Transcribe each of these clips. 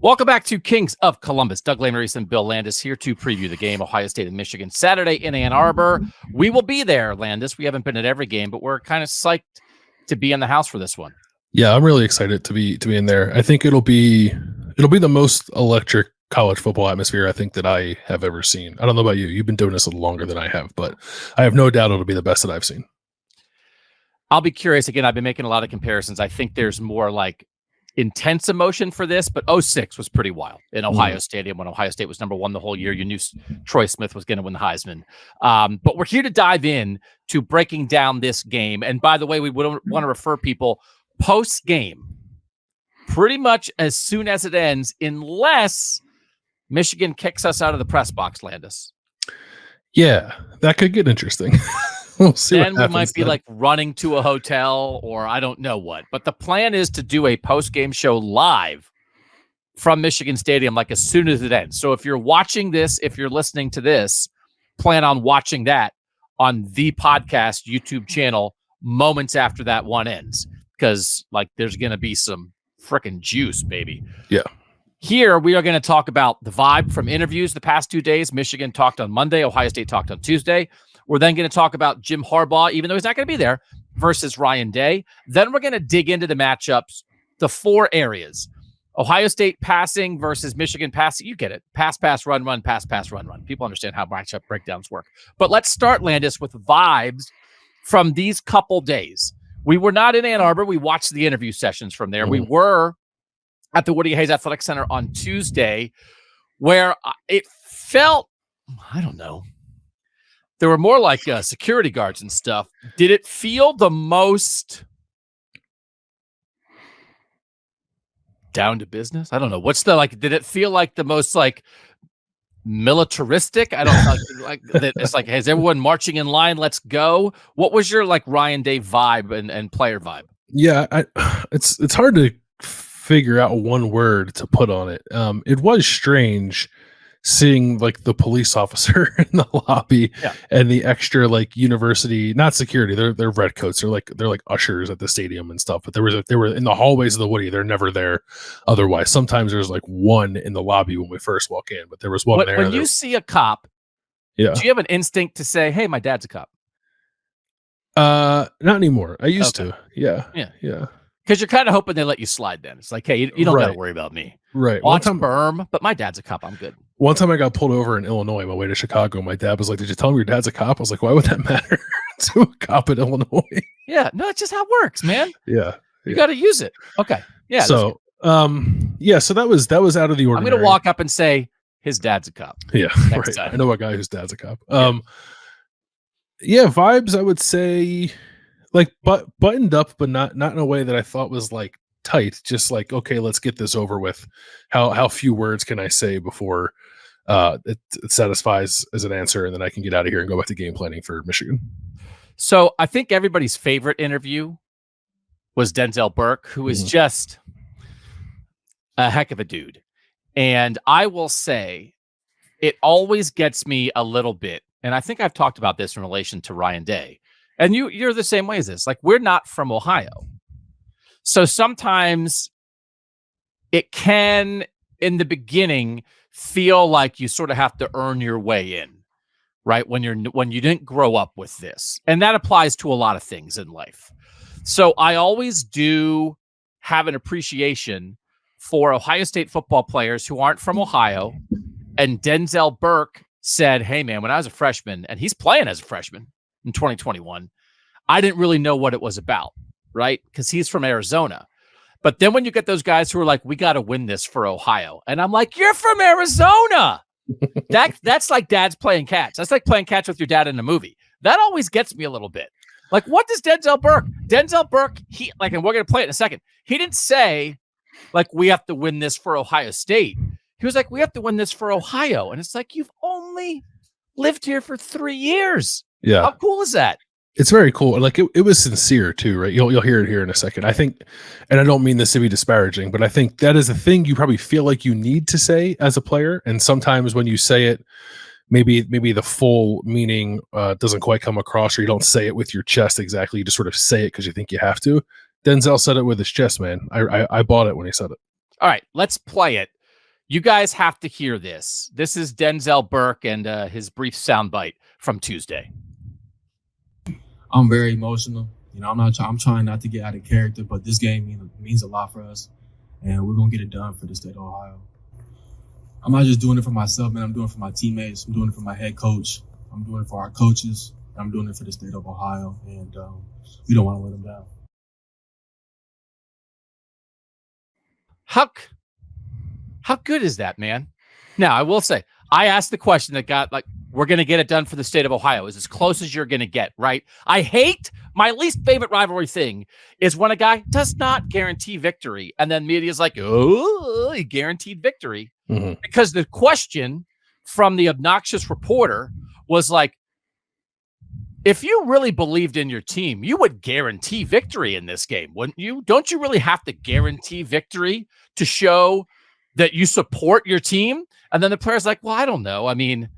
Welcome back to Kings of Columbus. Doug Lesmerises and Bill Landis here to preview the game, Ohio State and Michigan, Saturday in Ann Arbor. We will be there, Landis. We haven't been at every game, but we're kind of psyched to be in the house for this one. Yeah, I'm really excited to be in there. I think it'll be the most electric college football atmosphere I think that I have ever seen. I don't know about you. You've been doing this a little longer than I have, but I have no doubt it'll be the best that I've seen. I'll be curious. Again, I've been making a lot of comparisons. I think there's more like intense emotion for this, but 06 was pretty wild in Ohio Stadium when Ohio State was number one the whole year. You knew Troy Smith was going to win the Heisman. But we're here to dive in to breaking down this game. And by the way, we would want to refer people post-game pretty much as soon as it ends, unless Michigan kicks us out of the press box, Landis. Yeah, that could get interesting. We'll see. Then we might be like running to a hotel or I don't know what. But the plan is to do a post-game show live from Michigan Stadium like as soon as it ends. So if you're watching this, if you're listening to this, plan on watching that on the podcast YouTube channel moments after that one ends. Because like there's going to be some freaking juice, baby. Yeah. Here we are going to talk about the vibe from interviews the past 2 days. Michigan talked on Monday. Ohio State talked on Tuesday. We're then going to talk about Jim Harbaugh, even though he's not going to be there, versus Ryan Day. Then we're going to dig into the matchups, the four areas. Ohio State passing versus Michigan passing. You get it. Pass, pass, run, run, pass, pass, run, run. People understand how matchup breakdowns work. But let's start, Landis, with vibes from these couple days. We were not in Ann Arbor. We watched the interview sessions from there. We were at the Woody Hayes Athletic Center on Tuesday, where it felt, I don't know, there were more like security guards and stuff. Did it feel the most down to business? I don't know. What's the like? Did it feel like the most like militaristic? I don't know. Like it's like, is everyone marching in line? Let's go. What was your like Ryan Day vibe and player vibe? Yeah, it's hard to figure out one word to put on it. It was strange seeing like the police officer in the lobby and the extra like university, not security, they're redcoats, they're like ushers at the stadium and stuff, but they were in the hallways of the Woody. They're never there otherwise. Sometimes there's like one in the lobby when we first walk in, but there was one there. When you see a cop, do you have an instinct to say, hey, my dad's a cop? Not anymore. I used to. Yeah. Because you're kind of hoping they let you slide then. It's like, hey, you don't got to worry about me. Right. Watch berm, but my dad's a cop. I'm good. One time I got pulled over in Illinois on my way to Chicago. My dad was like, did you tell him your dad's a cop? I was like, why would that matter to a cop in Illinois? Yeah. No, it's just how it works, man. Yeah. You got to use it. Okay. Yeah. So, so that was out of the ordinary. I'm going to walk up and say, his dad's a cop. Yeah. Right. Time. I know a guy whose dad's a cop. Vibes, I would say like buttoned up, but not in a way that I thought was like tight. Just like, okay, let's get this over with. How few words can I say before it satisfies as an answer, and then I can get out of here and go back to game planning for Michigan. So I think everybody's favorite interview was Denzel Burke, who is just a heck of a dude. And I will say it always gets me a little bit, and I think I've talked about this in relation to Ryan Day. And you're the same way as this. Like, we're not from Ohio. So sometimes it can, in the beginning, feel like you sort of have to earn your way in, right? When you didn't grow up with this. And that applies to a lot of things in life. So I always do have an appreciation for Ohio State football players who aren't from Ohio. And Denzel Burke said, hey, man, when I was a freshman, and he's playing as a freshman in 2021, I didn't really know what it was about, right? Because he's from Arizona. But then when you get those guys who are like, we got to win this for Ohio. And I'm like, you're from Arizona. That's like dad's playing catch. That's like playing catch with your dad in a movie. That always gets me a little bit. Like, what does Denzel Burke, and we're going to play it in a second. He didn't say, like, we have to win this for Ohio State. He was like, we have to win this for Ohio. And it's like, you've only lived here for 3 years. Yeah. How cool is that? It's very cool. Like it was sincere too, right? You'll hear it here in a second. I think, and I don't mean this to be disparaging, but I think that is a thing you probably feel like you need to say as a player. And sometimes when you say it, maybe the full meaning doesn't quite come across, or you don't say it with your chest exactly. You just sort of say it because you think you have to. Denzel said it with his chest, man. I bought it when he said it. All right, let's play it. You guys have to hear this. This is Denzel Burke and his brief soundbite from Tuesday. I'm very emotional. I'm trying not to get out of character, but this game means a lot for us, and we're gonna get it done for the state of Ohio. I'm not just doing it for myself, man. I'm doing it for my teammates. I'm doing it for my head coach. I'm doing it for our coaches. I'm doing it for the state of Ohio, and we don't want to let them down. How good is that, man? Now, I will say, I asked the question that got we're going to get it done for the state of Ohio. Is as close as you're going to get, right? I hate, my least favorite rivalry thing is when a guy does not guarantee victory. And then media's like, oh, he guaranteed victory. Mm-hmm. Because the question from the obnoxious reporter was like, if you really believed in your team, you would guarantee victory in this game, wouldn't you? Don't you really have to guarantee victory to show that you support your team? And then the player's like, well, I don't know. I mean,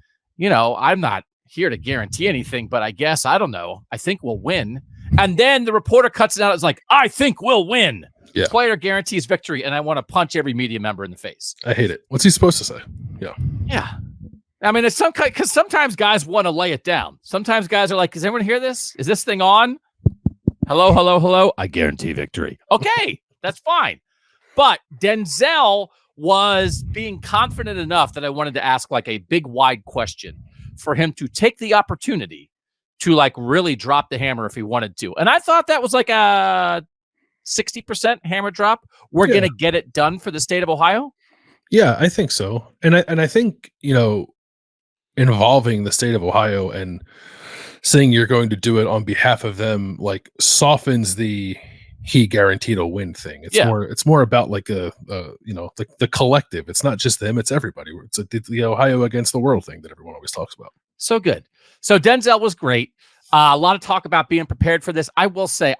I'm not here to guarantee anything, but I guess, I don't know. I think we'll win. And then the reporter cuts it out. It's like, I think we'll win. Yeah. Player guarantees victory. And I want to punch every media member in the face. I hate it. What's he supposed to say? Yeah. Yeah. I mean, it's because sometimes guys want to lay it down. Sometimes guys are like, does anyone hear this? Is this thing on? Hello, hello, hello. I guarantee victory. Okay, that's fine. But Denzel was being confident enough that I wanted to ask a big, wide question for him to take the opportunity to really drop the hammer if he wanted to. And I thought that was a 60% hammer drop. We're going to get it done for the state of Ohio. Yeah, I think so. And I think, involving the state of Ohio and saying you're going to do it on behalf of them, softens the he guaranteed a win thing. It's more about the collective. It's not just them, it's everybody. It's the Ohio against the world thing that everyone always talks about. So good. So Denzel was great. A lot of talk about being prepared for this. I will say,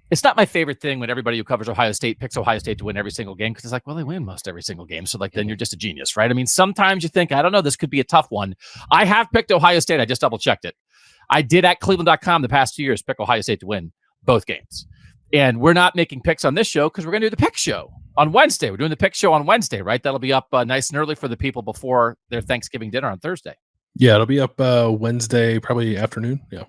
it's not my favorite thing when everybody who covers Ohio State picks Ohio State to win every single game, because it's well, they win most every single game. So then you're just a genius, right? I mean, sometimes you think, I don't know, this could be a tough one. I have picked Ohio State. I just double checked it. I did at Cleveland.com the past 2 years pick Ohio State to win both games. And we're not making picks on this show because we're going to do the pick show on Wednesday. We're doing the pick show on Wednesday, right? That'll be up nice and early for the people before their Thanksgiving dinner on Thursday. Yeah, it'll be up Wednesday, probably afternoon. Yeah.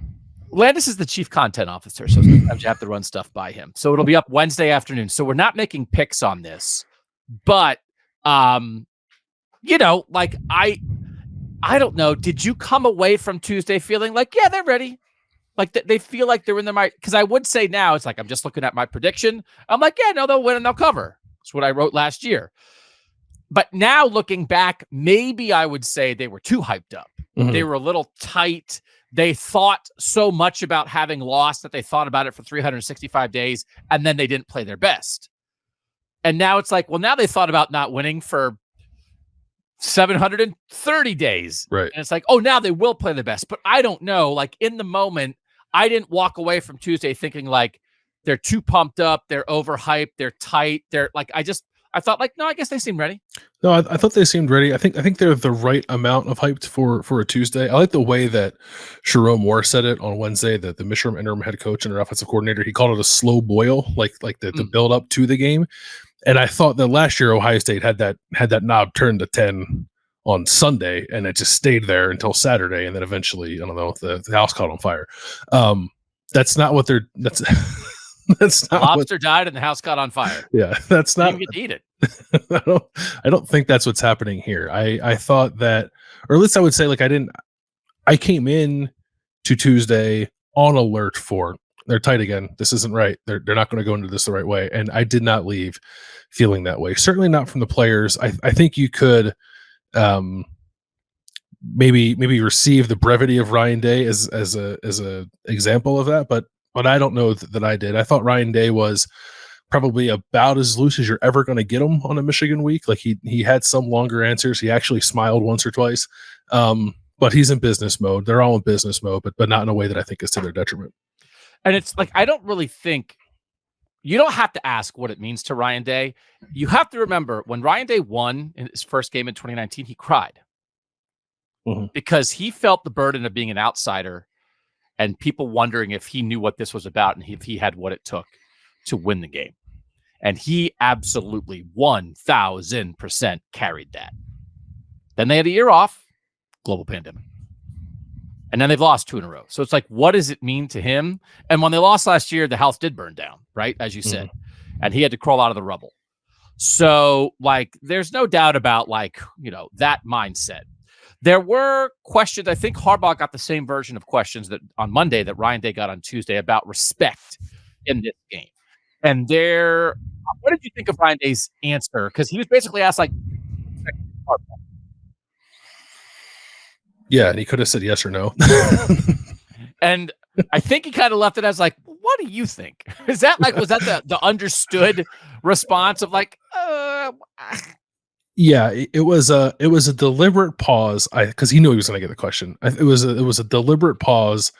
Landis is the chief content officer, so sometimes you have to run stuff by him. So it'll be up Wednesday afternoon. So we're not making picks on this, but I don't know. Did you come away from Tuesday feeling yeah, they're ready? They feel like they're in the right? Because I would say now it's I'm just looking at my prediction. I'm yeah, no, they'll win and they'll cover. That's what I wrote last year. But now looking back, maybe I would say they were too hyped up. Mm-hmm. They were a little tight. They thought so much about having lost that they thought about it for 365 days, and then they didn't play their best. And now it's now they thought about not winning for 730 days. Right. And it's now they will play their best. But I don't know. In the moment, I didn't walk away from Tuesday thinking they're too pumped up, they're overhyped, they're tight. They're I thought no, I guess they seem ready. No, I thought they seemed ready. I think they're the right amount of hyped for a Tuesday. I like the way that Sharon Moore said it on Wednesday, that the Michigan interim head coach and their offensive coordinator, he called it a slow boil, the build up to the game. And I thought that last year Ohio State had that knob turned to 10 on Sunday, and it just stayed there until Saturday, and then eventually, I don't know, the house caught on fire. That's not what they're. That's not lobster died and the house caught on fire. Yeah, that's not. You get to eat it. I don't think that's what's happening here. I thought that, or at least I would say, I came in to Tuesday on alert for they're tight again. This isn't right. They're not going to go into this the right way, and I did not leave feeling that way. Certainly not from the players. I think you could maybe receive the brevity of Ryan Day as a example of that, but I don't know that I did. I thought Ryan Day was probably about as loose as you're ever going to get him on a Michigan week. He had some longer answers. He actually smiled once or twice, but he's in business mode. They're all in business mode, but not in a way that I think is to their detriment. And it's I don't really think you don't have to ask what it means to Ryan Day. You have to remember when Ryan Day won in his first game in 2019, he cried because he felt the burden of being an outsider and people wondering if he knew what this was about and if he had what it took to win the game. And he absolutely 1,000% carried that. Then they had a year off, global pandemic. And then they've lost 2 in a row. So it's like, what does it mean to him? And when they lost last year, the house did burn down, right? As you said. And he had to crawl out of the rubble. So, like, there's no doubt about, like, you know, that mindset. There were questions. I think Harbaugh got the same version of questions that on Monday that Ryan Day got on Tuesday about respect in this game. And what did you think of Ryan Day's answer? Because he was basically asked, like, Harbaugh. Yeah, and he could have said yes or no. And I think he kind of left it as like, what do you think? Was that the understood response of like, Yeah, it was a deliberate pause. Because he knew he was going to get the question. It was a deliberate pause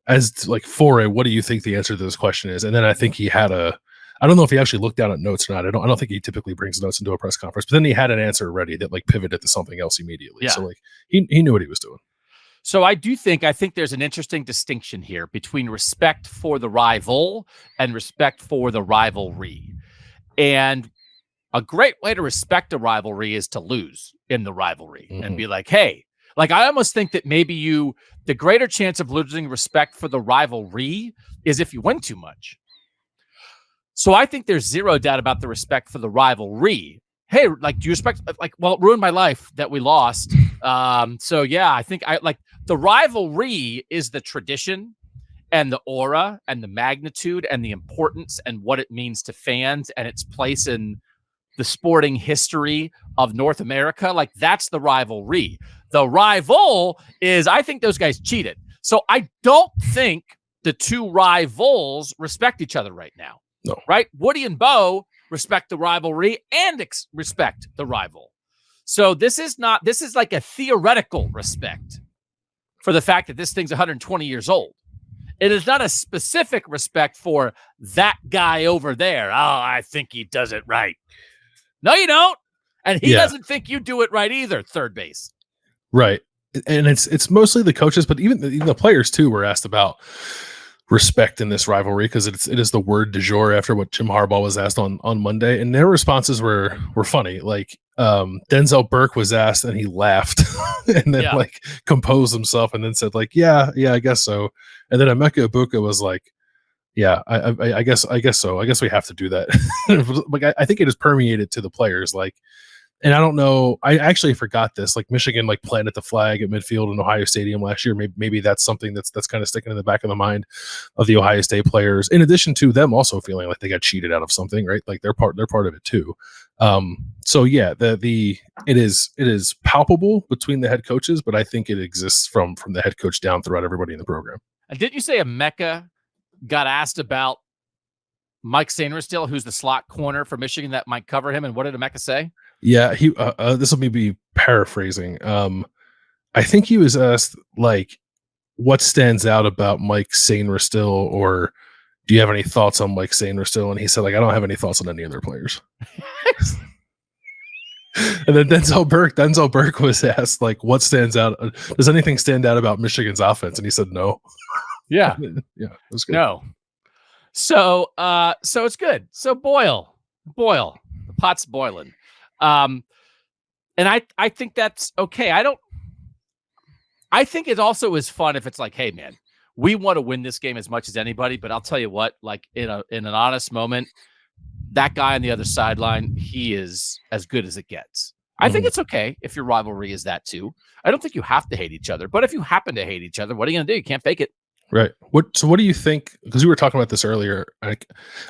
as like for what do you think the answer to this question is? And then I think he had I don't know if he actually looked down at notes or not. I don't think he typically brings notes into a press conference, but then he had an answer ready that like pivoted to something else immediately. Yeah. So like he knew what he was doing. So I think there's an interesting distinction here between respect for the rival and respect for the rivalry. And a great way to respect a rivalry is to lose in the rivalry and be like, hey, like I almost think that maybe the greater chance of losing respect for the rivalry is if you win too much. So I think there's zero doubt about the respect for the rivalry. Hey, like, do you respect, like, well, it ruined my life that we lost. So yeah, I think the rivalry is the tradition and the aura and the magnitude and the importance and what it means to fans and its place in the sporting history of North America. Like, that's the rivalry. The rival is, I think those guys cheated. So I don't think the two rivals respect each other right now. No. Right? Woody and Bo respect the rivalry and respect the rival. So this is like a theoretical respect for the fact that this thing's 120 years old. It is not a specific respect for that guy over there. Oh, I think he does it right. No, you don't. And he doesn't think you do it right either, third base. Right. And it's mostly the coaches, but even the players too were asked about respect in this rivalry because it is the word du jour after what Jim Harbaugh was asked on Monday, and their responses were funny. Like Denzel Burke was asked and he laughed and then like composed himself and then said like yeah I guess so, and then Emeka Egbuka was like yeah I guess so, I guess we have to do that. Like I think it has permeated to the players, like. And I don't know, I actually forgot this, like Michigan like planted the flag at midfield in Ohio Stadium last year. Maybe that's something that's kind of sticking in the back of the mind of the Ohio State players, in addition to them also feeling like they got cheated out of something, right? Like they're part of it too. So yeah, it is palpable between the head coaches, but I think it exists from the head coach down throughout everybody in the program. And didn't you say Emeka got asked about Mike Sainristil, who's the slot corner for Michigan that might cover him, and what did Emeka say? Yeah, he. This will be paraphrasing. I think he was asked like, "What stands out about Mike Sainristil?" or "Do you have any thoughts on Mike Sainristil?" And he said, "Like, I don't have any thoughts on any of their players." And then Denzel Burke was asked, "Like, what stands out? Does anything stand out about Michigan's offense?" And he said, "No." Yeah, yeah, it was good. No. So it's good. So boil, the pot's boiling. And I think that's okay. I think it also is fun if it's like, hey man, we want to win this game as much as anybody, but I'll tell you what, like in an honest moment, that guy on the other sideline, he is as good as it gets. I think it's okay if your rivalry is that too. I don't think you have to hate each other, but if you happen to hate each other, what are you going to do? You can't fake it. Right. What do you think? Because we were talking about this earlier. I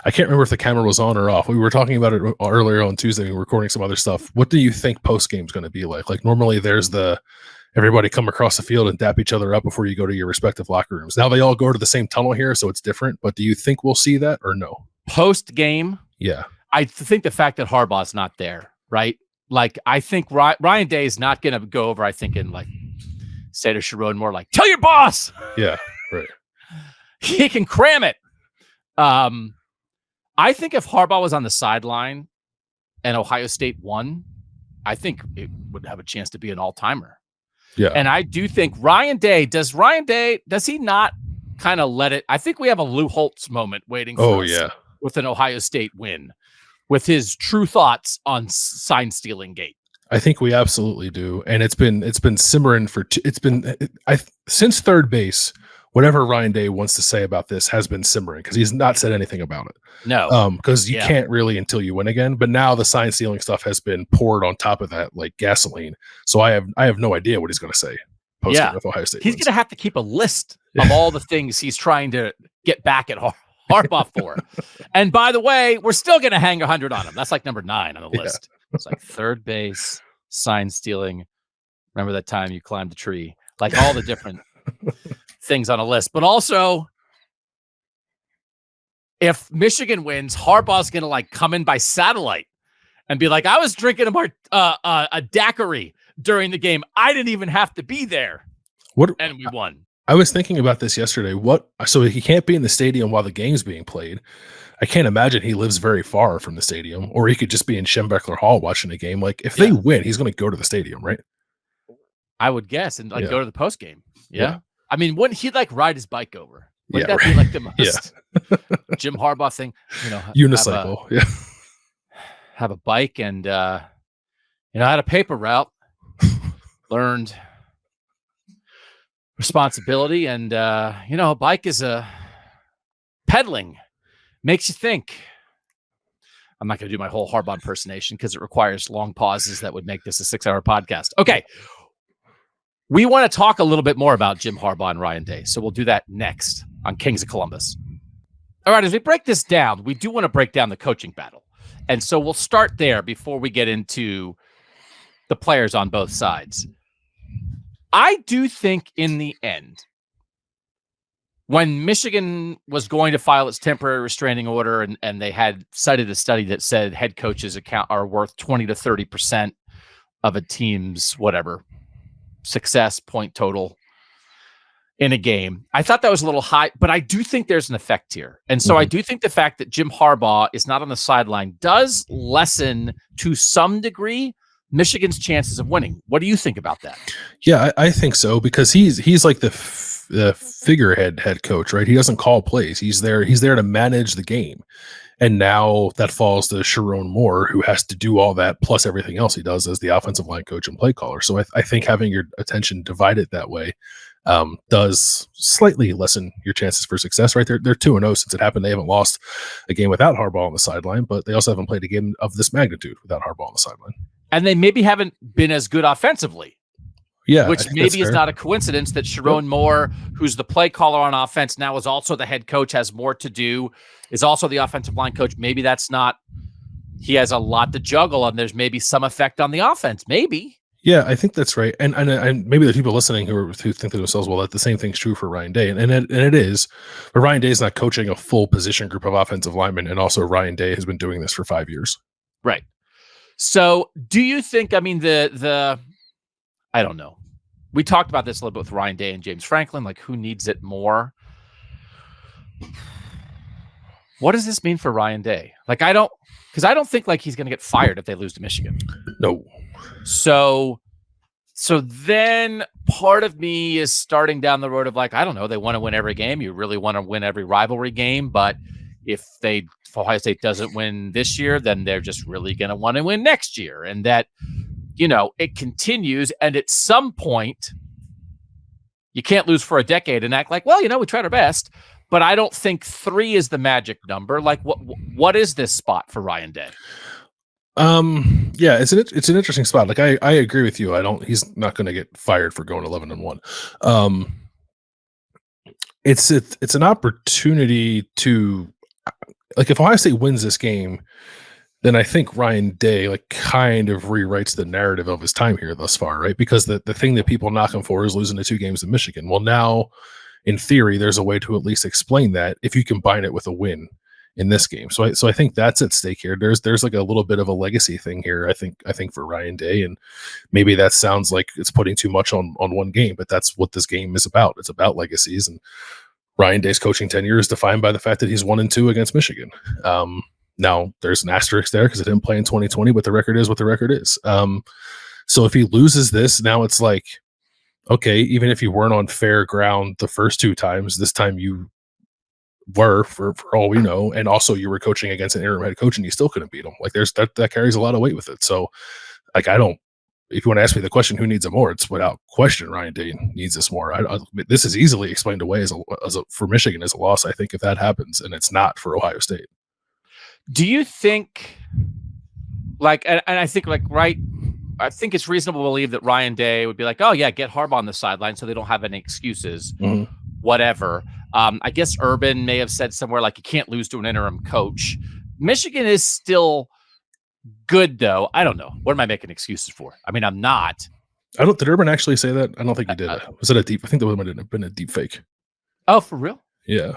can't remember if the camera was on or off. We were talking about it earlier on Tuesday. We were recording some other stuff. What do you think post game is going to be like? Like normally there's everybody come across the field and dap each other up before you go to your respective locker rooms. Now they all go to the same tunnel here, so it's different. But do you think we'll see that or no? Post game? Yeah. I think the fact that Harbaugh's not there, right? Like I think Ryan Day is not going to go over, I think, and like say to Sharon more like, tell your boss. Yeah. Right. He can cram it. I think if Harbaugh was on the sideline and Ohio State won, I think it would have a chance to be an all-timer. Yeah. And I do think does he not kind of let it? I think we have a Lou Holtz moment waiting for us with an Ohio State win with his true thoughts on sign stealing gate. I think we absolutely do, and it's been simmering for since third base. Whatever Ryan Day wants to say about this has been simmering because he's not said anything about it. No, because you can't really until you win again. But now the sign stealing stuff has been poured on top of that like gasoline. So I have no idea what he's going to say. With Ohio State, he's going to have to keep a list of all the things he's trying to get back at Harbaugh for. And by the way, we're still going to hang 100 on him. That's like number 9 on the list. It's like third base, sign stealing. Remember that time you climbed a tree? Like all the different things on a list. But also, if Michigan wins, Harbaugh's going to like come in by satellite and be like, I was drinking a daiquiri during the game. I didn't even have to be there. And we won. I was thinking about this yesterday. So he can't be in the stadium while the game's being played. I can't imagine he lives very far from the stadium, or he could just be in Schembechler Hall watching a game. Like if they win, he's going to go to the stadium, right? I would guess, and like go to the post game. Yeah. I mean, wouldn't he like ride his bike over? Would that be like the most Jim Harbaugh thing? You know, unicycle. Have a bike, and I had a paper route. Learned responsibility, and a bike is pedaling. Makes you think. I'm not going to do my whole Harbaugh impersonation because it requires long pauses that would make this a 6-hour podcast. Okay. We want to talk a little bit more about Jim Harbaugh and Ryan Day, so we'll do that next on Kings of Columbus. All right, as we break this down, we do want to break down the coaching battle. And so we'll start there before we get into the players on both sides. I do think in the end, when Michigan was going to file its temporary restraining order and they had cited a study that said head coaches are worth 20 to 30% of a team's success point total in a game, I thought that was a little high, but I do think there's an effect here. And so I do think the fact that Jim Harbaugh is not on the sideline does lessen to some degree Michigan's chances of winning. What do you think about that? Yeah, I think so, because he's like the figurehead head coach, right? He doesn't call plays. He's there to manage the game. And now that falls to Sharon Moore, who has to do all that plus everything else he does as the offensive line coach and play caller. So I think having your attention divided that way does slightly lessen your chances for success, right? They're 2-0 since it happened. They haven't lost a game without Harbaugh on the sideline, but they also haven't played a game of this magnitude without Harbaugh on the sideline. And they maybe haven't been as good offensively. Yeah, which maybe is not a coincidence that Sharon Moore, who's the play caller on offense, now is also the head coach, has more to do, is also the offensive line coach. Maybe that's not, he has a lot to juggle, and there's maybe some effect on the offense. Maybe. Yeah, I think that's right. And maybe there's people listening who think to themselves, well, that the same thing's true for Ryan Day. And it is. But Ryan Day is not coaching a full position group of offensive linemen. And also Ryan Day has been doing this for 5 years. Right. So do you think, I mean, I don't know. We talked about this a little bit with Ryan Day and James Franklin, like who needs it more? What does this mean for Ryan Day? Like, I don't think like he's going to get fired if they lose to Michigan. No. So then part of me is starting down the road of like, I don't know, they want to win every game. You really want to win every rivalry game. But if Ohio State doesn't win this year, then they're just really going to want to win next year. And that, it continues. And at some point, you can't lose for a decade and act like, well, we tried our best. But I don't think 3 is the magic number. Like, what is this spot for Ryan Day? Yeah, it's an interesting spot. Like, I agree with you. He's not going to get fired for going 11-1. It's an opportunity to, like, if Ohio State wins this game, then I think Ryan Day like kind of rewrites the narrative of his time here thus far, right? Because the thing that people knock him for is losing the 2 games in Michigan. Well, now in theory, there's a way to at least explain that if you combine it with a win in this game. So I think that's at stake here. There's like a little bit of a legacy thing here. I think for Ryan Day, and maybe that sounds like it's putting too much on one game, but that's what this game is about. It's about legacies, and Ryan Day's coaching tenure is defined by the fact that he's 1-2 against Michigan. Now there's an asterisk there because it didn't play in 2020, but the record is what the record is. So if he loses this, now it's like, okay, even if you weren't on fair ground the first 2 times, this time you were for all we know. And also you were coaching against an interim head coach and you still couldn't beat him. Like there's that carries a lot of weight with it. So like, if you want to ask me the question, who needs it more? It's without question, Ryan Day needs this more. This is easily explained away for Michigan as a loss, I think, if that happens, and it's not for Ohio State. Do you think, like, and I think, like, right, I think it's reasonable to believe that Ryan Day would be like, oh, yeah, get Harbaugh on the sideline so they don't have any excuses, whatever. I guess Urban may have said somewhere, like, you can't lose to an interim coach. Michigan is still good, though. I don't know. What am I making excuses for? I mean, I'm not. Did Urban actually say that? I don't think he did. Was it a deep? I think that would have been a deep fake. Oh, for real? Yeah.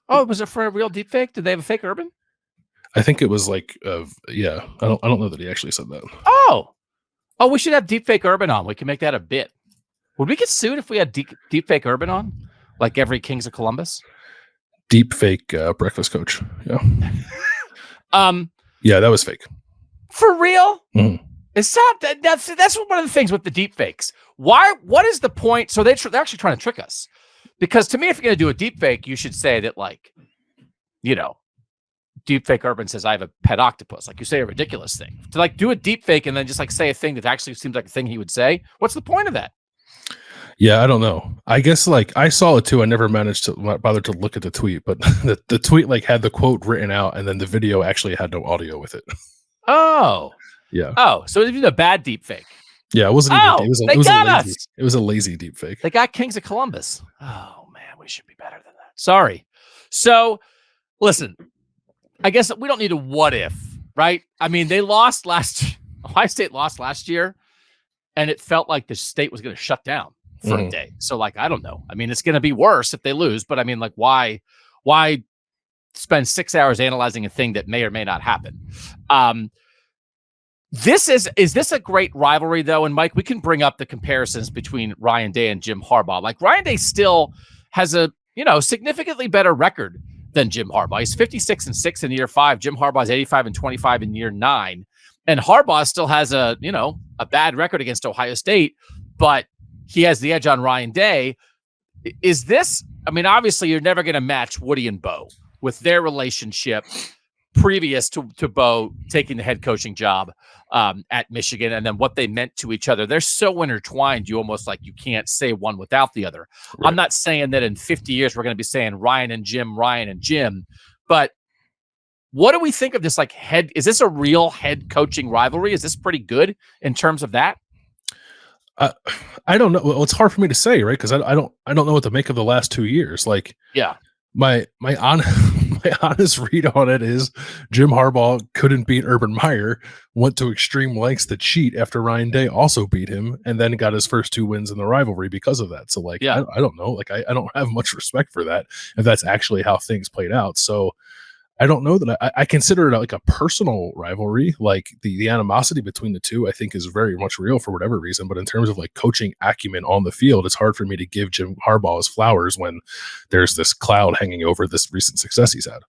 Oh, was it for a real deep fake? Did they have a fake Urban? I think it was like, yeah. I don't know that he actually said that. Oh, we should have deep fake Urban on. We can make that a bit. Would we get sued if we had deep fake Urban on, like every Kings of Columbus? Deep fake breakfast coach. Yeah. Yeah, that was fake. For real? It's not, that's one of the things with the deep fakes. What is the point? So they're actually trying to trick us, because to me, if you're going to do a deep fake, you should say that, like, you know, deep fake Urban says, I have a pet octopus. Like, you say a ridiculous thing. To, like, do a deep fake and then just, like, say a thing that actually seems like a thing he would say. What's the point of that? Yeah, I don't know. I guess, like, I saw it too. I never managed to bother to look at the tweet, but the tweet, like, had the quote written out and then the video actually had no audio with it. Oh. Yeah. Oh, so it was a bad deep fake. Yeah, it wasn't even. It was a lazy deep fake. They got Kings of Columbus. Oh man, we should be better than that. Sorry. So, listen, I guess we don't need a what if, right? I mean, Ohio State lost last year, and it felt like the state was going to shut down for a day. So, like, I don't know. I mean, it's going to be worse if they lose, but I mean, like, why spend 6 hours analyzing a thing that may or may not happen? Is this a great rivalry, though? And Mike, we can bring up the comparisons between Ryan Day and Jim Harbaugh. Like, Ryan Day still has a, significantly better record than Jim Harbaugh. He's 56-6 in year 5. Jim Harbaugh's 85-25 in year 9. And Harbaugh still has a bad record against Ohio State, but he has the edge on Ryan Day. Is this, I mean, obviously you're never going to match Woody and Bo with their relationship previous to Bo taking the head coaching job at Michigan, and then what they meant to each other. They're so intertwined, you almost, like, you can't say one without the other. Right. I'm not saying that in 50 years we're going to be saying Ryan and Jim, but what do we think of this? Like, is this a real head coaching rivalry? Is this pretty good in terms of that? I don't know. Well, it's hard for me to say, right? Because I don't know what to make of the last 2 years. Like, yeah, my honest read on it is Jim Harbaugh couldn't beat Urban Meyer, went to extreme lengths to cheat after Ryan Day also beat him, and then got his first 2 wins in the rivalry because of that. So, like, yeah. I don't know. Like, I don't have much respect for that if that's actually how things played out. So I don't know that I consider it like a personal rivalry. Like, the animosity between the two, I think, is very much real for whatever reason. But in terms of, like, coaching acumen on the field, it's hard for me to give Jim Harbaugh his flowers when there's this cloud hanging over this recent success he's had.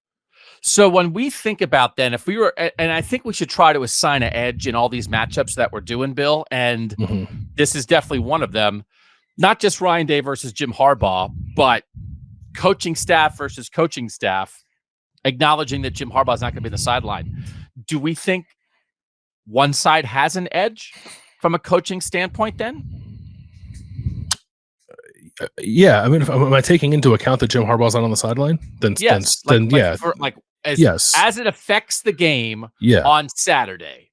So when we think about then, if we were, and I think we should try to assign an edge in all these matchups that we're doing, Bill, and this is definitely one of them, not just Ryan Day versus Jim Harbaugh, but coaching staff versus coaching staff, acknowledging that Jim Harbaugh is not going to be on the sideline. Do we think one side has an edge from a coaching standpoint then? Yeah. I mean, am I taking into account that Jim Harbaugh's not on the sideline? Then yes. As it affects the game on Saturday,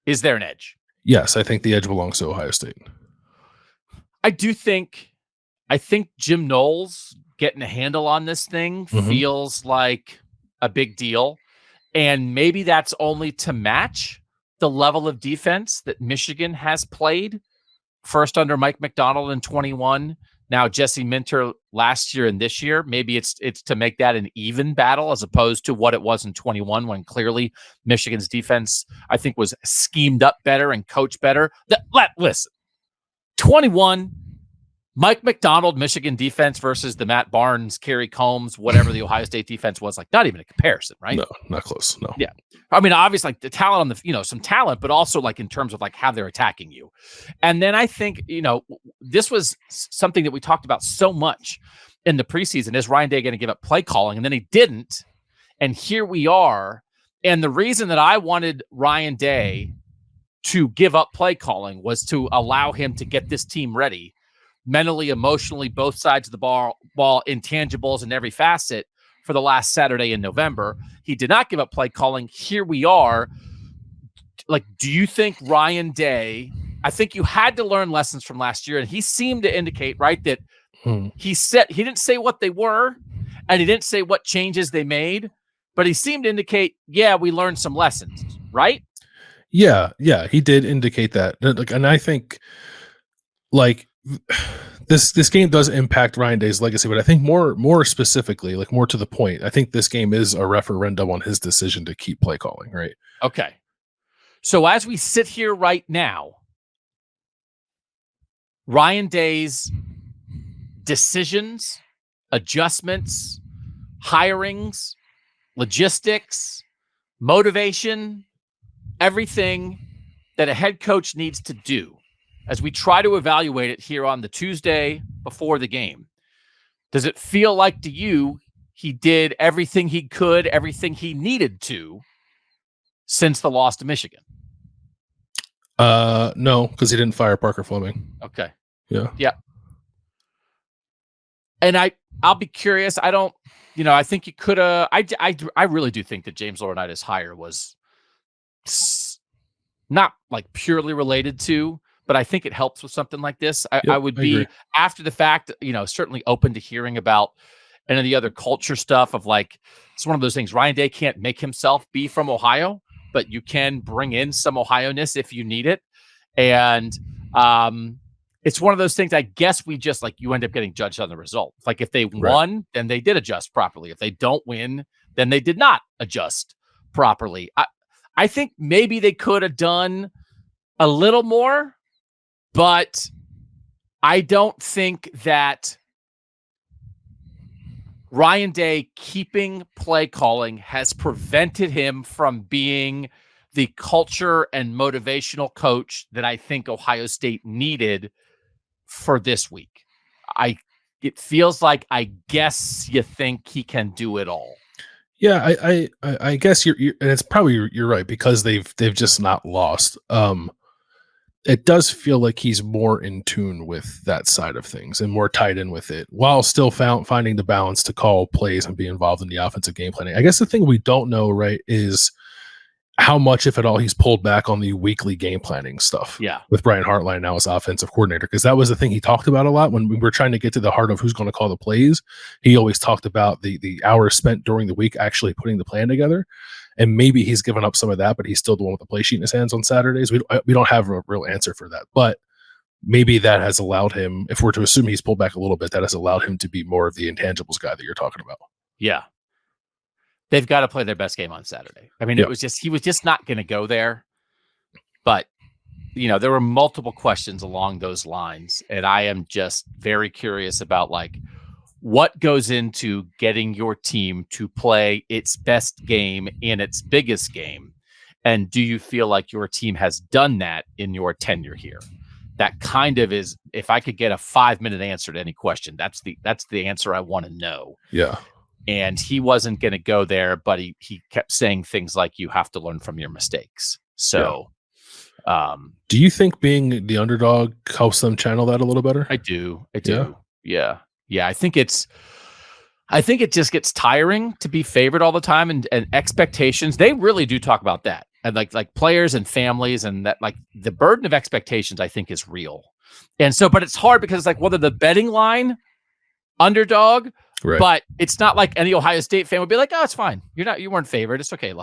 is there an edge? Yes, I think the edge belongs to Ohio State. I think Jim Knowles getting a handle on this thing feels like a big deal. And maybe that's only to match the level of defense that Michigan has played, first under Mike McDonald in 21, now Jesse Minter last year and this year. Maybe it's to make that an even battle as opposed to what it was in 21, when clearly Michigan's defense, I think, was schemed up better and coached better. Listen, 21, Mike McDonald, Michigan defense versus the Matt Barnes, Kerry Combs, whatever the Ohio State defense was, like, not even a comparison, right? No, not close. No. Yeah. I mean, obviously, like, the talent on the, some talent, but also, like, in terms of, like, how they're attacking you. And then I think, this was something that we talked about so much in the preseason, is Ryan Day going to give up play calling? And then he didn't. And here we are. And the reason that I wanted Ryan Day to give up play calling was to allow him to get this team ready mentally, emotionally, both sides of the ball, intangibles in every facet for the last Saturday in November. He did not give up play calling. Here we are. Like, do you think Ryan Day, I think you had to learn lessons from last year, and he seemed to indicate, right, that he didn't say what they were, and he didn't say what changes they made, but he seemed to indicate, yeah, we learned some lessons, right? Yeah, he did indicate that. And I think, like, this game does impact Ryan Day's legacy, but I think more specifically, like more to the point, I think this game is a referendum on his decision to keep play calling, right? Okay. So as we sit here right now, Ryan Day's decisions, adjustments, hirings, logistics, motivation, everything that a head coach needs to do as we try to evaluate it here on the Tuesday before the game. Does it feel like to you he did everything he could, everything he needed to since the loss to Michigan? No, because he didn't fire Parker Fleming. Okay. Yeah. And I'll be curious. I don't, I think you could have. I really do think that James Laurinaitis' hire was not like purely related to, but I think it helps with something like this. I would be agree. After the fact, certainly open to hearing about any of the other culture stuff of like, it's one of those things. Ryan Day can't make himself be from Ohio, but you can bring in some Ohio-ness if you need it. And it's one of those things, I guess we just like, you end up getting judged on the result. Like if they won, then they did adjust properly. If they don't win, then they did not adjust properly. I think maybe they could have done a little more, but I don't think that Ryan Day keeping play calling has prevented him from being the culture and motivational coach that I think Ohio State needed for this week. It feels like, I guess you think he can do it all. Yeah, I guess you're and it's probably you're right, because they've just not lost. It does feel like he's more in tune with that side of things and more tied in with it, while still finding the balance to call plays and be involved in the offensive game planning. I guess the thing we don't know, right, is how much, if at all, he's pulled back on the weekly game planning stuff. Yeah, with Brian Hartline now as offensive coordinator, because that was the thing he talked about a lot when we were trying to get to the heart of who's going to call the plays. He always talked about the hours spent during the week actually putting the plan together. And maybe he's given up some of that, but he's still the one with the play sheet in his hands on Saturdays. We don't have a real answer for that, but maybe that has allowed him, if we're to assume he's pulled back a little bit, that has allowed him to be more of the intangibles guy that you're talking about. Yeah. They've got to play their best game on Saturday. I mean, he was just not going to go there, but there were multiple questions along those lines. And I am just very curious about like, what goes into getting your team to play its best game in its biggest game? And do you feel like your team has done that in your tenure here? That kind of is, if I could get a 5-minute answer to any question, that's the answer I want to know. Yeah. And he wasn't going to go there, but he kept saying things like, you have to learn from your mistakes. So, do you think being the underdog helps them channel that a little better? I do. Yeah. I think it just gets tiring to be favored all the time, and expectations. They really do talk about that, and like players and families, and that like the burden of expectations I think is real. And so, but it's hard because it's like, whether the betting line underdog, right, but it's not like any Ohio State fan would be like, oh, it's fine. You weren't favored. It's okay.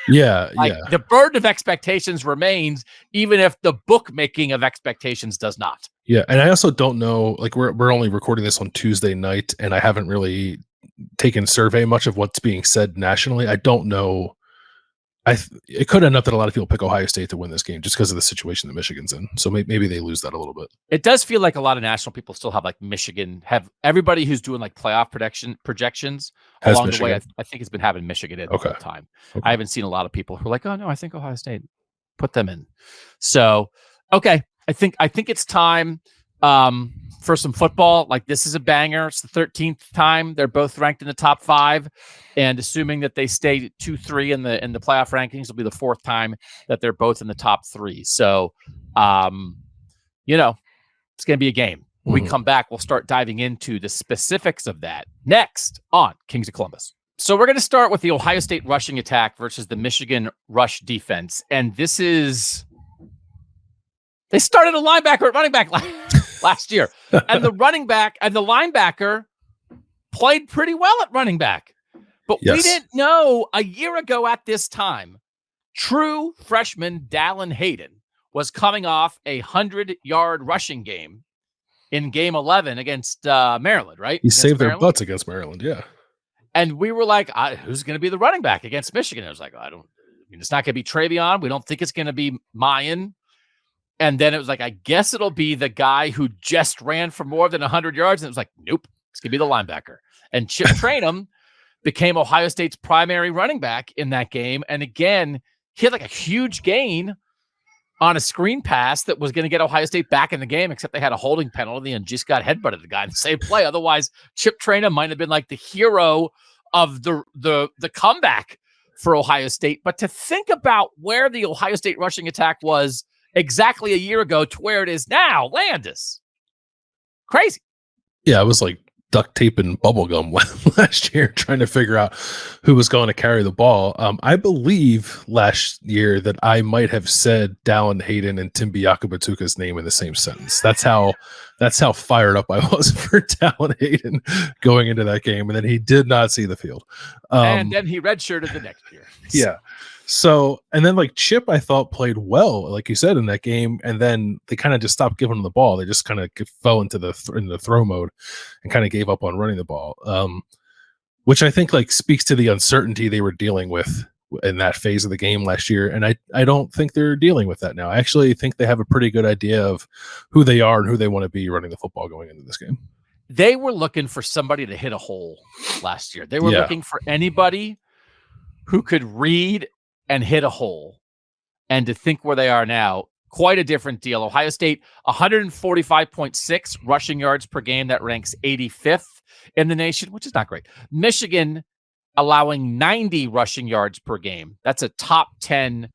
Yeah. The burden of expectations remains, even if the bookmaking of expectations does not. Yeah, and I also don't know, like we're only recording this on Tuesday night, and I haven't really taken survey much of what's being said nationally. I don't know. It could end up that a lot of people pick Ohio State to win this game just because of the situation that Michigan's in. So maybe they lose that a little bit. It does feel like a lot of national people still have like Michigan, have everybody who's doing like playoff projections along Michigan. The way. I think has been having Michigan in the whole time. Okay. I haven't seen a lot of people who are like, oh no, I think Ohio State, put them in. So, okay. I think it's time. for some football, like this is a banger. It's the 13th time they're both ranked in the top 5, and assuming that they stay 2-3 in the playoff rankings, will be the 4th time that they're both in the top 3. So, you know, it's going to be a game. When we come back, we'll start diving into the specifics of that next on Kings of Columbus. So we're going to start with the Ohio State rushing attack versus the Michigan rush defense, and this is. They started a linebacker at running back last year, and the running back and the linebacker played pretty well at running back. But we didn't know a year ago at this time, true freshman Dallin Hayden was coming off a 100-yard rushing game in game 11 against Maryland, right? He saved their butts against Maryland, yeah. And we were like, who's going to be the running back against Michigan? I was like, it's not going to be Travion. We don't think it's going to be Mayan. And then it was like, I guess it'll be the guy who just ran for more than 100 yards. And it was like, nope, it's going to be the linebacker. And Chip Traynham became Ohio State's primary running back in that game. And again, he had like a huge gain on a screen pass that was going to get Ohio State back in the game, except they had a holding penalty and just got headbutted the guy in the same play. Otherwise, Chip Traynham might have been like the hero of the comeback for Ohio State. But to think about where the Ohio State rushing attack was exactly a year ago to where it is now, Landis. Crazy. Yeah, it was like duct tape and bubble gum last year trying to figure out who was going to carry the ball. I believe last year that I might have said Dallin Hayden and Tim Biakabatuka's name in the same sentence. That's how fired up I was for Dallin Hayden going into that game. And then he did not see the field. And then he redshirted the next year. Yeah. So, and then like Chip, I thought played well, like you said, in that game. And then they kind of just stopped giving him the ball. They just kind of fell into the throw mode and kind of gave up on running the ball, which I think like speaks to the uncertainty they were dealing with in that phase of the game last year. And I don't think they're dealing with that now. I actually think they have a pretty good idea of who they are and who they want to be running the football going into this game. They were looking for somebody to hit a hole last year. They were looking for anybody who could read and hit a hole. And to think where they are now, quite a different deal. Ohio State, 145.6 rushing yards per game. That ranks 85th in the nation, which is not great. Michigan allowing 90 rushing yards per game. That's a top 10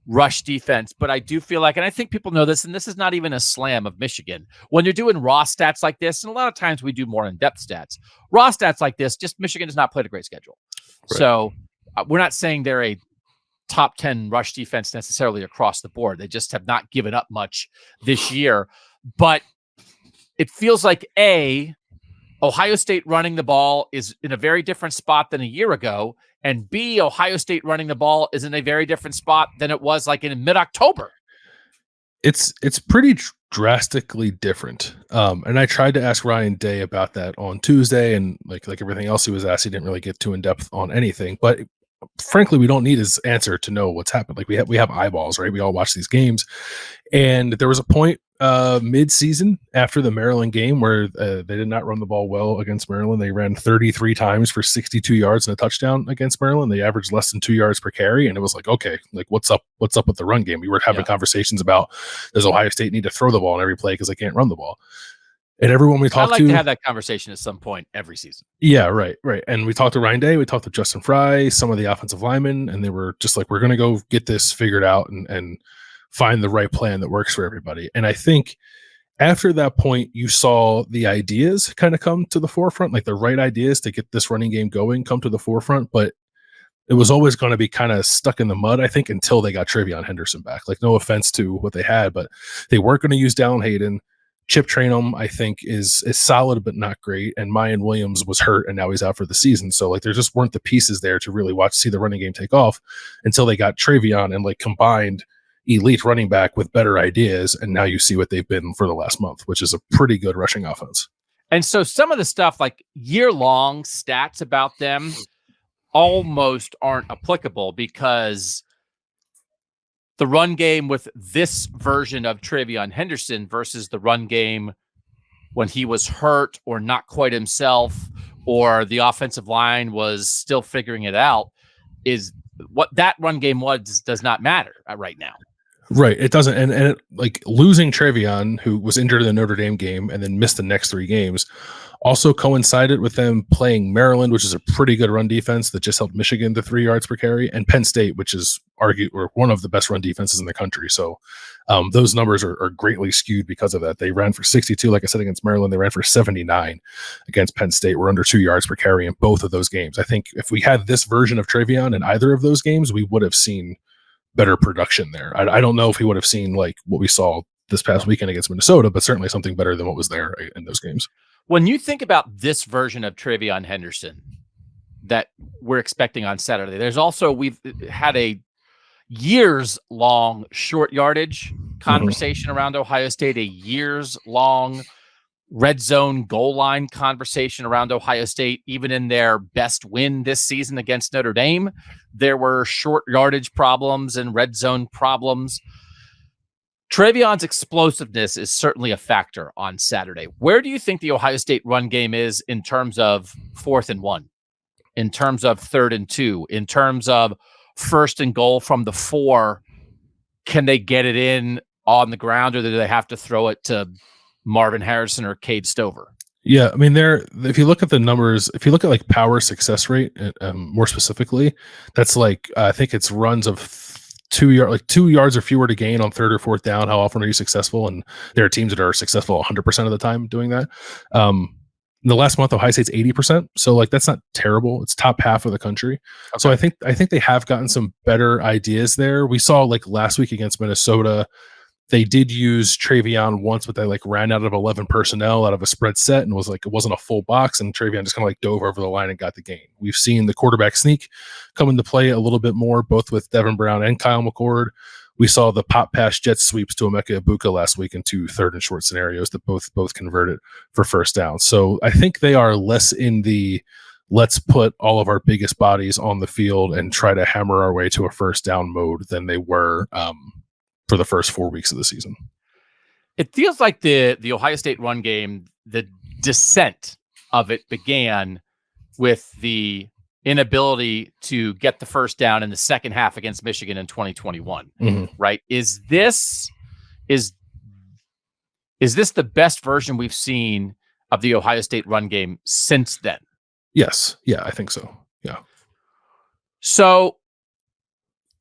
rush defense. But I do feel like, and I think people know this, and this is not even a slam of Michigan. When you're doing raw stats like this, and a lot of times we do more in-depth stats, raw stats like this, just Michigan has not played a great schedule. Right. So we're not saying they're a top 10 rush defense necessarily across the board. They just have not given up much this year. But it feels like Ohio State running the ball is in a very different spot than a year ago. And B, Ohio State running the ball is in a very different spot than it was like in mid-October. It's pretty drastically different. And I tried to ask Ryan Day about that on Tuesday, and like everything else he was asked, he didn't really get too in depth on anything. But frankly, we don't need his answer to know what's happened. Like we have eyeballs, right? We all watch these games. And there was a point mid-season after the Maryland game where they did not run the ball well against Maryland. They ran 33 times for 62 yards and a touchdown against Maryland. They averaged less than 2 yards per carry. And it was like, okay, like what's up with the run game? We were having conversations about, does Ohio State need to throw the ball on every play because they can't run the ball? And everyone we talked to, I'd like to have that conversation at some point every season. Yeah, right. And we talked to Ryan Day, we talked to Justin Fry, some of the offensive linemen, and they were just like, we're going to go get this figured out and find the right plan that works for everybody. And I think after that point, you saw the ideas kind of come to the forefront, like the right ideas to get this running game going come to the forefront. But it was always going to be kind of stuck in the mud, I think, until they got Travion Henderson back. Like, no offense to what they had, but they weren't going to use Dallin Hayden. Chip Traynham, I think, is solid but not great. And Mayan Williams was hurt, and now he's out for the season. So, like, there just weren't the pieces there to really see the running game take off until they got Travion and, like, combined elite running back with better ideas. And now you see what they've been for the last month, which is a pretty good rushing offense. And so some of the stuff, like year-long stats about them, almost aren't applicable because the run game with this version of Travion Henderson versus the run game when he was hurt or not quite himself, or the offensive line was still figuring it out, is what that run game was does not matter right now. Right. It doesn't. And it, like losing Trevion, who was injured in the Notre Dame game and then missed the next 3 games, also coincided with them playing Maryland, which is a pretty good run defense that just held Michigan to 3 yards per carry, and Penn State, which is one of the best run defenses in the country. So those numbers are greatly skewed because of that. They ran for 62, like I said, against Maryland. They ran for 79 against Penn State. We're under 2 yards per carry in both of those games. I think if we had this version of Trevion in either of those games, we would have seen better production there. I don't know if we would have seen like what we saw this past weekend against Minnesota, but certainly something better than what was there in those games. When you think about this version of Trevion Henderson that we're expecting on Saturday, we've had a years-long short yardage conversation around Ohio State, a years-long red zone goal line conversation around Ohio State. Even in their best win this season against Notre Dame, there were short yardage problems and red zone problems. Trevion's explosiveness is certainly a factor on Saturday. Where do you think the Ohio State run game is in terms of 4th and 1, in terms of 3rd and 2, in terms of 1st and goal from the 4? Can they get it in on the ground, or do they have to throw it to Marvin Harrison or Cade Stover? Yeah, I mean, if you look at the numbers, if you look at like power success rate, more specifically, that's like I think it's runs of 2 yards or fewer to gain on 3rd or 4th down. How often are you successful? And there are teams that are successful 100% of the time doing that. In the last month, Ohio State's 80%. So like that's not terrible. It's top half of the country. Okay. So I think they have gotten some better ideas there. We saw like last week against Minnesota, they did use Trevion once, but they like ran out of 11 personnel out of a spread set and was like, it wasn't a full box. And Trevion just kind of like dove over the line and got the gain. We've seen the quarterback sneak come into play a little bit more, both with Devin Brown and Kyle McCord. We saw the pop pass jet sweeps to Emeka Ibuka last week in 2 3rd and short scenarios that both converted for 1st down. So I think they are less in the let's put all of our biggest bodies on the field and try to hammer our way to a 1st down mode than they were for the first 4 weeks of the season. It feels like the Ohio State run game, the descent of it began with the inability to get the 1st down in the second half against Michigan in 2021. Right? Is this the best version we've seen of the Ohio State run game since then? Yes. Yeah, I think so. Yeah. So,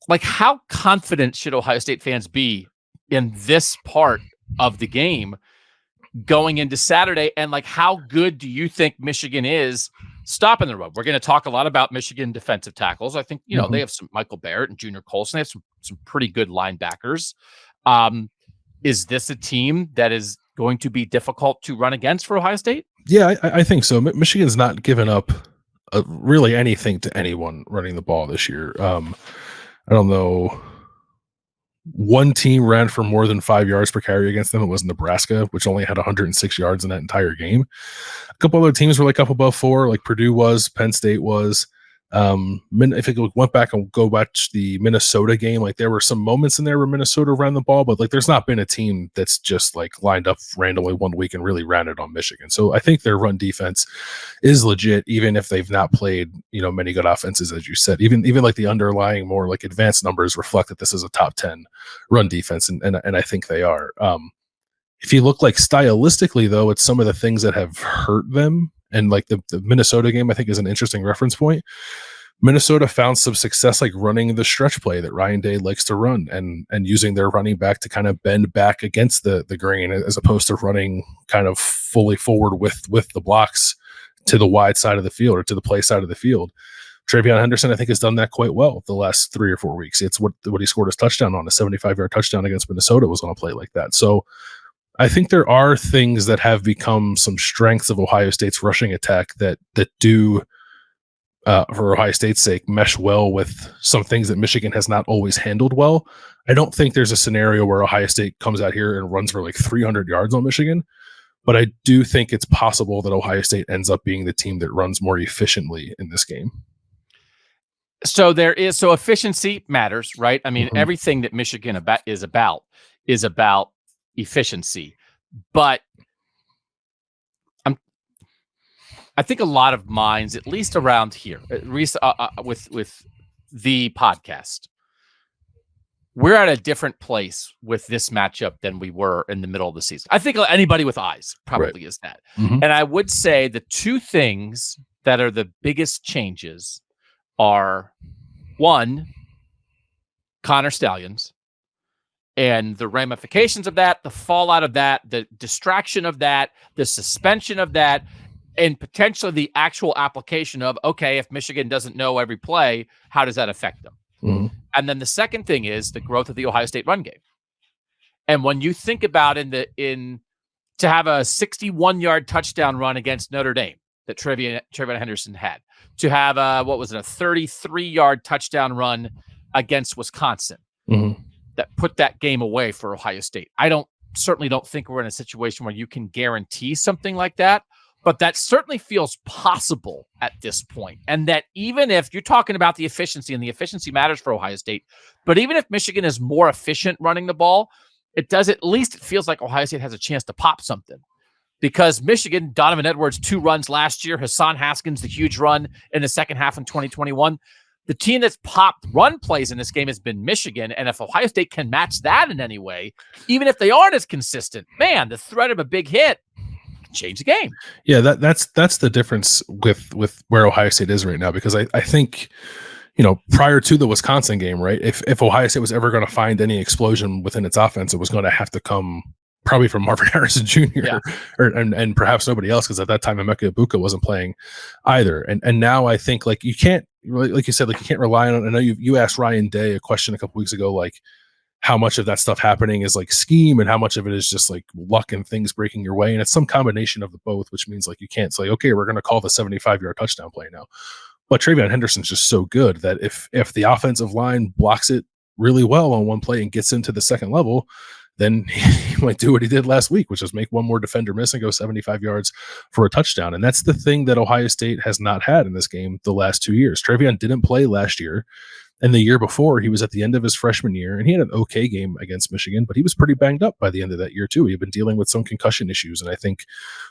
like, how confident should Ohio State fans be in this part of the game going into Saturday? And like, how good do you think Michigan is stopping the run? We're going to talk a lot about Michigan defensive tackles. I think, they have some Michael Barrett and Junior Colson. They have some pretty good linebackers. Is this a team that is going to be difficult to run against for Ohio State? Yeah, I think so. Michigan's not given up really anything to anyone running the ball this year. I don't know. One team ran for more than 5 yards per carry against them. It was Nebraska, which only had 106 yards in that entire game. A couple other teams were like up above 4, like Purdue was, Penn State was. If it went back and go watch the Minnesota game, like there were some moments in there where Minnesota ran the ball, but like there's not been a team that's just like lined up randomly one week and really ran it on Michigan. So I think their run defense is legit, even if they've not played, many good offenses, as you said. Even like the underlying more like advanced numbers reflect that this is a top 10 run defense, and I think they are. If you look like stylistically, though, it's some of the things that have hurt them. And like the Minnesota game, I think, is an interesting reference point. Minnesota found some success like running the stretch play that Ryan Day likes to run and using their running back to kind of bend back against the grain, as opposed to running kind of fully forward with the blocks to the wide side of the field or to the play side of the field. Trevion Henderson, I think, has done that quite well the last 3 or 4 weeks. It's what he scored his touchdown on. A 75-yard touchdown against Minnesota was on a play like that. So I think there are things that have become some strengths of Ohio State's rushing attack that do, for Ohio State's sake, mesh well with some things that Michigan has not always handled well. I don't think there's a scenario where Ohio State comes out here and runs for like 300 yards on Michigan, but I do think it's possible that Ohio State ends up being the team that runs more efficiently in this game. So efficiency matters, right? I mean, everything that Michigan is about efficiency, but I think a lot of minds, at least around here, with the podcast, we're at a different place with this matchup than we were in the middle of the season. I think anybody with eyes probably is that. Mm-hmm. And I would say the two things that are the biggest changes are, one, Connor Stallions and the ramifications of that, the fallout of that, the distraction of that, the suspension of that, and potentially the actual application of, okay, if Michigan doesn't know every play, how does that affect them? Mm-hmm. And then the second thing is the growth of the Ohio State run game. And when you think about to have a 61-yard touchdown run against Notre Dame that Trevion Henderson had, to have a 33-yard touchdown run against Wisconsin, mm-hmm. that put that game away for Ohio State. I certainly don't think we're in a situation where you can guarantee something like that, but that certainly feels possible at this point. And that even if you're talking about the efficiency, and the efficiency matters for Ohio State, but even if Michigan is more efficient running the ball, it feels like Ohio State has a chance to pop something. Because Michigan, Donovan Edwards, 2 runs last year, Hassan Haskins, the huge run in the second half in 2021. The team that's popped run plays in this game has been Michigan. And if Ohio State can match that in any way, even if they aren't as consistent, man, the threat of a big hit can change the game. Yeah, that's the difference with where Ohio State is right now, because I think, prior to the Wisconsin game, right, if Ohio State was ever going to find any explosion within its offense, it was going to have to come probably from Marvin Harrison Jr. and perhaps nobody else, because at that time Emeka Ibuka wasn't playing either. And now I think you can't, like you said, you can't rely on it. I know you asked Ryan Day a question a couple weeks ago, how much of that stuff happening is scheme and how much of it is just luck and things breaking your way. And it's some combination of the both, which means you can't say, okay, we're going to call the 75-yard touchdown play now. But Trevion Henderson's just so good that if the offensive line blocks it really well on one play and gets into the second level, then he might do what he did last week, which is make one more defender miss and go 75 yards for a touchdown. And that's the thing that Ohio State has not had in this game the last 2 years. Trevion didn't play last year. And the year before, he was at the end of his freshman year, and he had an okay game against Michigan, but he was pretty banged up by the end of that year, too. He had been dealing with some concussion issues, and I think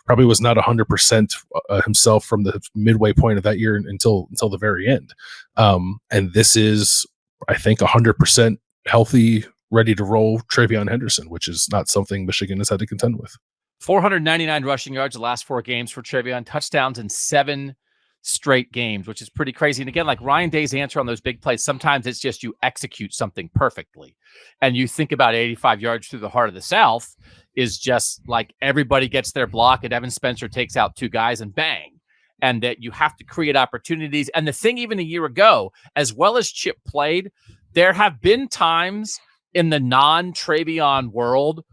probably was not 100% himself from the midway point of that year until the very end. And this is, I think, 100% healthy, ready to roll Trevion Henderson, which is not something Michigan has had to contend with. 499 rushing yards the last 4 games for Trevion, touchdowns in 7 straight games, which is pretty crazy. And again, Ryan Day's answer on those big plays, sometimes it's just you execute something perfectly. And you think about 85 yards through the heart of the South is just everybody gets their block and Evan Spencer takes out 2 guys and bang. And that you have to create opportunities. And the thing, even a year ago, as well as Chip played, there have been times in the non-Trevion world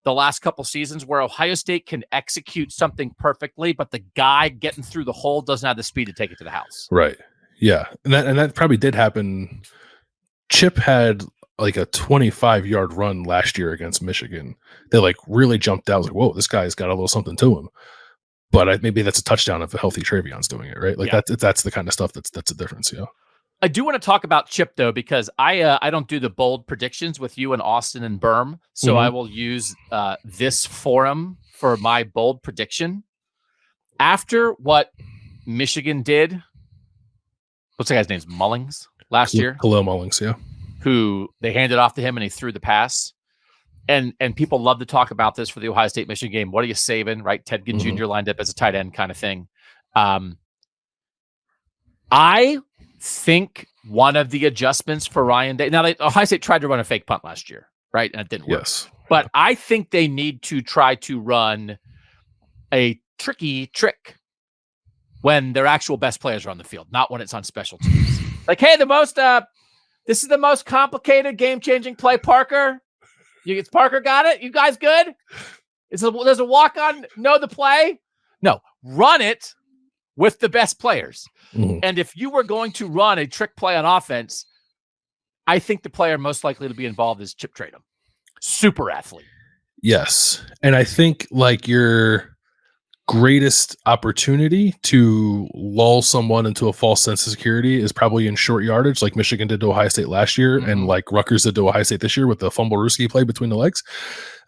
the last couple seasons where Ohio State can execute something perfectly, but the guy getting through the hole doesn't have the speed to take it to the house. Right. Yeah. And that probably did happen. Chip had a 25-yard run last year against Michigan. They really jumped out. I was whoa, this guy's got a little something to him. But maybe that's a touchdown if a healthy Trevion's doing it, right? That's the kind of stuff that's a difference. Yeah. I do want to talk about Chip, though, because I don't do the bold predictions with you and Austin and Berm, so I will use this forum for my bold prediction. After what Michigan did, what's the guy's name? Mullings last year? Khalil Mullings, yeah. Who they handed off to him and he threw the pass. And people love to talk about this for the Ohio State-Michigan game. What are you saving, right? Ted Ginn Jr. lined up as a tight end kind of thing. I think one of the adjustments for Ryan Day. Now, Ohio State tried to run a fake punt last year, right? And it didn't work. Yes. But I think they need to try to run a tricky trick when their actual best players are on the field, not when it's on special teams. Hey, this is the most complicated game-changing play, Parker. Parker got it? You guys good? Does a walk-on know the play? No. Run it with the best players. Mm-hmm. And if you were going to run a trick play on offense, I think the player most likely to be involved is Chip Tratham. Super athlete. Yes. And I think your greatest opportunity to lull someone into a false sense of security is probably in short yardage, like Michigan did to Ohio State last year, and like Rutgers did to Ohio State this year with the fumble Ruski play between the legs.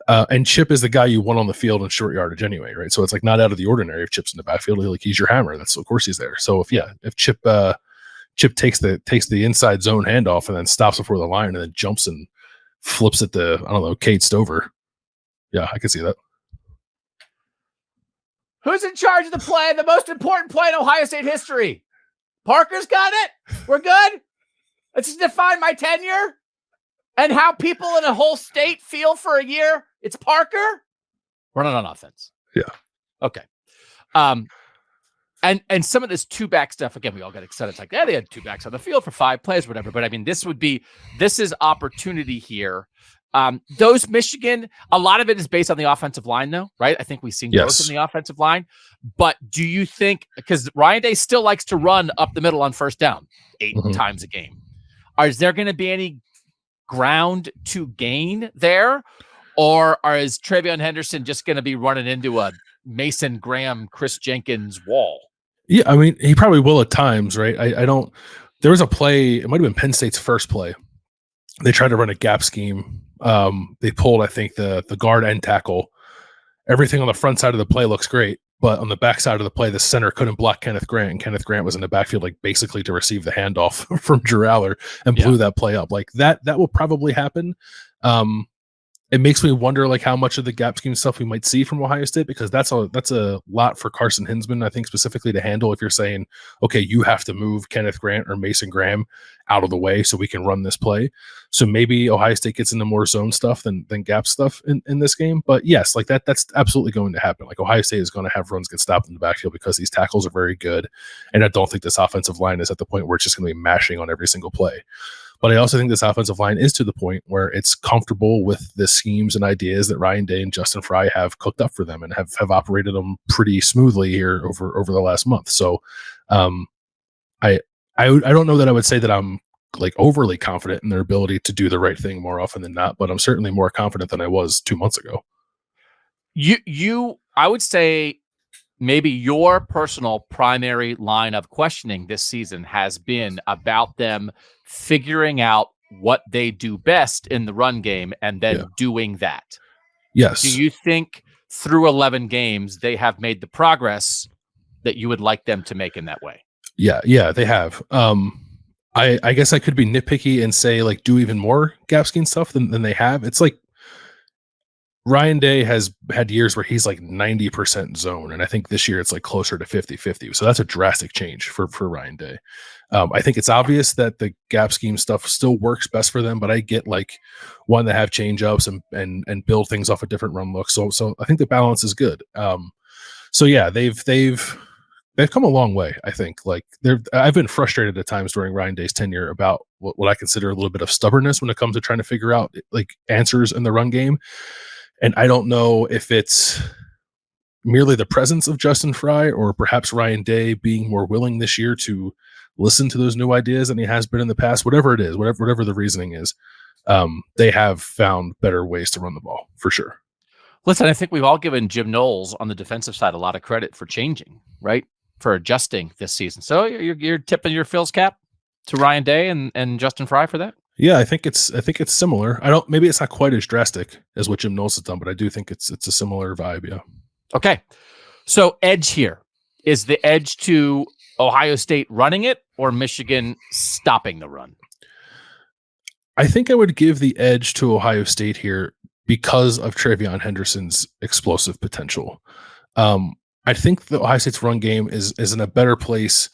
And Chip is the guy you want on the field in short yardage anyway, right? So it's not out of the ordinary if Chip's in the backfield. He's your hammer. That's of course he's there. So if Chip takes the inside zone handoff and then stops before the line and then jumps and flips it to, I don't know, Cade Stover. Yeah, I can see that. Who's in charge of the play? The most important play in Ohio State history. Parker's got it. We're good. Let's just define my tenure and how people in a whole state feel for a year. It's Parker. We're not on offense. Yeah. Okay. And some of this two-back stuff, again, we all got excited. It's like, yeah, they had two backs on the field for 5 plays, whatever. But I mean, this is opportunity here. Those Michigan, a lot of it is based on the offensive line, though, right? I think we've seen growth in the offensive line. But do you think, because Ryan Day still likes to run up the middle on first down 8 times a game, is there going to be any ground to gain there? Or is Travion Henderson just going to be running into a Mason Graham, Chris Jenkins wall? Yeah, I mean, he probably will at times, right? I don't. There was a play. It might have been Penn State's first play. They tried to run a gap scheme. They pulled, I think, the guard and tackle. Everything on the front side of the play looks great, but on the back side of the play, the center couldn't block Kenneth Grant, and Kenneth Grant was in the backfield, like basically to receive the handoff from Drew Aller and blew that play up. Like that will probably happen. It makes me wonder, like, how much of the gap scheme stuff we might see from Ohio State, because that's a lot for Carson Hinsman, I think, specifically to handle. If you're saying, okay, you have to move Kenneth Grant or Mason Graham out of the way so we can run this play. So maybe Ohio State gets into more zone stuff than gap stuff in this game. But yes, like that's absolutely going to happen. Like Ohio State is going to have runs get stopped in the backfield because these tackles are very good. And I don't think this offensive line is at the point where it's just going to be mashing on every single play. But I also think this offensive line is to the point where it's comfortable with the schemes and ideas that Ryan Day and Justin Fry have cooked up for them and have operated them pretty smoothly here over the last month. So I don't know that I would say that I'm like overly confident in their ability to do the right thing more often than not, but I'm certainly more confident than I was 2 months ago. I would say maybe your personal primary line of questioning this season has been about them figuring out what they do best in the run game and then doing that. Yes. Do you think through 11 games they have made the progress that you would like them to make in that way? Yeah, they have. I guess I could be nitpicky and say, like, do even more gap scheme stuff than they have. It's like Ryan Day has had years where he's like 90% zone, and I think this year it's like closer to 50-50. So that's a drastic change for Ryan Day. I think it's obvious that the gap scheme stuff still works best for them, but I get like one to have change ups and build things off a different run look. So I think the balance is good. So yeah, they've come a long way. I think like I've been frustrated at times during Ryan Day's tenure about what I consider a little bit of stubbornness when it comes to trying to figure out like answers in the run game. And I don't know if it's merely the presence of Justin Fry or perhaps Ryan Day being more willing this year to listen to those new ideas than he has been in the past. Whatever it is, whatever the reasoning is, they have found better ways to run the ball for sure. Listen, I think we've all given Jim Knowles on the defensive side a lot of credit for changing, right? For adjusting this season. So you're tipping your Phil's cap to Ryan Day and Justin Fry for that? Yeah, I think it's similar. Maybe it's not quite as drastic as what Jim Knowles has done, but I do think it's a similar vibe. Yeah. Okay. So edge here. Is the edge to Ohio State running it or Michigan stopping the run? I think I would give the edge to Ohio State here because of Travion Henderson's explosive potential. I think the Ohio State's run game is in a better place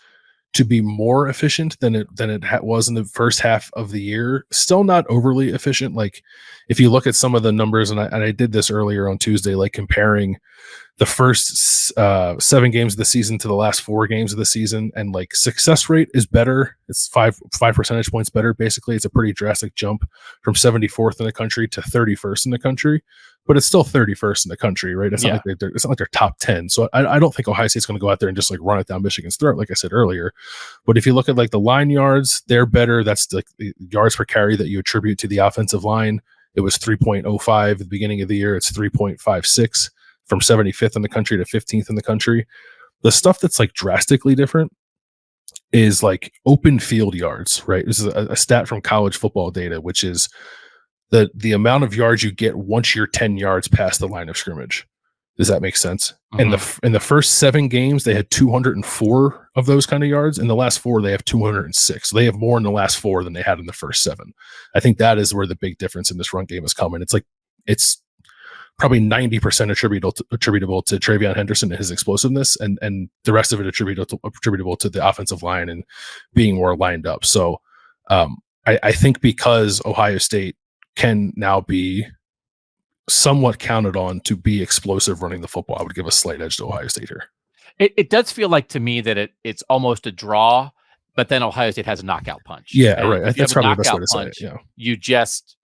to be more efficient than it was in the first half of the year. Still not overly efficient. Like if you look at some of the numbers, and I did this earlier on Tuesday, like comparing the first 7 games of the season to the last 4 games of the season, and like success rate is better. It's 5 percentage points better. Basically, it's a pretty drastic jump from 74th in the country to 31st in the country, but it's still 31st in the country, right? It's not like they're top 10. So I don't think Ohio State's going to go out there and just like run it down Michigan's throat, like I said earlier. But if you look at like the line yards, they're better. That's like the yards per carry that you attribute to the offensive line. It was 3.05 at the beginning of the year. It's 3.56 from 75th in the country to 15th in the country. The stuff that's like drastically different is like open field yards, right? This is a stat from college football data, which is the amount of yards you get once you're 10 yards past the line of scrimmage. Does that make sense? In the first 7 games, they had 204 of those kind of yards. In the last 4, they have 206. So they have more in the last 4 than they had in the first 7. I think that is where the big difference in this run game is coming. It's probably 90% attributable to TreVeyon Henderson and his explosiveness, and the rest of it attributable to the offensive line and being more lined up. So I think because Ohio State can now be somewhat counted on to be explosive running the football, I would give a slight edge to Ohio State here. It does feel like to me that it's almost a draw, but then Ohio State has a knockout punch. Yeah, right. That's probably the best way to say it. Yeah. You just,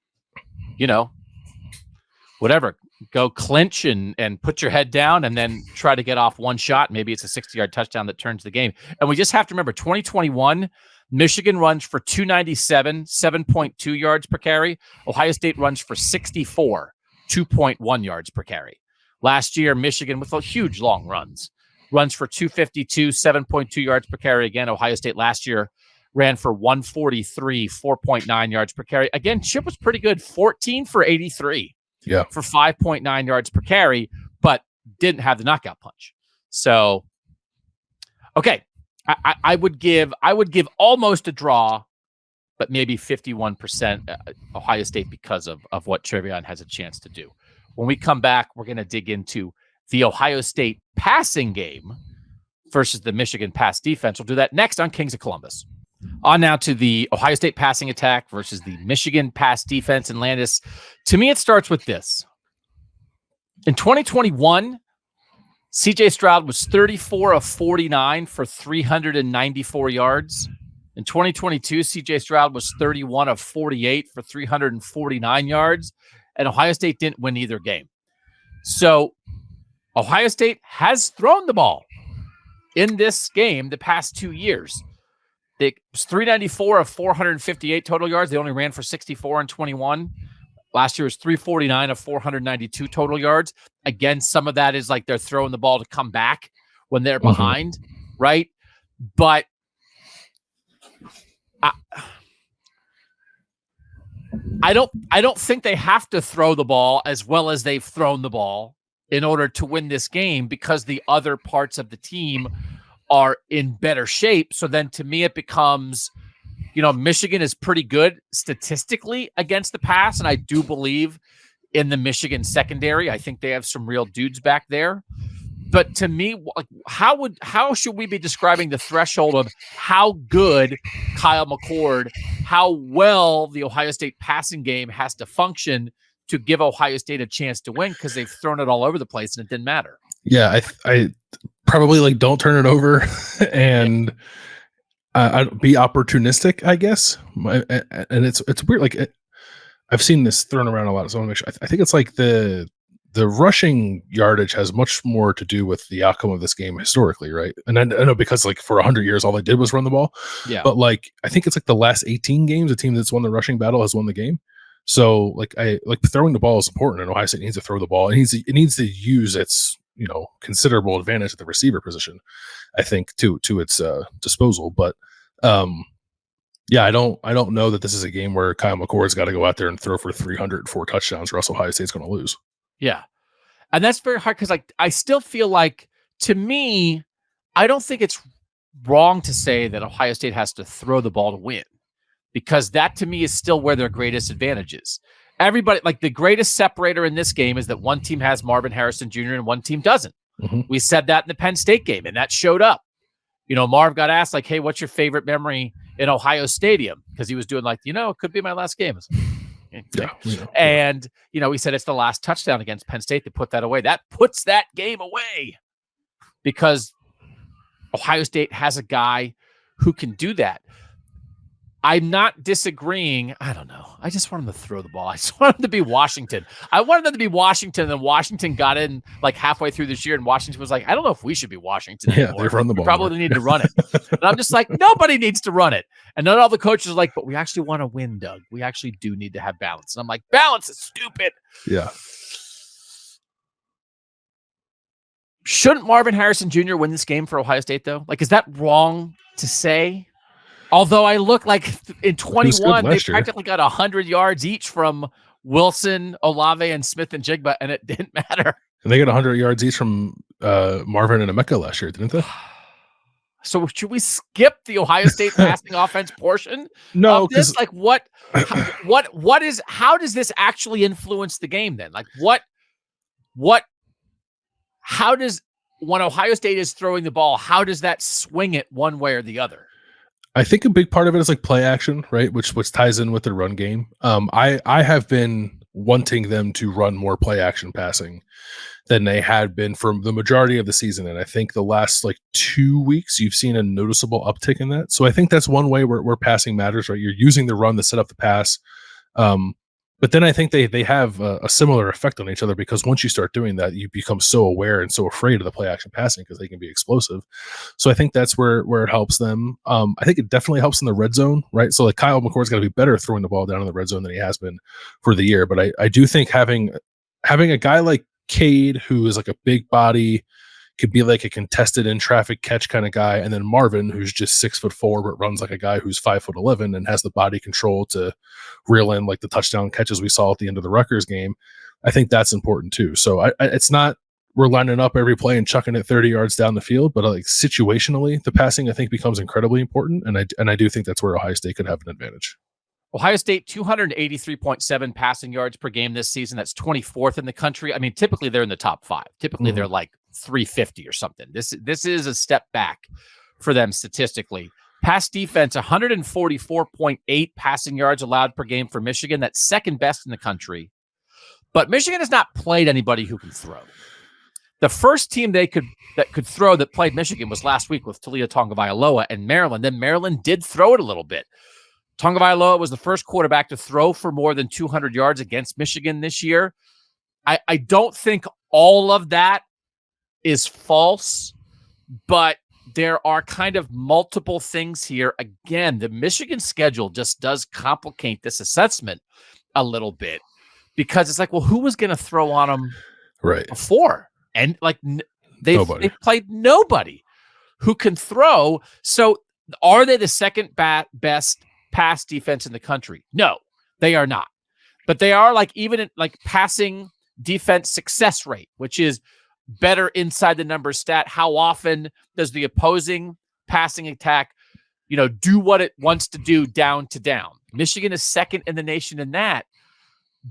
whatever, go clinch and put your head down and then try to get off one shot. Maybe it's a 60-yard touchdown that turns the game. And we just have to remember 2021, Michigan runs for 297, 7.2 yards per carry. Ohio State runs for 64, 2.1 yards per carry. Last year, Michigan, with huge long runs, runs for 252, 7.2 yards per carry. Again, Ohio State last year ran for 143, 4.9 yards per carry. Again, Chip was pretty good, 14 for 83. Yeah, for 5.9 yards per carry, but didn't have the knockout punch. So, okay, I would give almost a draw, but maybe 51% Ohio State because of what TreVeyon has a chance to do. When we come back, we're going to dig into the Ohio State passing game versus the Michigan pass defense. We'll do that next on Kings of Columbus. On now to the Ohio State passing attack versus the Michigan pass defense and Landis. To me, it starts with this. In 2021, CJ Stroud was 34 of 49 for 394 yards. In 2022, CJ Stroud was 31 of 48 for 349 yards, and Ohio State didn't win either game. So Ohio State has thrown the ball in this game the past 2 years. It was 394 of 458 total yards. They only ran for 64 and 21. Last year was 349 of 492 total yards. Again, some of that is like they're throwing the ball to come back when they're behind, right? But I don't think they have to throw the ball as well as they've thrown the ball in order to win this game because the other parts of the team are in better shape. So then to me, it becomes, Michigan is pretty good statistically against the pass. And I do believe in the Michigan secondary. I think they have some real dudes back there. But to me, like, how should we be describing the threshold of how good Kyle McCord, how well the Ohio State passing game has to function to give Ohio State a chance to win? Because they've thrown it all over the place and it didn't matter. Yeah, I probably don't turn it over and I'd be opportunistic, I guess. And it's weird. I've seen this thrown around a lot, so I want to make sure. I think it's like the rushing yardage has much more to do with the outcome of this game historically, right? And I know because for 100 years all they did was run the ball. Yeah. But I think it's the last 18 games, the team that's won the rushing battle has won the game. So throwing the ball is important, and Ohio State needs to throw the ball. It needs to use its considerable advantage at the receiver position, I think, to its disposal. But yeah, I don't know that this is a game where Kyle McCord's got to go out there and throw for 304 touchdowns, or else Ohio State's going to lose. Yeah, and that's very hard because I still feel like, to me, I don't think it's wrong to say that Ohio State has to throw the ball to win, because that to me is still where their greatest advantage is. Everybody, the greatest separator in this game is that one team has Marvin Harrison Jr. and one team doesn't. Mm-hmm. We said that in the Penn State game, and that showed up. Marv got asked, hey, what's your favorite memory in Ohio Stadium? Because he was doing it could be my last game. Yeah. And, he said it's the last touchdown against Penn State to put that away. That puts that game away because Ohio State has a guy who can do that. I'm not disagreeing. I don't know. I just want him to throw the ball. I just want him to be Washington. I wanted them to be Washington, and then Washington got in halfway through this year, and Washington was I don't know if we should be Washington anymore. Yeah, they run the ball. We probably need to run it. And I'm just nobody needs to run it. And then all the coaches are but we actually want to win, Doug. We actually do need to have balance. And I'm balance is stupid. Yeah. Shouldn't Marvin Harrison Jr. win this game for Ohio State, though? Is that wrong to say? Although I look in 21, they practically got 100 yards each from Wilson, Olave, and Smith and Jigba, and it didn't matter. And they got 100 yards each from Marvin and Emeka last year, didn't they? So should we skip the Ohio State passing offense portion of this? Like how does this actually influence the game then? Like how does, when Ohio State is throwing the ball, how does that swing it one way or the other? I think a big part of it is like play action, right? Which ties in with the run game. I have been wanting them to run more play action passing than they had been for the majority of the season. And I think the last like 2 weeks, you've seen a noticeable uptick in that. So I think that's one way where passing matters, right? You're using the run to set up the pass. But then I think they have a similar effect on each other, because once you start doing that, you become so aware and so afraid of the play action passing because they can be explosive. So I think that's where it helps them. I think it definitely helps in the red zone, right? So like Kyle McCord's got to be better throwing the ball down in the red zone than he has been for the year. But I do think having a guy like Cade, who is like a big body, could be like a contested in traffic catch kind of guy, and then Marvin, who's just 6'4", but runs like a guy who's 5'11" and has the body control to reel in like the touchdown catches we saw at the end of the Rutgers game. I think that's important too. So it's not we're lining up every play and chucking it 30 yards down the field, but like situationally, the passing I think becomes incredibly important, and I do think that's where Ohio State could have an advantage. Ohio State, 283.7 passing yards per game this season. That's 24th in the country. I mean, typically they're in the top 5. Typically they're like 350 or something. This is a step back for them statistically. Pass defense, 144.8 passing yards allowed per game for Michigan. That's second best in the country. But Michigan has not played anybody who can throw. The first team that could throw that played Michigan was last week with Taulia Tagovailoa and Maryland. Then Maryland did throw it a little bit. Tagovailoa was the first quarterback to throw for more than 200 yards against Michigan this year. I don't think all of that is false, but there are kind of multiple things here. Again, the Michigan schedule just does complicate this assessment a little bit, because it's like, well, who was going to throw on them before? And like they've played nobody who can throw. So are they the second best pass defense in the country? No, they are not. But they are like even in like passing defense success rate, which is better inside the numbers stat. How often does the opposing passing attack, do what it wants to do down to down? Michigan is second in the nation in that,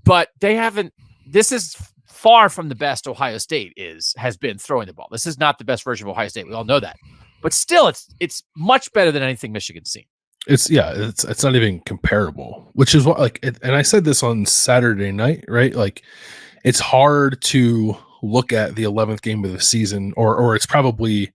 but they haven't. This is far from the best Ohio State has been throwing the ball. This is not the best version of Ohio State. We all know that, but still, it's much better than anything Michigan's seen. It's not even comparable, which is what and I said this on Saturday night, right? Like, it's hard to look at the 11th game of the season, or it's probably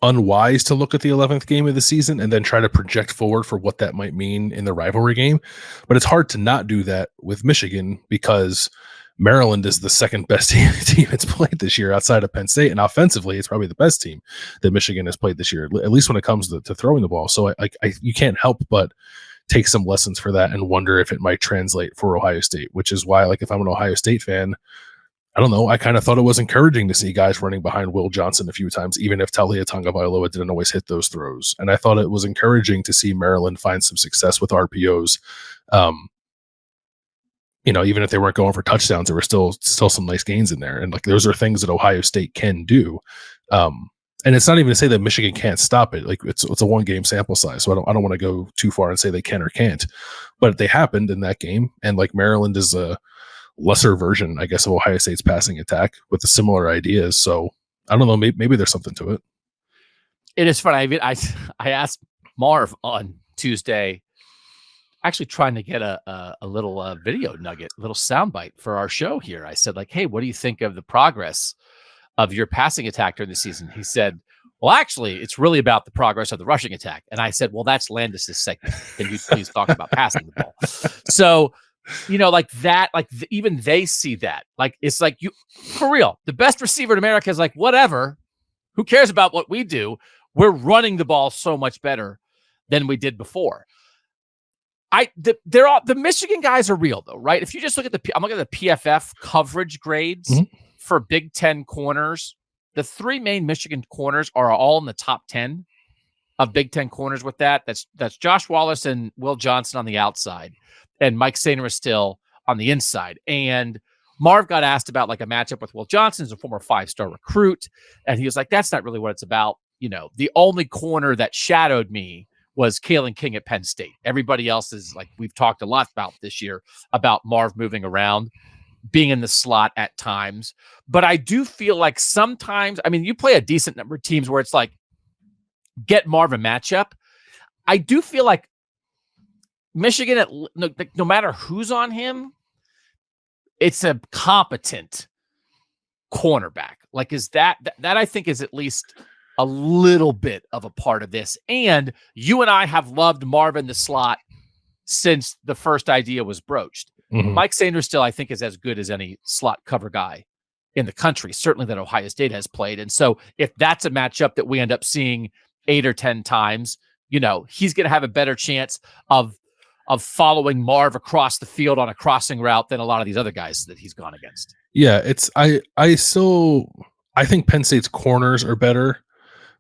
unwise to look at the 11th game of the season and then try to project forward for what that might mean in the rivalry game. But it's hard to not do that with Michigan, because Maryland is the second best team it's played this year outside of Penn State, and offensively, it's probably the best team that Michigan has played this year, at least when it comes to throwing the ball. So you can't help but take some lessons for that and wonder if it might translate for Ohio State, which is why, like, if I'm an Ohio State fan, I don't know, I kind of thought it was encouraging to see guys running behind Will Johnson a few times, even if Taulia Tagovailoa didn't always hit those throws. And I thought it was encouraging to see Maryland find some success with RPOs. Even if they weren't going for touchdowns, there were still some nice gains in there. And like, those are things that Ohio State can do. And it's not even to say that Michigan can't stop it. Like, it's a 1-game sample size, so I don't want to go too far and say they can or can't. But they happened in that game, and like, Maryland is a lesser version, I guess, of Ohio State's passing attack with the similar ideas. So I don't know, maybe there's something to it. It is funny. I asked Marv on Tuesday, actually trying to get a little video nugget, a little soundbite for our show here. I said, like, hey, what do you think of the progress of your passing attack during the season? He said, well, actually, it's really about the progress of the rushing attack. And I said, well, that's Landis' segment. Can you please talk about passing the ball? So, like that, like even they see that. Like, it's like, you, for real, the best receiver in America is like, whatever, who cares about what we do? We're running the ball so much better than we did before. The Michigan guys are real though, right? If you just look at I'm looking at the PFF coverage grades for Big Ten corners. The 3 main Michigan corners are all in the top 10 of Big Ten corners with that. That's Josh Wallace and Will Johnson on the outside, and Mike Sainer is still on the inside. And Marv got asked about like a matchup with Will Johnson, who's a former 5-star recruit. And he was like, that's not really what it's about. The only corner that shadowed me was Kalen King at Penn State. Everybody else is like, we've talked a lot about this year about Marv moving around, being in the slot at times. But I do feel like sometimes, you play a decent number of teams where it's like, get Marv a matchup. I do feel like Michigan, no matter who's on him, it's a competent cornerback. Like, is that I think is at least a little bit of a part of this. And you and I have loved Marv in the slot since the first idea was broached. Mm-hmm. Mike Sanders still, I think, is as good as any slot cover guy in the country, certainly that Ohio State has played. And so if that's a matchup that we end up seeing 8 or 10 times, he's going to have a better chance of following Marv across the field on a crossing route than a lot of these other guys that he's gone against. Yeah, I think Penn State's corners are better.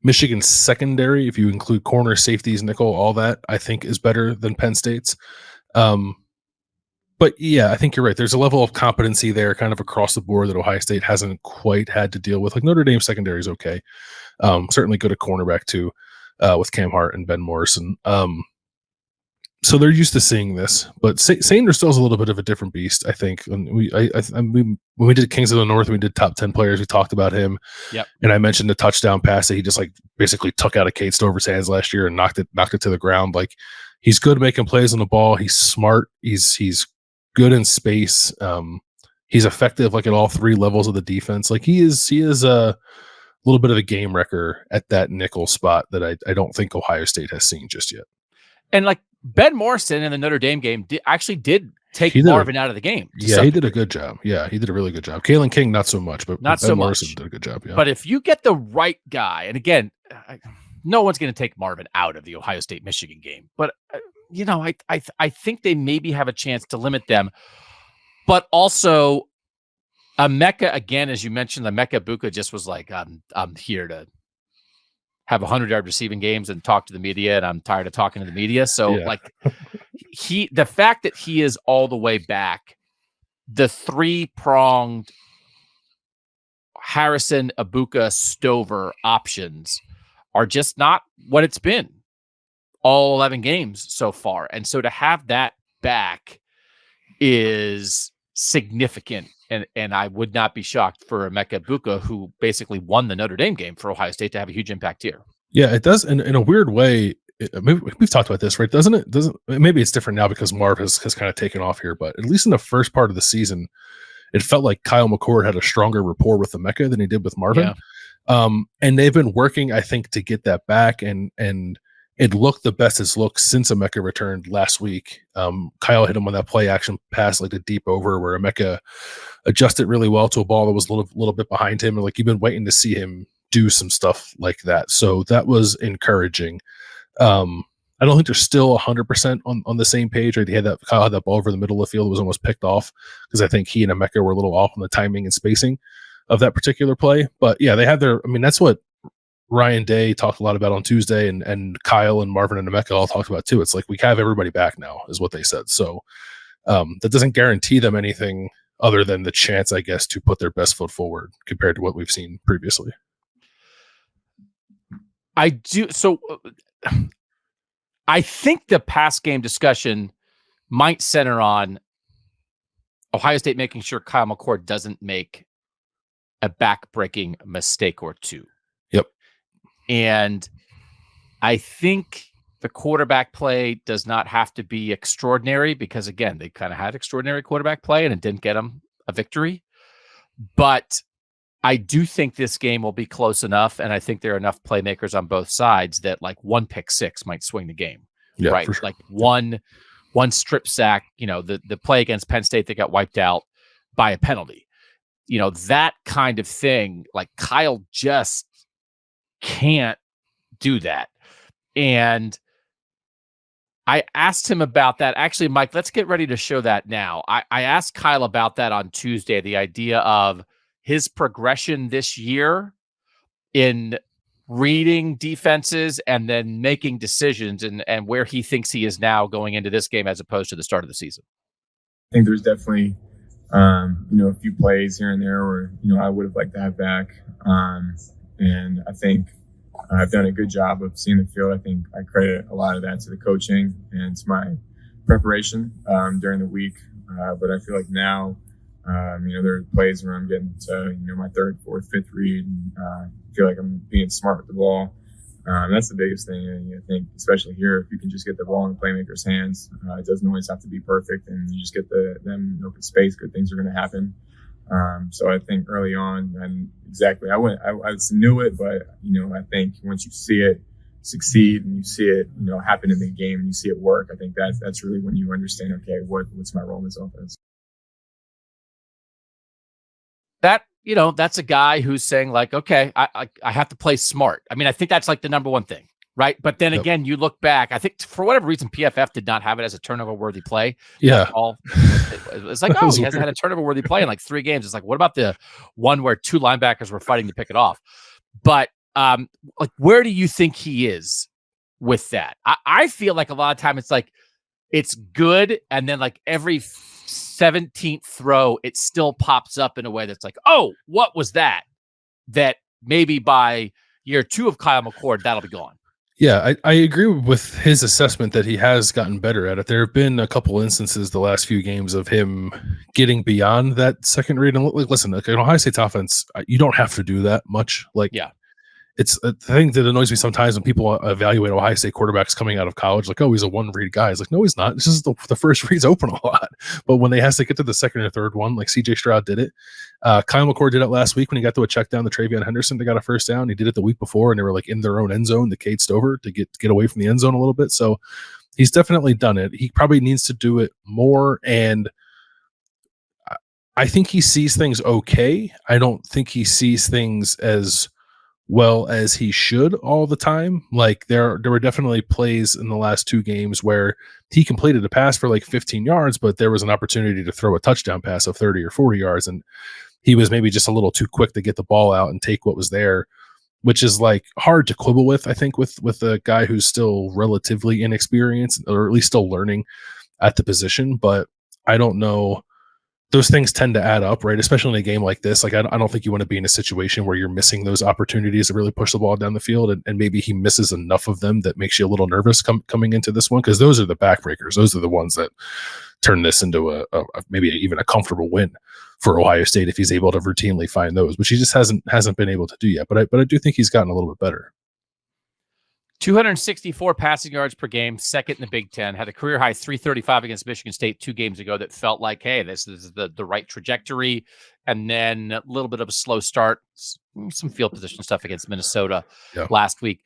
Michigan's secondary, if you include corner, safeties, nickel, all that, I think is better than Penn State's. But yeah, I think you're right. There's a level of competency there kind of across the board that Ohio State hasn't quite had to deal with. Like Notre Dame secondary is okay. Certainly good at cornerback too, with Cam Hart and Ben Morrison. So they're used to seeing this, but Sanders still is a little bit of a different beast, I think. When when we did Kings of the North, we did top 10 players. We talked about him. Yep. And I mentioned the touchdown pass that he just like basically took out of Kate Stover's hands last year and knocked it to the ground. Like, he's good making plays on the ball. He's smart. He's good in space. He's effective like at all 3 levels of the defense. Like he is a little bit of a game wrecker at that nickel spot that I don't think Ohio State has seen just yet. And like Ben Morrison in the Notre Dame game did take Marvin out of the game. Yeah, he did a good job. Yeah, he did a really good job. Kalen King, not so much, but Ben Morrison did a good job. Yeah. But if you get the right guy, and again, no one's going to take Marvin out of the Ohio State-Michigan game, but I think they maybe have a chance to limit them. But also, Emeka, again, as you mentioned, Emeka Buka just was like, I'm here to have 100-yard receiving games and talk to the media, and I'm tired of talking to the media. So like the fact that he is all the way back, the 3-pronged Harrison, Abuka, Stover options are just not what it's been all 11 games so far. And so to have that back is significant. And I would not be shocked for Emeka Buka, who basically won the Notre Dame game for Ohio State, to have a huge impact here. Yeah, it does. In a weird way, maybe we've talked about this, right? Doesn't it? Maybe it's different now because Marv has kind of taken off here, but at least in the first part of the season, it felt like Kyle McCord had a stronger rapport with Emeka than he did with Marvin. Yeah. And they've been working, I think, to get that back. And it looked the best it's looked since Emeka returned last week. Kyle hit him on that play action pass, like a deep over, where Emeka adjusted really well to a ball that was a little bit behind him. And like, you've been waiting to see him do some stuff like that. So that was encouraging. I don't think they're still 100% on the same page. Right? Kyle had that ball over the middle of the field. It was almost picked off because I think he and Emeka were a little off on the timing and spacing of that particular play. But yeah, they have that's what Ryan Day talked a lot about on Tuesday, and Kyle and Marvin and Emeka all talked about too. It's like, we have everybody back now, is what they said. So that doesn't guarantee them anything other than the chance, I guess, to put their best foot forward compared to what we've seen previously. I do. So I think the pass game discussion might center on Ohio State making sure Kyle McCord doesn't make a back-breaking mistake or two. Yep. And I think the quarterback play does not have to be extraordinary because, again, they kind of had extraordinary quarterback play and it didn't get them a victory. But I do think this game will be close enough, and I think there are enough playmakers on both sides that like one pick six might swing the game. Yeah, right? For sure. Like one strip sack, the play against Penn State that got wiped out by a penalty. That kind of thing, like Kyle just can't do that. And I asked him about that. Actually, Mike, let's get ready to show that now. I asked Kyle about that on Tuesday, the idea of his progression this year in reading defenses and then making decisions and where he thinks he is now going into this game as opposed to the start of the season. I think there's definitely A few plays here and there where, I would have liked to have back. And I think I've done a good job of seeing the field. I think I credit a lot of that to the coaching and to my preparation during the week. But I feel like now, there are plays where I'm getting to, my third, fourth, fifth read, and feel like I'm being smart with the ball. That's the biggest thing. And I think, especially here, if you can just get the ball in the playmaker's hands, it doesn't always have to be perfect, and you just get them in open space, good things are going to happen. So I think early on, and exactly, I knew it, but I think once you see it succeed and you see it, happen in the game, and you see it work, I think that's really when you understand, okay, what's my role in this offense. That's a guy who's saying like, okay, I have to play smart. I mean, I think that's like the number one thing, right? But then again, you look back, I think for whatever reason, PFF did not have it as a turnover-worthy play. Yeah. It's like, he hasn't had a turnover-worthy play in like 3 games. It's like, what about the one where 2 linebackers were fighting to pick it off? But where do you think he is with that? I feel like a lot of time it's like, it's good, and then like every 17th throw, it still pops up in a way that's like, oh, what was that? That maybe by year 2 of Kyle McCord, that'll be gone. Yeah, I agree with his assessment that he has gotten better at it. There have been a couple instances the last few games of him getting beyond that second read. And listen, in Ohio State's offense, you don't have to do that much. It's a thing that annoys me sometimes when people evaluate Ohio State quarterbacks coming out of college, like, oh, he's a one-read guy. It's like, no, he's not. This is the first reads open a lot. But when they has to get to the second or third one, like CJ Stroud did it. Kyle McCord did it last week when he got to a check down to Travion Henderson. They got a first down. He did it the week before, and they were like in their own end zone, the Cade Stover, to get away from the end zone a little bit. So he's definitely done it. He probably needs to do it more, and I think he sees things okay. I don't think he sees things as well as he should all the time. Like there were definitely plays in the last 2 games where he completed a pass for like 15 yards, but there was an opportunity to throw a touchdown pass of 30 or 40 yards. And he was maybe just a little too quick to get the ball out and take what was there, which is like hard to quibble with, I think, with a guy who's still relatively inexperienced, or at least still learning at the position. But I don't know. Those things tend to add up, right? Especially in a game like this. Like, I don't think you want to be in a situation where you're missing those opportunities to really push the ball down the field, and maybe he misses enough of them that makes you a little nervous coming into this one, because those are the backbreakers. Those are the ones that turn this into a maybe even a comfortable win for Ohio State if he's able to routinely find those, which he just hasn't been able to do yet. But I do think he's gotten a little bit better. 264 passing yards per game, second in the Big Ten. Had a career high 335 against Michigan State 2 games ago that felt like, hey, this is the right trajectory. And then a little bit of a slow start, some field position stuff against Minnesota last week.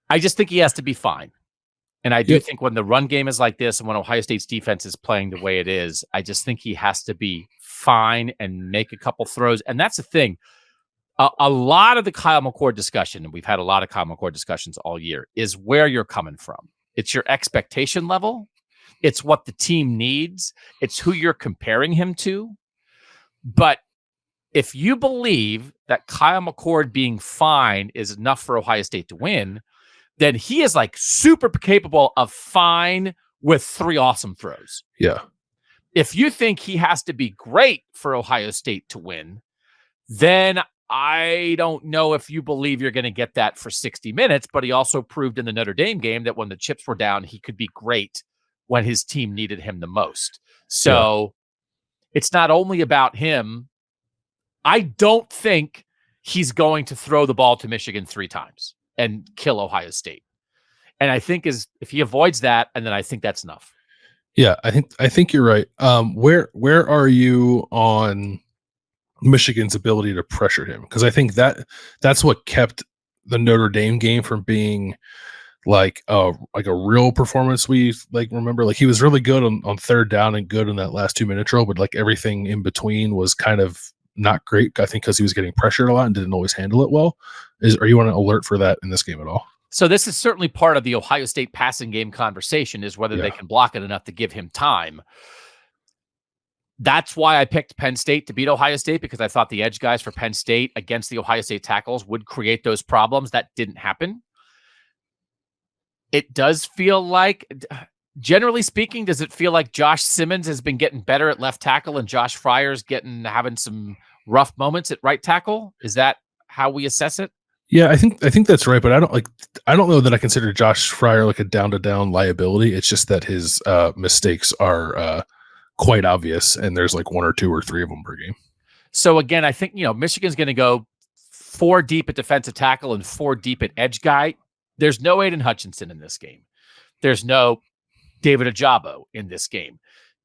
I just think he has to be fine. And I do think when the run game is like this and when Ohio State's defense is playing the way it is, I just think he has to be fine and make a couple throws. And that's the thing. A lot of the Kyle McCord discussion, and we've had a lot of Kyle McCord discussions all year, is where you're coming from. It's your expectation level. It's what the team needs. It's who you're comparing him to. But if you believe that Kyle McCord being fine is enough for Ohio State to win, then he is like super capable of fine with 3 awesome throws. Yeah. If you think he has to be great for Ohio State to win, then I don't know if you believe you're going to get that for 60 minutes, but he also proved in the Notre Dame game that when the chips were down, he could be great when his team needed him the most. So it's not only about him. I don't think he's going to throw the ball to Michigan 3 times and kill Ohio State. And I think if he avoids that, and then I think that's enough. Yeah, I think you're right. Where are you on Michigan's ability to pressure him? Because I think that's what kept the Notre Dame game from being like a real performance. We remember he was really good on third down and good in that last 2-minute drill, but everything in between was kind of not great. I think because he was getting pressured a lot and didn't always handle it well. Are you on an alert for that in this game at all? So this is certainly part of the Ohio State passing game conversation, is whether they can block it enough to give him time. That's why I picked Penn State to beat Ohio State, because I thought the edge guys for Penn State against the Ohio State tackles would create those problems. That didn't happen. It does feel like generally speaking, does it feel like Josh Simmons has been getting better at left tackle and Josh Fryer's having some rough moments at right tackle? Is that how we assess it? Yeah, I think that's right, but I don't know that I consider Josh Fryer like a down liability. It's just that his mistakes are quite obvious, and there's like 1 or 2 or 3 of them per game. So again, I think Michigan's going to go 4 deep at defensive tackle and 4 deep at edge guy. There's no Aiden Hutchinson in this game. There's no David Ajabo in this game.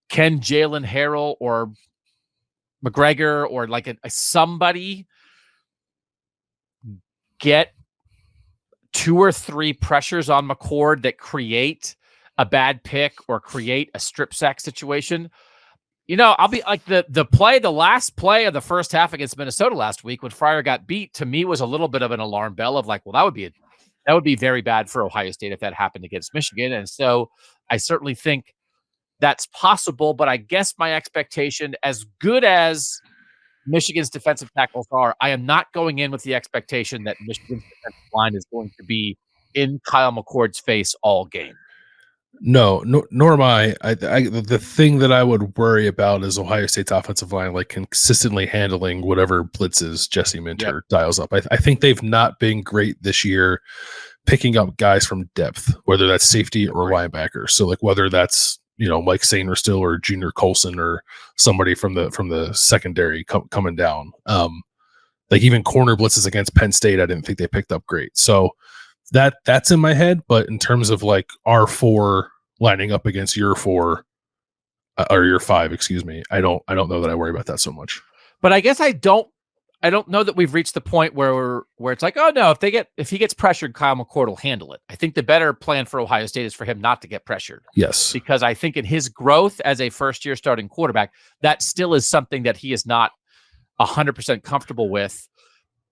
Can Jalen Harrell or McGregor or like a somebody get 2 or 3 pressures on McCord that create a bad pick or create a strip sack situation? I'll be like the last play of the first half against Minnesota last week when Fryer got beat, to me was a little bit of an alarm bell of like, well, that would be very bad for Ohio State if that happened against Michigan. And so I certainly think that's possible, but I guess my expectation, as good as Michigan's defensive tackles are, I am not going in with the expectation that Michigan's defensive line is going to be in Kyle McCord's face all game. No, nor am I. The thing that I would worry about is Ohio State's offensive line, like consistently handling whatever blitzes Jesse Minter dials up. I think they've not been great this year picking up guys from depth, whether that's safety or linebacker. So like whether that's Mike Sainer still or Junior Colson or somebody from the secondary coming down. Like even corner blitzes against Penn State, I didn't think they picked up great. So that's in my head, but in terms of like R4 lining up against your 4 or your 5, excuse me, I don't know that I worry about that so much. But I guess I don't know that we've reached the point where it's like, oh no, if he gets pressured, Kyle McCord will handle it. I think the better plan for Ohio State is for him not to get pressured. Yes, because I think in his growth as a first-year starting quarterback, that still is something that he is not 100% comfortable with.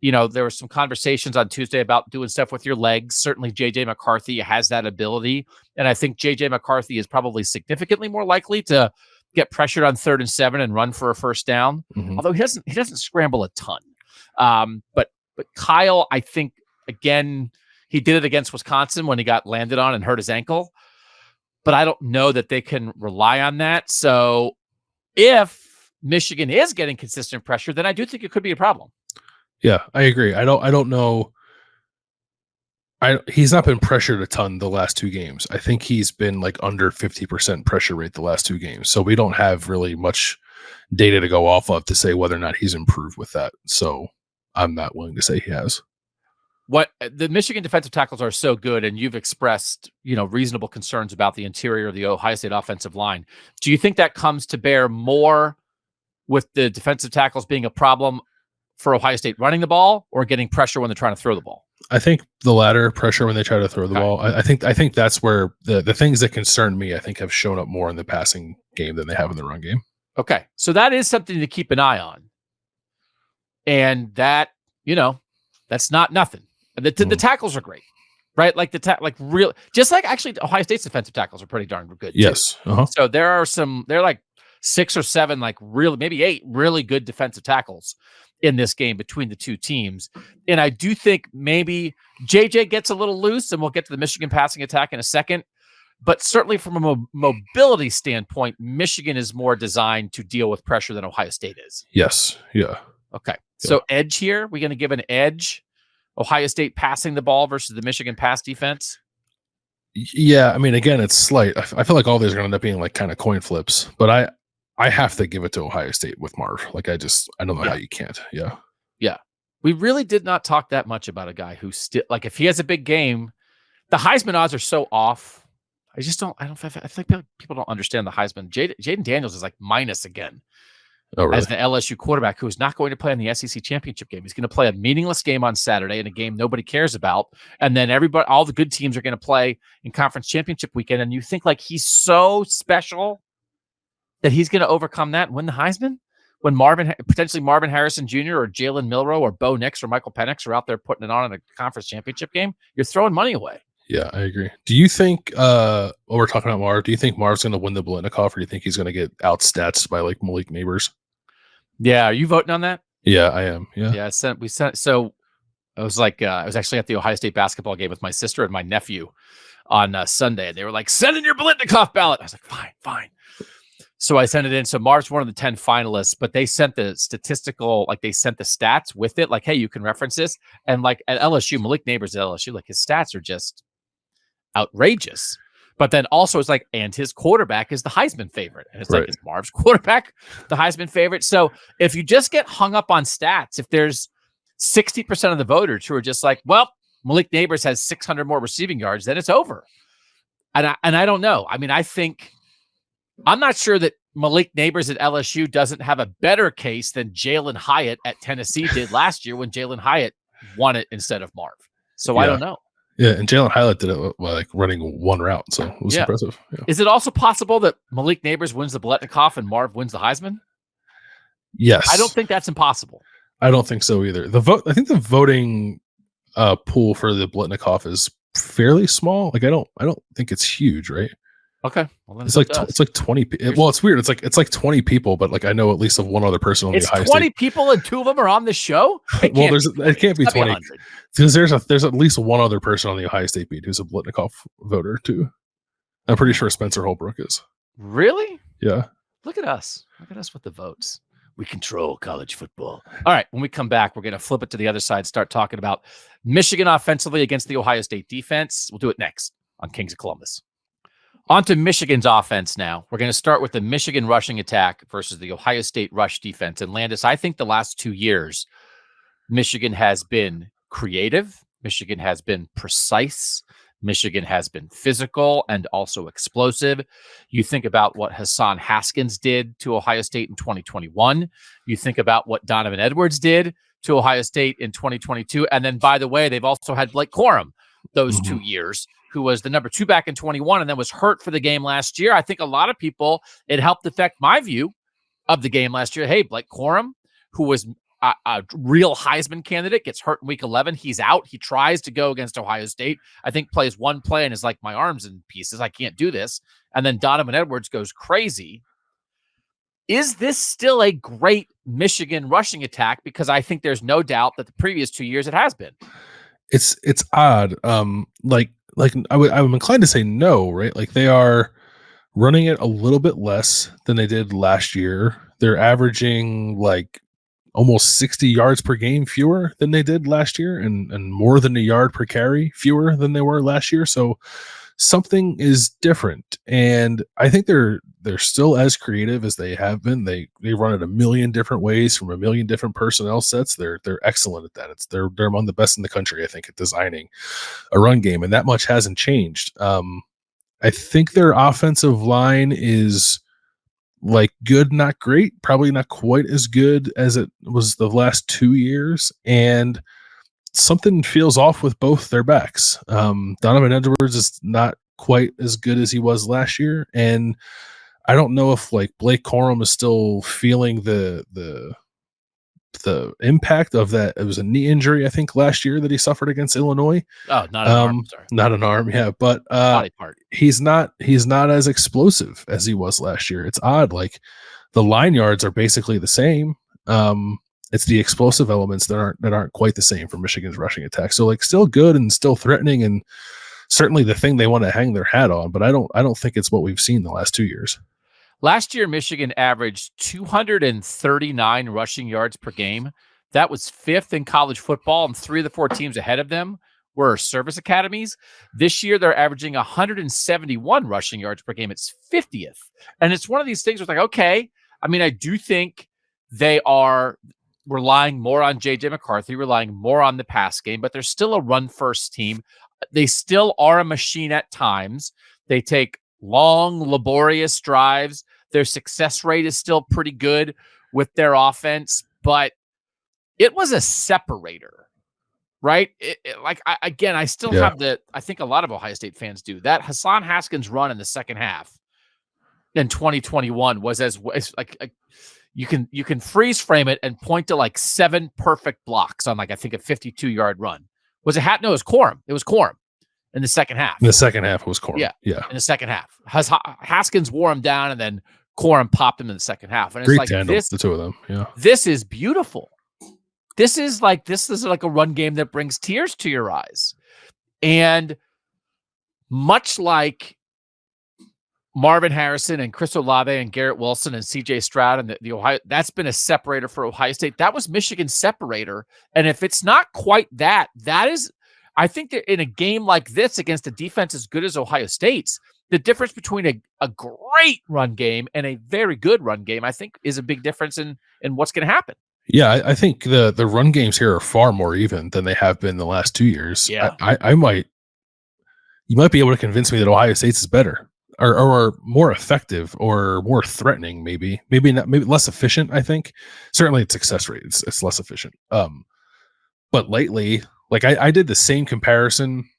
There were some conversations on Tuesday about doing stuff with your legs. Certainly JJ McCarthy has that ability. And I think JJ McCarthy is probably significantly more likely to get pressured on 3rd and 7 and run for a first down. Mm-hmm. Although he doesn't scramble a ton. But Kyle, I think, again, he did it against Wisconsin when he got landed on and hurt his ankle. But I don't know that they can rely on that. So if Michigan is getting consistent pressure, then I do think it could be a problem. Yeah, I agree. I don't know. He's not been pressured a ton the last 2 games. I think he's been like under 50% pressure rate the last 2 games. So we don't have really much data to go off of to say whether or not he's improved with that. So I'm not willing to say he has. What the Michigan defensive tackles are so good, and you've expressed, reasonable concerns about the interior of the Ohio State offensive line. Do you think that comes to bear more with the defensive tackles being a problem for Ohio State running the ball or getting pressure when they're trying to throw the ball? I think the latter, pressure when they try to throw the ball. I think that's where the things that concern me, I think, have shown up more in the passing game than they have in the run game. Okay. So that is something to keep an eye on. And that, that's not nothing. The tackles are great, right? Like just like actually Ohio State's defensive tackles are pretty darn good. Yes. Uh-huh. So they're like 6 or 7, like really, maybe 8 really good defensive tackles in this game between the 2 teams. And I do think maybe JJ gets a little loose, and we'll get to the Michigan passing attack in a second. But certainly from a mobility standpoint, Michigan is more designed to deal with pressure than Ohio State is. Yes. Yeah. Okay. So edge here, we're going to give an edge. Ohio State passing the ball versus the Michigan pass defense. Yeah. I mean, again, it's slight. I feel like all these are going to end up being like kind of coin flips, but I have to give it to Ohio State with Marv. Like I don't know how you can't. Yeah. Yeah. We really did not talk that much about a guy who still, like, if he has a big game, the Heisman odds are so off. I think people don't understand the Heisman. Jaden Daniels is like minus again. Oh, really? As the LSU quarterback, who's not going to play in the SEC championship game. He's going to play a meaningless game on Saturday in a game nobody cares about. And then all the good teams are going to play in conference championship weekend. And you think like he's so special that he's going to overcome that and win the Heisman? When potentially Marvin Harrison Jr. or Jalen Milroe or Bo Nix or Michael Penix are out there putting it on in a conference championship game, you're throwing money away. Yeah, I agree. Do you think, while we're talking about Marv, do you think Marv's going to win the Biletnikoff, or do you think he's going to get outstatsed by like Malik Neighbors? Yeah, are you voting on that? Yeah, I am. Yeah. Yeah, so I was like, I was actually at the Ohio State basketball game with my sister and my nephew on Sunday. They were like, send in your Blitnikoff ballot. I was like, fine. So I sent it in. So Marv's one of the 10 finalists, but they sent the statistical, like they sent the stats with it. Like, hey, you can reference this. And like at LSU, Malik Neighbors at LSU, like his stats are just outrageous. But then also it's like, and his quarterback is the Heisman favorite. And it's like, is Marv's quarterback the Heisman favorite? So if you just get hung up on stats, if there's 60% of the voters who are just like, well, Malik Neighbors has 600 more receiving yards, then it's over. And I don't know. I mean, I'm not sure that Malik Neighbors at LSU doesn't have a better case than Jalen Hyatt at Tennessee did last year when Jalen Hyatt won it instead of Marv. So I don't know. Yeah, and Jalen Hyatt did it like running one route, so it was impressive. Yeah. Is it also possible that Malik Neighbors wins the Blitnikoff and Marv wins the Heisman? Yes. I don't think that's impossible. I don't think so either. I think the voting pool for the Blitnikoff is fairly small. Like I don't think it's huge, right? Okay. Well, it's like 20. Well, it's weird. It's like 20 people, but like I know at least of one other person on the Ohio State. It's 20 people and 2 of them are on the show. Well, it can't be 20 because there's at least one other person on the Ohio State beat who's a Blitnikoff voter too. I'm pretty sure Spencer Holbrook is. Really? Yeah. Look at us. Look at us with the votes. We control college football. All right. When we come back, we're going to flip it to the other side, start talking about Michigan offensively against the Ohio State defense. We'll do it next on Kings of Columbus. On to Michigan's offense now. We're going to start with the Michigan rushing attack versus the Ohio State rush defense. And Landis, I think the last 2 years, Michigan has been creative. Michigan has been precise. Michigan has been physical and also explosive. You think about what Hassan Haskins did to Ohio State in 2021. You think about what Donovan Edwards did to Ohio State in 2022. And then, by the way, they've also had Blake Corum those 2 years, who was the number 2 back in 21 and then was hurt for the game last year. I think a lot of people, it helped affect my view of the game last year. Hey, Blake Corum, who was a real Heisman candidate, gets hurt in week 11. He's out. He tries to go against Ohio State. I think plays one play and is like, my arm's in pieces. I can't do this. And then Donovan Edwards goes crazy. Is this still a great Michigan rushing attack? Because I think there's no doubt that the previous 2 years it has been. It's odd. I'm inclined to say no, right? Like they are running it a little bit less than they did last year. They're averaging like almost 60 yards per game fewer than they did last year, and more than a yard per carry fewer than they were last year. So something is different, and I think they're still as creative as they have been. They run it a million different ways from a million different personnel sets. They're excellent at that. They're among the best in the country, I think, at designing a run game, and that much hasn't changed. I think their offensive line is like good, not great, probably not quite as good as it was the last 2 years, and something feels off with both their backs. Donovan Edwards is not quite as good as he was last year, and I don't know if like Blake Corum is still feeling the impact of that. It was a knee injury, I think, last year that he suffered against Illinois. Oh, not an arm. Sorry. Not an arm, yeah, but body part. He's not as explosive as he was last year. It's odd. Like the line yards are basically the same. It's the explosive elements that aren't quite the same for Michigan's rushing attack. So like still good and still threatening, and certainly the thing they want to hang their hat on. But I don't think it's what we've seen the last 2 years. Last year, Michigan averaged 239 rushing yards per game. That was 5th in college football, and 3 of the 4 teams ahead of them were service academies. This year, they're averaging 171 rushing yards per game. It's 50th. And it's one of these things where it's like, okay, I mean, I do think they are relying more on J.J. McCarthy, relying more on the pass game, but they're still a run-first team. They still are a machine at times. They take long, laborious drives. Their success rate is still pretty good with their offense, but it was a separator, right? I still have I think a lot of Ohio State fans do, that Hassan Haskins run in the second half in 2021 was as like you can freeze frame it and point to like 7 perfect blocks on like, I think a 52-yard run. Was it No, it was Corum. It was Corum. In the second half. In the second half was Corum. Yeah. In the second half. Haskins wore him down, and then Corum popped him in the second half. And it's great like tandem, the two of them. Yeah. This is beautiful. This is like a run game that brings tears to your eyes. And much like Marvin Harrison and Chris Olave and Garrett Wilson and CJ Stroud and the Ohio, that's been a separator for Ohio State. That was Michigan's separator. And if it's not quite that, that is, I think that in a game like this against a defense as good as Ohio State's, the difference between a great run game and a very good run game, I think, is a big difference in what's going to happen. Yeah, I think the run games here are far more even than they have been the last 2 years. Yeah. You might be able to convince me that Ohio State's is better or more effective or more threatening, maybe less efficient. I think certainly its success rate it's less efficient. But lately, like I did the same comparison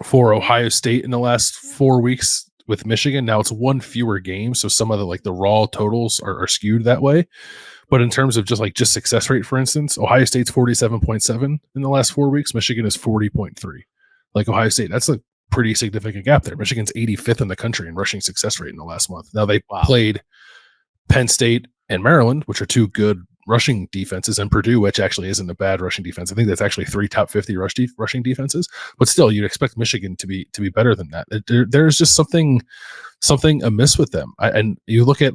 for Ohio State in the last 4 weeks with Michigan. Now it's one fewer game, so some of the raw totals are skewed that way. But in terms of just success rate, for instance, Ohio State's 47.7 in the last 4 weeks. Michigan is 40.3. Like Ohio State, that's a pretty significant gap there. Michigan's 85th in the country in rushing success rate in the last month. Now they played Penn State and Maryland, which are two good rushing defenses, and Purdue, which actually isn't a bad rushing defense. I think that's actually 3 top 50 rushing defenses. But still, you'd expect Michigan to be better than that. There's just something amiss with them. And you look at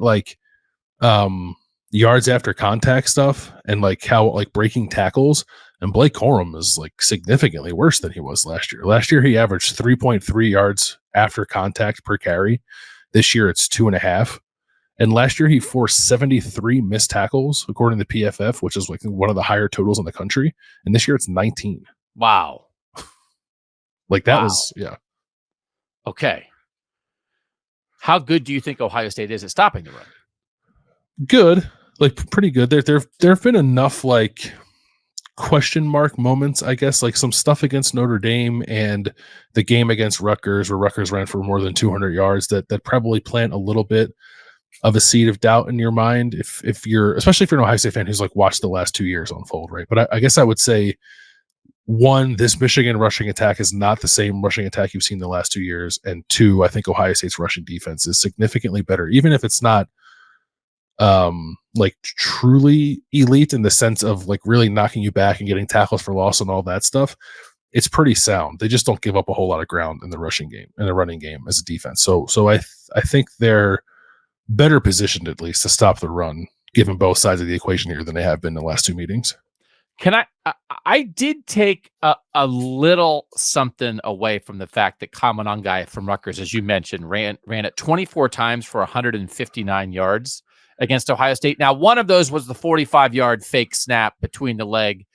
yards after contact stuff and how breaking tackles, and Blake Corum is significantly worse than he was last year. Last year he averaged 3.3 yards after contact per carry. This year it's 2.5. And last year he forced 73 missed tackles according to PFF, which is one of the higher totals in the country. And this year it's 19. Wow. Was yeah. Okay. How good do you think Ohio State is at stopping the run? Good. Pretty good. There have been enough question mark moments, I guess, some stuff against Notre Dame and the game against Rutgers, where Rutgers ran for more than 200 yards, that probably plant a little bit of a seed of doubt in your mind if you're, especially if you're an Ohio State fan who's watched the last 2 years unfold, right? But I guess I would say, one, this Michigan rushing attack is not the same rushing attack you've seen the last 2 years, and two, I think Ohio State's rushing defense is significantly better, even if it's not truly elite in the sense of really knocking you back and getting tackles for loss and all that stuff. It's pretty sound. They just don't give up a whole lot of ground in the rushing game, in the running game as a defense. So I think they're better positioned at least to stop the run, given both sides of the equation here, than they have been in the last two meetings. I did take a little something away from the fact that Kamanangai from Rutgers, as you mentioned, ran it 24 times for 159 yards against Ohio State. Now, one of those was the 45-yard fake snap between the leg,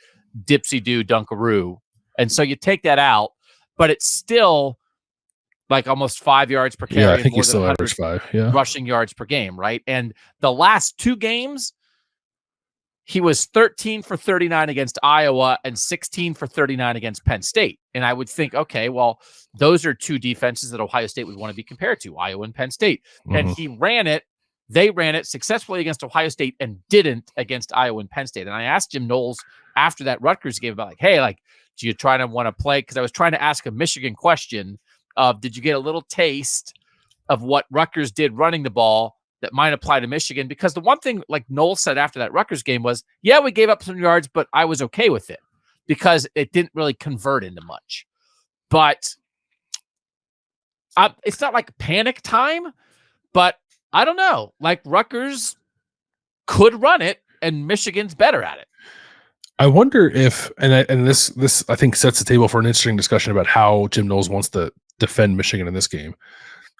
dipsy-do dunkaroo. And so you take that out, but it's still almost 5 yards per carry. Yeah, I think you still average 5. Yeah, rushing yards per game, right? And the last 2 games, he was 13 for 39 against Iowa and 16 for 39 against Penn State. And I would think, okay, well, those are 2 defenses that Ohio State would want to be compared to, Iowa and Penn State. Mm-hmm. And they ran it successfully against Ohio State and didn't against Iowa and Penn State. And I asked Jim Knowles after that Rutgers game about hey, do you try to want to play? Because I was trying to ask a Michigan question of, did you get a little taste of what Rutgers did running the ball that might apply to Michigan? Because the one thing Knowles said after that Rutgers game was, yeah, we gave up some yards, but I was okay with it because it didn't really convert into much. But it's not panic time, but I don't know. Rutgers could run it, and Michigan's better at it. I wonder if, and this I think sets the table for an interesting discussion about how Jim Knowles wants to defend Michigan in this game.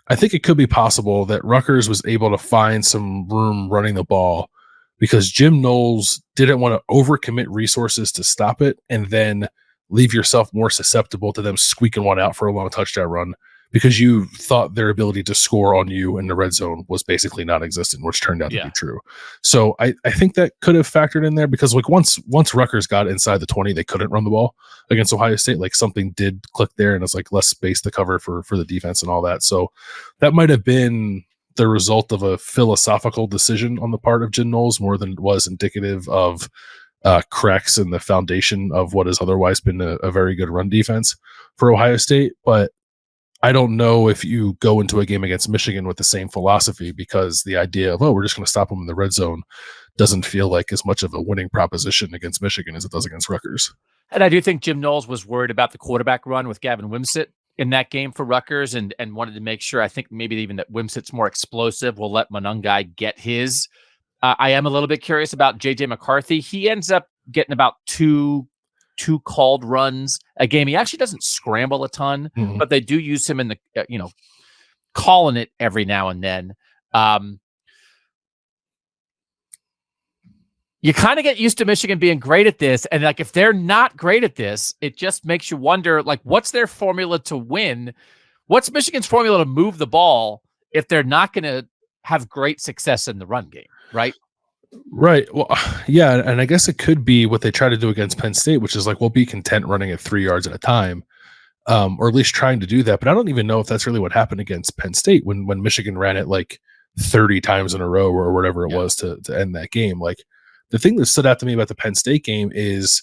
I think it could be possible that Rutgers was able to find some room running the ball because Jim Knowles didn't want to overcommit resources to stop it and then leave yourself more susceptible to them squeaking one out for a long touchdown run, because you thought their ability to score on you in the red zone was basically non-existent, which turned out to be true. So I think that could have factored in there, because once Rutgers got inside the 20, they couldn't run the ball against Ohio State. Something did click there, and it's less space to cover for the defense and all that. So that might have been the result of a philosophical decision on the part of Jim Knowles more than it was indicative of cracks in the foundation of what has otherwise been a very good run defense for Ohio State. But I don't know if you go into a game against Michigan with the same philosophy, because the idea of, we're just going to stop them in the red zone doesn't feel like as much of a winning proposition against Michigan as it does against Rutgers. And I do think Jim Knowles was worried about the quarterback run with Gavin Wimsatt in that game for Rutgers and wanted to make sure, I think maybe even that Wimsatt's more explosive. We'll let Monungai get his. I am a little bit curious about J.J. McCarthy. He ends up getting about two called runs a game. He actually doesn't scramble a ton, but they do use him in the, calling it every now and then. You kind of get used to Michigan being great at this. And like, if they're not great at this, it just makes you wonder, like, what's their formula to win? What's Michigan's formula to move the ball if they're not going to have great success in the run game, right? Right. Well, yeah. And I guess it could be what they try to do against Penn State, which is like, we'll be content running at 3 yards at a time, or at least trying to do that. But I don't even know if that's really what happened against Penn State when Michigan ran it like 30 times in a row or whatever it was to end that game. Like, the thing that stood out to me about the Penn State game is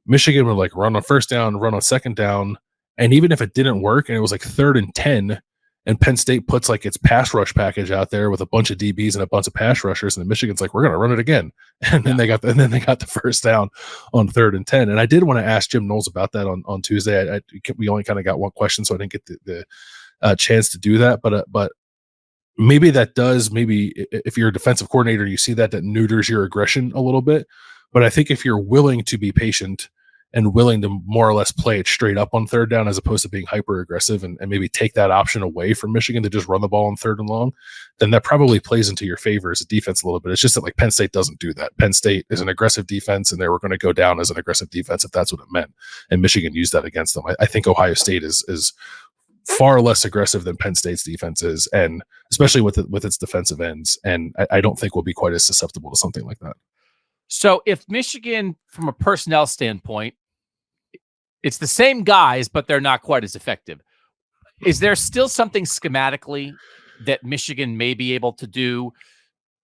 Michigan would like run on first down, run on second down. And even if it didn't work and it was like 3rd and 10, and Penn State puts like its pass rush package out there with a bunch of DBs and a bunch of pass rushers, and then Michigan's like, we're going to run it again. And then they got the first down on 3rd and 10. And I did want to ask Jim Knowles about that on Tuesday. We only kind of got one question, so I didn't get the chance to do that. But maybe that does, maybe if you're a defensive coordinator, you see that neuters your aggression a little bit. But I think if you're willing to be patient and willing to more or less play it straight up on 3rd down, as opposed to being hyper aggressive and maybe take that option away from Michigan to just run the ball on 3rd and long, then that probably plays into your favor as a defense a little bit. It's just that like Penn State doesn't do that. Penn State is an aggressive defense, and they were going to go down as an aggressive defense if that's what it meant. And Michigan used that against them. I think Ohio State is far less aggressive than Penn State's defense is, and especially with its defensive ends. And I don't think we'll be quite as susceptible to something like that. So if Michigan, from a personnel standpoint, it's the same guys, but they're not quite as effective, is there still something schematically that Michigan may be able to do?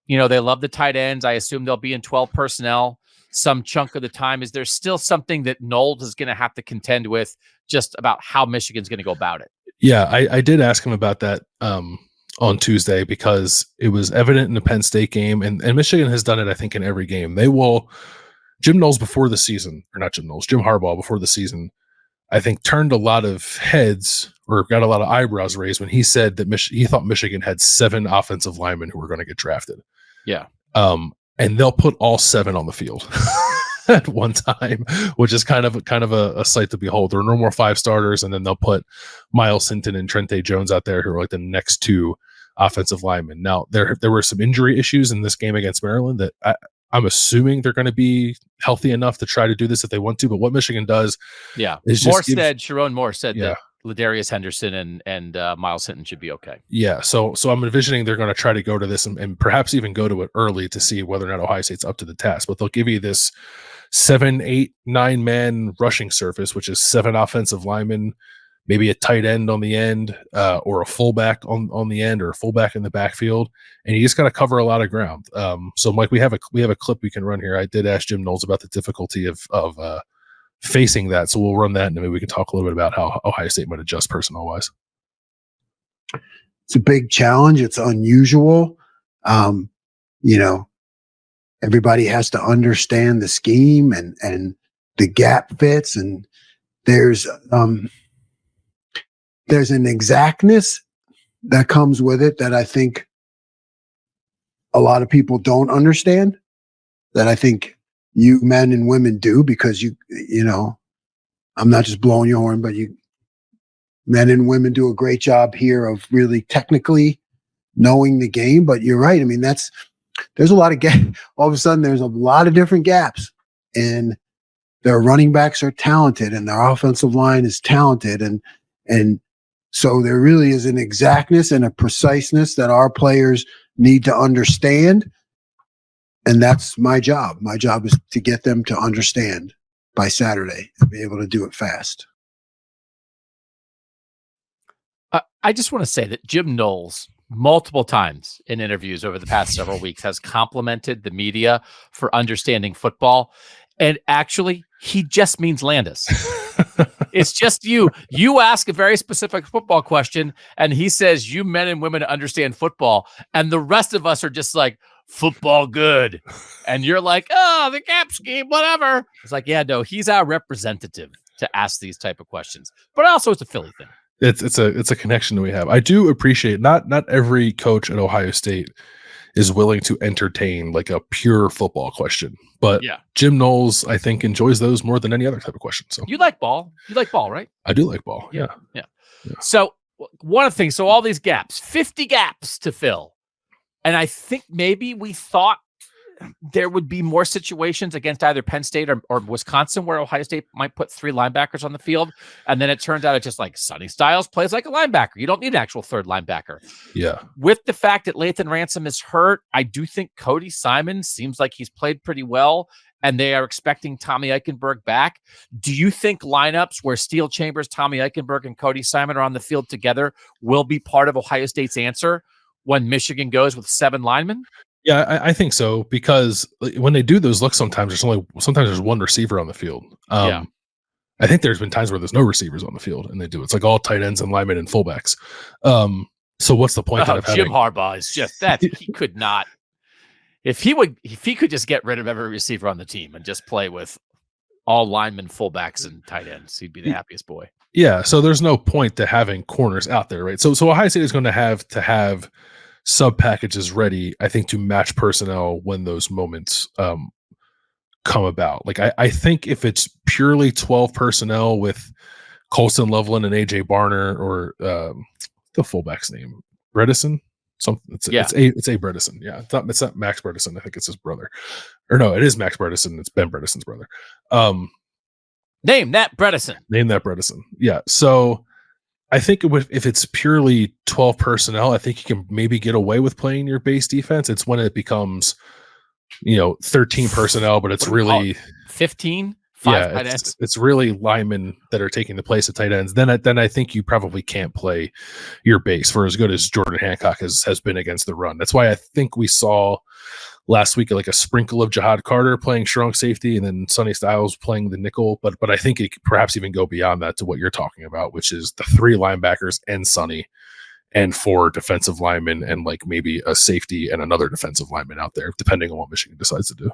They love the tight ends. I assume they'll be in 12 personnel some chunk of the time. Is there still something that Knowles is going to have to contend with just about how Michigan's going to go about it? Yeah, I did ask him about that on Tuesday, because it was evident in the Penn State game, and Michigan has done it, I think, in every game. They will, Jim Harbaugh before the season, I think, turned a lot of heads or got a lot of eyebrows raised when he said that he thought Michigan had 7 offensive linemen who were going to get drafted. Yeah. And they'll put all 7 on the field at one time, which is kind of a sight to behold. There are no more 5 starters, and then they'll put Miles Hinton and Trente Jones out there, who are like the next 2 offensive linemen. Now, there were some injury issues in this game against Maryland that I'm assuming they're going to be healthy enough to try to do this if they want to. But what Michigan does, is Sharon Moore said that Ladarius Henderson and Miles Hinton should be okay. Yeah, so I'm envisioning they're going to try to go to this and perhaps even go to it early to see whether or not Ohio State's up to the task. But they'll give you this 7, 8, 9 man rushing surface, which is 7 offensive linemen, maybe a tight end on the end, or a fullback on the end, or a fullback in the backfield, and you just got to cover a lot of ground. So, Mike, we have a clip we can run here. I did ask Jim Knowles about the difficulty of facing that, so we'll run that, and then maybe we can talk a little bit about how Ohio State might adjust personnel wise. It's a big challenge. It's unusual. Everybody has to understand the scheme and the gap fits, and there's an exactness that comes with it that I think a lot of people don't understand, that I think you men and women do, because I'm not just blowing your horn, but men and women do a great job here of really technically knowing the game. But you're right. I mean, there's a lot of gaps. All of a sudden, there's a lot of different gaps, and their running backs are talented, and their offensive line is talented, and so there really is an exactness and a preciseness that our players need to understand. And that's my job. My job is to get them to understand by Saturday and be able to do it fast. I just want to say that Jim Knowles, multiple times in interviews over the past several weeks, has complimented the media for understanding football. And actually, he just means Landis. It's just you. You ask a very specific football question, and he says, you men and women understand football. And the rest of us are just like, football good. And you're like, oh, the gap scheme, whatever. It's like, yeah, no, he's our representative to ask these type of questions. But also, it's a Philly thing. It's a connection that we have. I do appreciate not every coach at Ohio State is willing to entertain like a pure football question, but Jim Knowles, I think, enjoys those more than any other type of question. So you like ball, right? I do like ball. Yeah. So one of the things, so all these gaps, 50 gaps to fill. And I think maybe we thought there would be more situations against either Penn State or Wisconsin where Ohio State might put 3 linebackers on the field. And then it turns out it's just like Sonny Styles plays like a linebacker. You don't need an actual third linebacker. Yeah. With the fact that Lathan Ransom is hurt, I do think Cody Simon seems like he's played pretty well, and they are expecting Tommy Eichenberg back. Do you think lineups where Steel Chambers, Tommy Eichenberg, and Cody Simon are on the field together will be part of Ohio State's answer when Michigan goes with 7 linemen? Yeah, I think so, because when they do those looks, sometimes there's one receiver on the field. I think there's been times where there's no receivers on the field, and they do. It's like all tight ends and linemen and fullbacks. So what's the point of having Jim Harbaugh is just that he could not. If he could just get rid of every receiver on the team and just play with all linemen, fullbacks, and tight ends, he'd be the happiest boy. Yeah, so there's no point to having corners out there, right? So Ohio State is going to have sub packages ready, I think, to match personnel when those moments come about. Like I think if it's purely 12 personnel with Colston Loveland and AJ Barner, or the fullback's name, Bredesen, something. It's A Bredesen. Yeah, it's not Max Bredesen. I think it's his brother, or no, it is Max Bredesen. It's Ben Bredesen's brother. Name that Bredesen. Yeah. So I think if it's purely 12 personnel, I think you can maybe get away with playing your base defense. It's when it becomes, 13 personnel, but it's really 15. It's really linemen that are taking the place of tight ends. Then I think you probably can't play your base for as good as Jordan Hancock has been against the run. That's why I think we saw last week like a sprinkle of Jihad Carter playing strong safety and then Sonny Styles playing the nickel. But I think it could perhaps even go beyond that to what you're talking about, which is the 3 linebackers and Sonny and 4 defensive linemen and like maybe a safety and another defensive lineman out there, depending on what Michigan decides to do.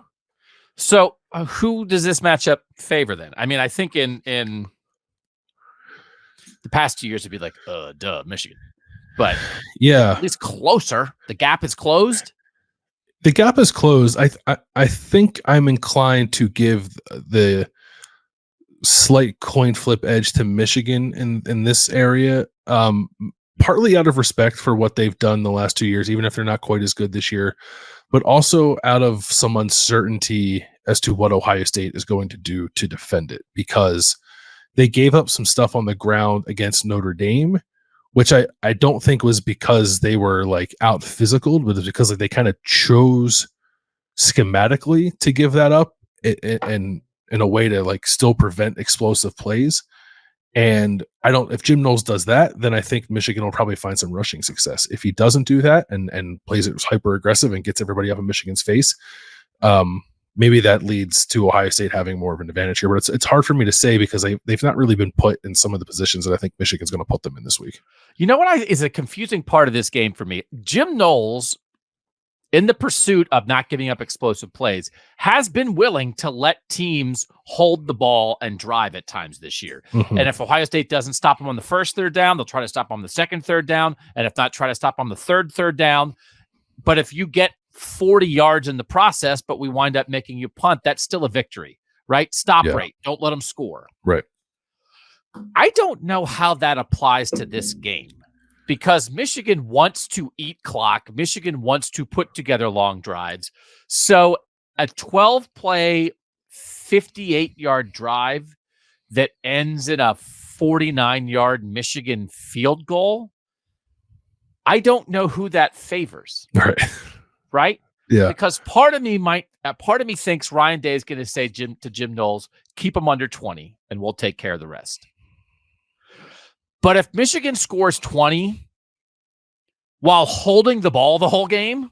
So who does this matchup favor then? I mean, I think in the past 2 years it'd be like, Michigan. But yeah, at least closer. The gap is closed. The gap is closed. I think I'm inclined to give the slight coin flip edge to Michigan in this area, partly out of respect for what they've done the last 2 years, even if they're not quite as good this year, but also out of some uncertainty as to what Ohio State is going to do to defend it, because they gave up some stuff on the ground against Notre Dame, which I don't think was because they were like out physical, but it's because they kind of chose schematically to give that up and in a way to like still prevent explosive plays. And if Jim Knowles does that, then I think Michigan will probably find some rushing success. If he doesn't do that and plays it hyper aggressive and gets everybody up in Michigan's face, maybe that leads to Ohio State having more of an advantage here. But it's hard for me to say because they've not really been put in some of the positions that I think Michigan's going to put them in this week. You know what is a confusing part of this game for me? Jim Knowles, in the pursuit of not giving up explosive plays, has been willing to let teams hold the ball and drive at times this year. Mm-hmm. And if Ohio State doesn't stop them on the first third down, they'll try to stop them on the second third down. And if not, try to stop on the third down. But if you get 40 yards in the process, but we wind up making you punt, that's still a victory, right? Stop rate. Don't let them score. Right. I don't know how that applies to this game, because Michigan wants to eat clock. Michigan wants to put together long drives. So a 12-play, 58-yard drive that ends in a 49-yard Michigan field goal, I don't know who that favors. Right? Yeah. Because part of me thinks Ryan Day is going to say to Jim Knowles, keep them under 20 and we'll take care of the rest. But if Michigan scores 20 while holding the ball the whole game,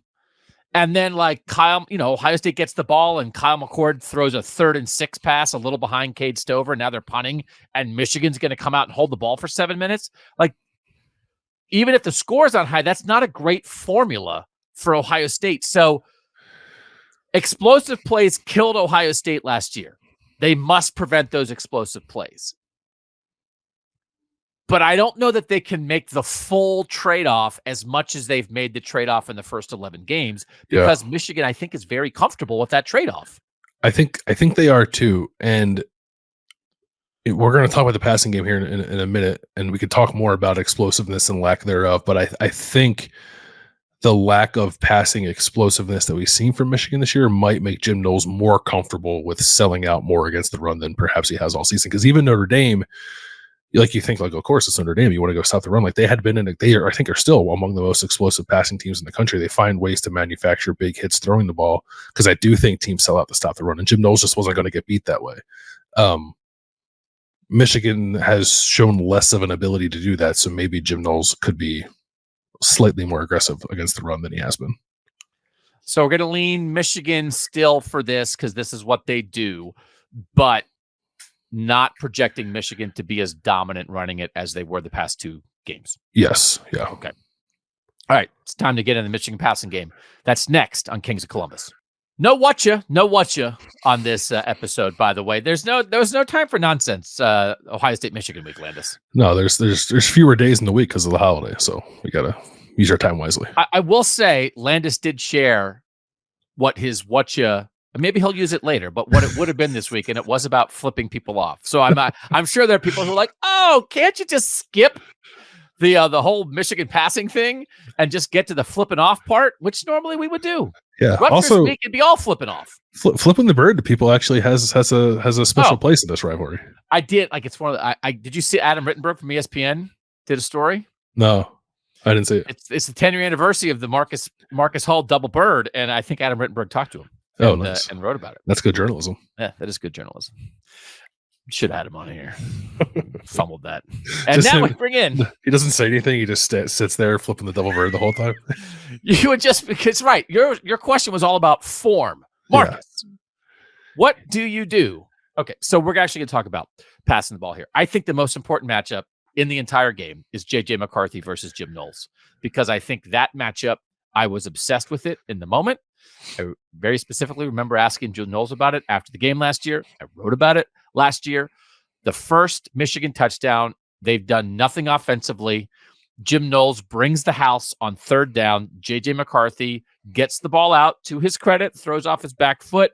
and then like Ohio State gets the ball and Kyle McCord throws a 3rd and 6 pass a little behind Cade Stover, now they're punting, and Michigan's going to come out and hold the ball for 7 minutes. Like, even if the score's on high, that's not a great formula for Ohio State. So explosive plays killed Ohio State last year. They must prevent those explosive plays. But I don't know that they can make the full trade-off as much as they've made the trade-off in the first 11 games because Michigan, I think, is very comfortable with that trade-off. I think they are too. And we're going to talk about the passing game here in a minute, and we could talk more about explosiveness and lack thereof. But I think the lack of passing explosiveness that we've seen from Michigan this year might make Jim Knowles more comfortable with selling out more against the run than perhaps he has all season. Because even Notre Dame, like you think, like, of course it's Notre Dame, you want to go stop the run. Like they had been I think are still among the most explosive passing teams in the country. They find ways to manufacture big hits throwing the ball because I do think teams sell out to stop the run, and Jim Knowles just wasn't going to get beat that way. Michigan has shown less of an ability to do that, so maybe Jim Knowles could be slightly more aggressive against the run than he has been. So we're going to lean Michigan still for this because this is what they do, but not projecting Michigan to be as dominant running it as they were the past two games. Yes. Yeah. Okay. All right. It's time to get in the Michigan passing game. That's next on Kings of Columbus. No whatcha on this episode, by the way. There was no time for nonsense. Ohio State, Michigan week, Landis. No, there's fewer days in the week because of the holiday, so we gotta use our time wisely. I will say Landis did share what his whatcha. Maybe he'll use it later, but what it would have been this week, and it was about flipping people off. So I'm sure there are people who are like, oh, can't you just skip the whole Michigan passing thing and just get to the flipping off part, which normally we would do. Yeah. Rutgers also, week, it'd be all flipping off. Flipping the bird to people actually has a special place in this rivalry. I did. Like it's one of the. Did you see Adam Rittenberg from ESPN did a story? No, I didn't see it. It's the 10-year anniversary of the Marcus Hall double bird, and I think Adam Rittenberg talked to him. Nice. And wrote about it. That's good journalism. Yeah, that is good journalism. Should have had him on here. Fumbled that. And now we bring in. He doesn't say anything. He just sits there flipping the double bird the whole time. You would just because right. Your question was all about form, Marcus. Yeah. What do you do? Okay, so we're actually going to talk about passing the ball here. I think the most important matchup in the entire game is J.J. McCarthy versus Jim Knowles because I think that matchup. I was obsessed with it in the moment. I very specifically remember asking Jim Knowles about it after the game last year. I wrote about it last year. The first Michigan touchdown, they've done nothing offensively. Jim Knowles brings the house on third down. J.J. McCarthy gets the ball out to his credit, throws off his back foot.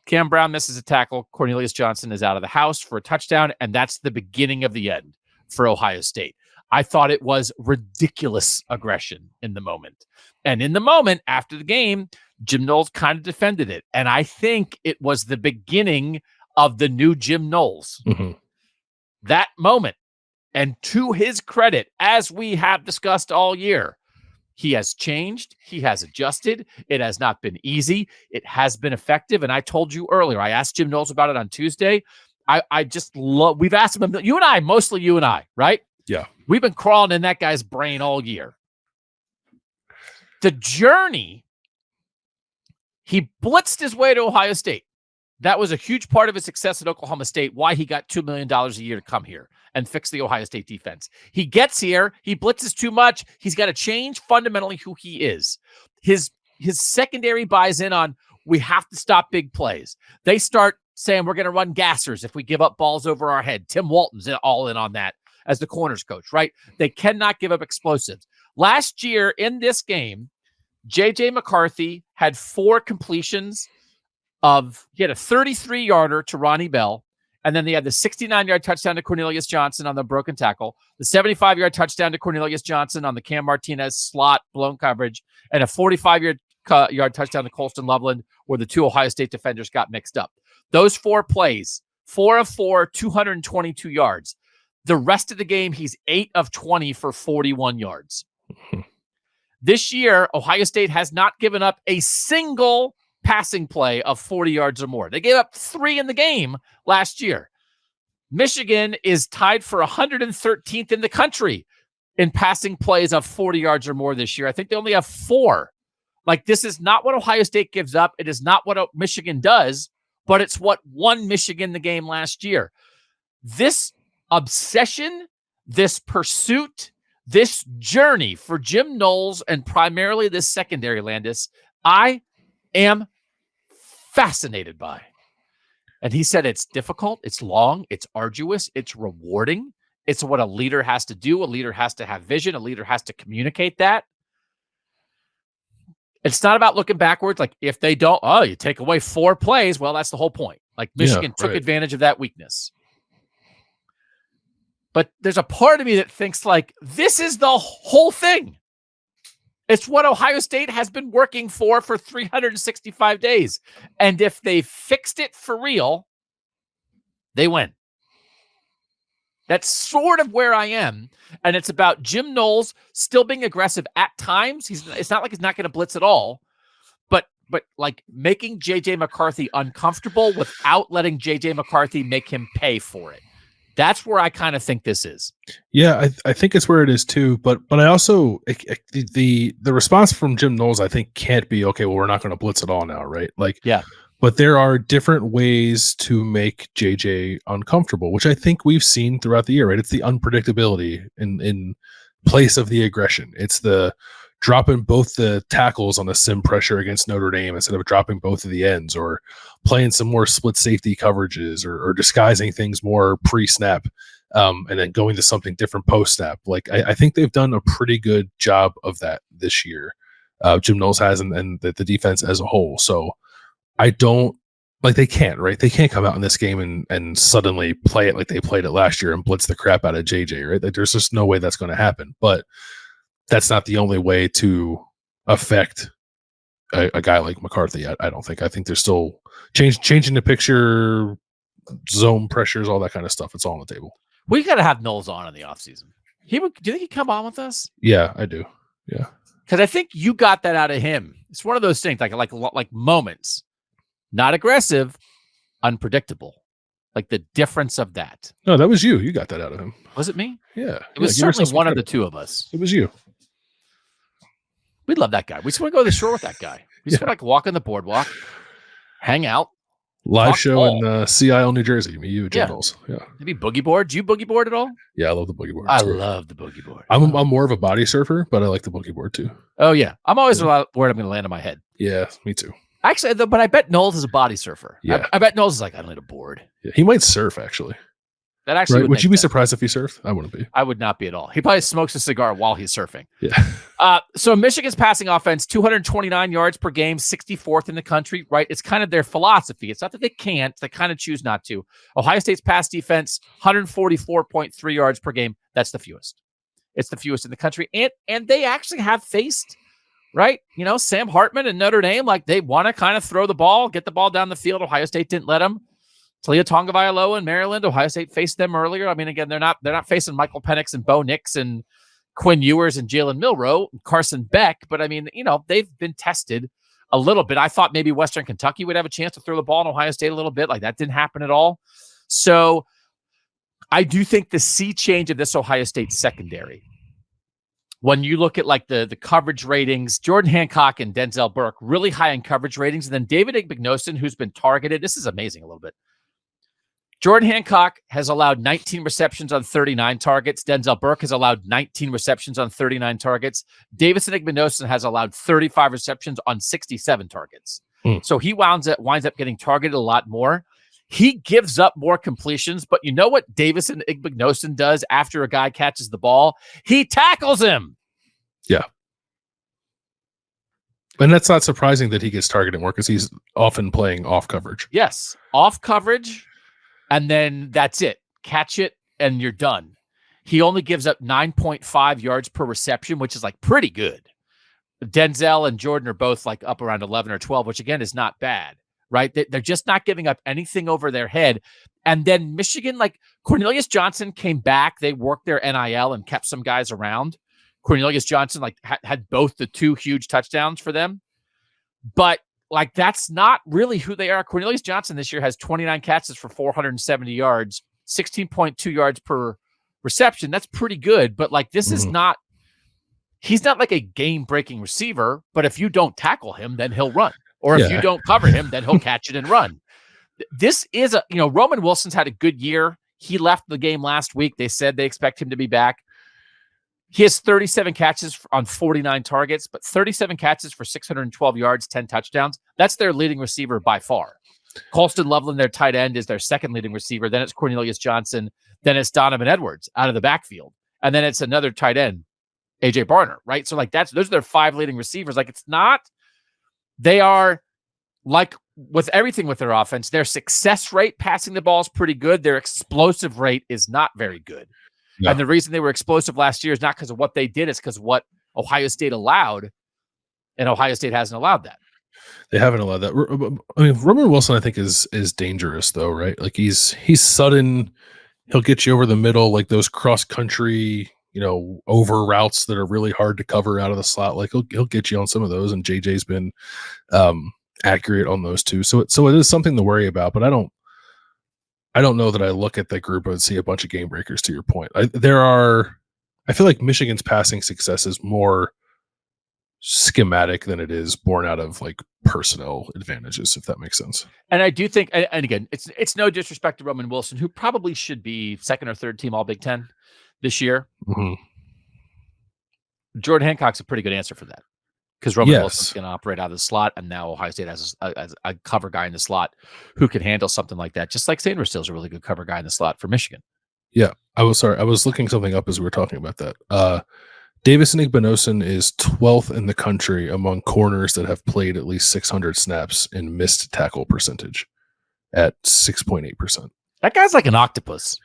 Cam Brown misses a tackle. Cornelius Johnson is out of the house for a touchdown, and that's the beginning of the end for Ohio State. I thought it was ridiculous aggression in the moment. And in the moment after the game, Jim Knowles kind of defended it. And I think it was the beginning of the new Jim Knowles. Mm-hmm. That moment. And to his credit, as we have discussed all year, he has changed. He has adjusted. It has not been easy. It has been effective. And I told you earlier, I asked Jim Knowles about it on Tuesday. I just love, we've asked him, you and I, mostly you and I, right? Yeah. We've been crawling in that guy's brain all year. The journey, he blitzed his way to Ohio State. That was a huge part of his success at Oklahoma State, why he got $2 million a year to come here and fix the Ohio State defense. He gets here, he blitzes too much. He's got to change fundamentally who he is. His secondary buys in on, we have to stop big plays. They start saying, we're going to run gassers if we give up balls over our head. Tim Walton's all in on that as the corners coach, right? They cannot give up explosives. Last year in this game, J.J. McCarthy had 4 completions he had a 33-yarder to Ronnie Bell, and then they had the 69-yard touchdown to Cornelius Johnson on the broken tackle, the 75-yard touchdown to Cornelius Johnson on the Cam Martinez slot blown coverage, and a 45-yard touchdown to Colston Loveland where the 2 Ohio State defenders got mixed up. Those 4 plays, 4 of 4, 222 yards. The rest of the game, he's 8 of 20 for 41 yards. This year, Ohio State has not given up a single passing play of 40 yards or more. They gave up 3 in the game last year. Michigan is tied for 113th in the country in passing plays of 40 yards or more this year. I think they only have 4. Like, this is not what Ohio State gives up. It is not what Michigan does, but it's what won Michigan the game last year. This obsession, this pursuit, this journey for Jim Knowles and primarily this secondary, Landis, I am fascinated by. And he said it's difficult, it's long, it's arduous, it's rewarding, It's what a leader has to do. A leader has to have vision. A leader has to communicate that. It's not about looking backwards. Like if they don't, you take away 4 plays. Well, that's the whole point. Like Michigan took advantage of that weakness. But there's a part of me that thinks like this is the whole thing. It's what Ohio State has been working for 365 days. And if they fixed it for real, they win. That's sort of where I am. And it's about Jim Knowles still being aggressive at times. It's not like he's not going to blitz at all, but like making JJ McCarthy uncomfortable without letting JJ McCarthy make him pay for it. That's where I kind of think this is. Yeah, I think it's where it is too. But I also the response from Jim Knowles, I think, can't be okay. Well, we're not going to blitz at all now, right? Like, yeah. But there are different ways to make JJ uncomfortable, which I think we've seen throughout the year, right? It's the unpredictability in place of the aggression. It's the dropping both the tackles on the sim pressure against Notre Dame instead of dropping both of the ends, or playing some more split safety coverages, or disguising things more pre-snap, and then going to something different post-snap. Like I think they've done a pretty good job of that this year. Jim Knowles has, and the defense as a whole. So I don't like, they can't, right? They can't come out in this game and suddenly play it like they played it last year and blitz the crap out of JJ, right? Like, there's just no way that's going to happen. But that's not the only way to affect a guy like McCarthy. I don't think. I think there's still changing the picture, zone pressures, all that kind of stuff. It's all on the table. We got to have Knowles on in the offseason. Do you think he'd come on with us? Yeah, I do. Yeah. Because I think you got that out of him. It's one of those things, like moments. Not aggressive, unpredictable. Like the difference of that. No, that was you. You got that out of him. Was it me? Yeah. It was certainly one of the two of us. It was you. We love that guy. We just want to go to the shore with that guy. We just want to walk on the boardwalk, hang out. Live show in Sea Isle, New Jersey. Me, you, Jim Knowles. Yeah. Maybe boogie board. Do you boogie board at all? Yeah, I love the boogie board. I love the boogie board. I'm more of a body surfer, but I like the boogie board too. Oh, yeah. I'm always worried I'm going to land on my head. Yeah, me too. Actually, but I bet Knowles is a body surfer. Yeah. I bet Knowles is like, I don't need a board. Yeah, he might surf, actually. That actually would you be surprised if he surfed? I wouldn't be. I would not be at all. He probably smokes a cigar while he's surfing. Yeah. So Michigan's passing offense, 229 yards per game, 64th in the country, right? It's kind of their philosophy. It's not that they can't. They kind of choose not to. Ohio State's pass defense, 144.3 yards per game. That's the fewest. It's the fewest in the country. And they actually have faced, right? Sam Hartman and Notre Dame, like they want to kind of throw the ball, get the ball down the field. Ohio State didn't let them. Talia Tonga-Vailoa in Maryland, Ohio State faced them earlier. I mean, again, they're not facing Michael Penix and Bo Nix and Quinn Ewers and Jalen Milroe, and Carson Beck. But I mean, they've been tested a little bit. I thought maybe Western Kentucky would have a chance to throw the ball in Ohio State a little bit. Like that didn't happen at all. So I do think the sea change of this Ohio State secondary, when you look at like the coverage ratings, Jordan Hancock and Denzel Burke, really high in coverage ratings. And then David Igbinosun, who's been targeted. This is amazing a little bit. Jordan Hancock has allowed 19 receptions on 39 targets. Denzel Burke has allowed 19 receptions on 39 targets. Davison Igbinosun has allowed 35 receptions on 67 targets. So he winds up getting targeted a lot more. He gives up more completions, but you know what Davison Igbinosun does after a guy catches the ball? He tackles him. Yeah. And that's not surprising that he gets targeted more because he's often playing off coverage. Yes, off coverage. And then that's it. Catch it, and you're done. He only gives up 9.5 yards per reception, which is like pretty good. Denzel and Jordan are both like up around 11 or 12, which again is not bad, right? They're just not giving up anything over their head. And then Michigan, like Cornelius Johnson came back. They worked their NIL and kept some guys around. Cornelius Johnson like had both the 2 huge touchdowns for them. But like, that's not really who they are. Cornelius Johnson this year has 29 catches for 470 yards, 16.2 yards per reception. That's pretty good. But like, this is not, he's not like a game-breaking receiver, but if you don't tackle him, then he'll run. Or if you don't cover him, then he'll catch it and run. This is Roman Wilson's had a good year. He left the game last week. They said they expect him to be back. He has 37 catches on 49 targets, but 37 catches for 612 yards, 10 touchdowns. That's their leading receiver by far. Colston Loveland, their tight end, is their second leading receiver. Then it's Cornelius Johnson. Then it's Donovan Edwards out of the backfield. And then it's another tight end, AJ Barner, right? So like those are their 5 leading receivers. Like they are like with everything with their offense, their success rate passing the ball is pretty good. Their explosive rate is not very good. Yeah. And the reason they were explosive last year is not because of what they did. It's because of what Ohio State allowed. And Ohio State hasn't allowed that. They haven't allowed that. I mean, Roman Wilson, I think, is dangerous though, right? Like he's sudden. He'll get you over the middle, like those cross country, over routes that are really hard to cover out of the slot. Like he'll get you on some of those, and JJ's been accurate on those too. So it is something to worry about. But I don't know that I look at that group and see a bunch of game breakers. To your point, I feel like Michigan's passing success is more schematic than it is born out of like personnel advantages, if that makes sense. And I do think, and again, it's no disrespect to Roman Wilson, who probably should be second or third team All Big Ten this year. Mm-hmm. Jordan Hancock's a pretty good answer for that, because Roman Wilson's going to operate out of the slot, and now Ohio State has a cover guy in the slot who can handle something like that. Just like Sanders still is a really good cover guy in the slot for Michigan. Yeah, I was looking something up as we were talking about that. Davis Igbinosun is 12th in the country among corners that have played at least 600 snaps in missed tackle percentage at 6.8%. That guy's like an octopus.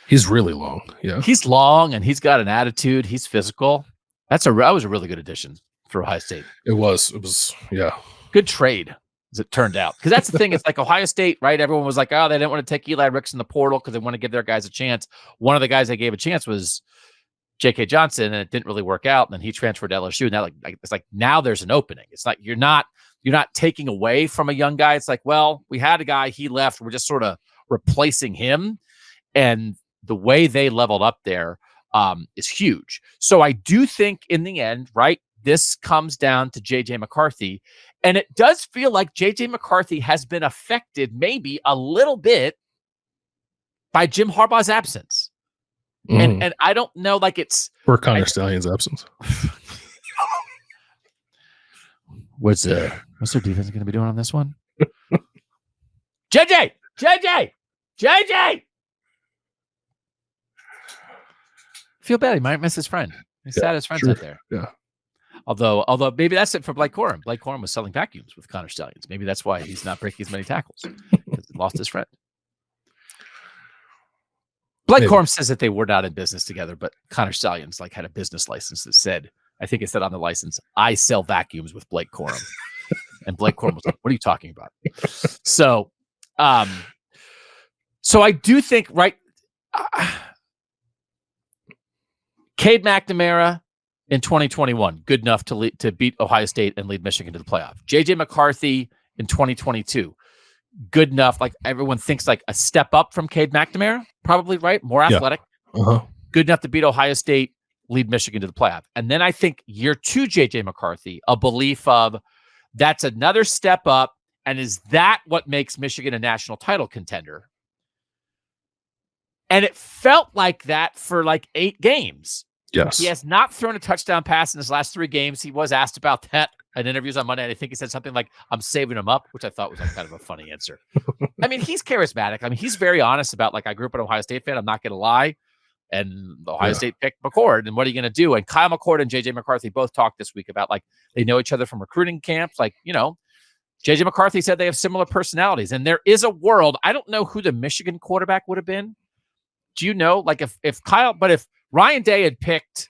He's really long. Yeah. He's long and he's got an attitude. He's physical. That was a really good addition for Ohio State. It was. Yeah. Good trade, as it turned out. Because that's the thing. It's like Ohio State, right? Everyone was like, oh, they didn't want to take Eli Ricks in the portal because they want to give their guys a chance. One of the guys they gave a chance was J.K. Johnson, and it didn't really work out. And then he transferred to LSU. And now, it's like now there's an opening. It's like you're not taking away from a young guy. It's like, well, we had a guy, he left. We're just sort of replacing him. And the way they leveled up there is huge. So I do think in the end, right, this comes down to J.J. McCarthy. And it does feel like J.J. McCarthy has been affected maybe a little bit by Jim Harbaugh's absence. And I don't know, like it's or Connor Stalions' absence. What's their defense going to be doing on this one? JJ. Feel bad. He might miss his friend. He's sad his friend's out there. Yeah. Although maybe that's it for Blake Corum. Blake Corum was selling vacuums with Connor Stalions. Maybe that's why he's not breaking as many tackles, because he lost his friend. Blake Corum says that they were not in business together, but Connor Stalions had a business license that said, I think it said on the license, I sell vacuums with Blake Corum. And Blake Corum was like, what are you talking about? So I do think, right, Cade McNamara in 2021, good enough to beat Ohio State and lead Michigan to the playoff. J.J. McCarthy in 2022, good enough. Like everyone thinks like a step up from Cade McNamara, probably, right? More athletic. Yeah. Uh-huh. Good enough to beat Ohio State, lead Michigan to the playoff. And then I think year 2, J.J. McCarthy, a belief of that's another step up. And is that what makes Michigan a national title contender? And it felt like that for 8 games. Yes. He has not thrown a touchdown pass in his last 3 games. He was asked about that in interviews on Monday. And I think he said something like, I'm saving him up, which I thought was kind of a funny answer. I mean, he's charismatic. I mean, he's very honest about I grew up an Ohio State fan. I'm not going to line. And Ohio State picked McCord. And what are you going to do? And Kyle McCord and J.J. McCarthy both talked this week about they know each other from recruiting camps. J.J. McCarthy said they have similar personalities. And there is a world. I don't know who the Michigan quarterback would have been. Do you know? If Ryan Day had picked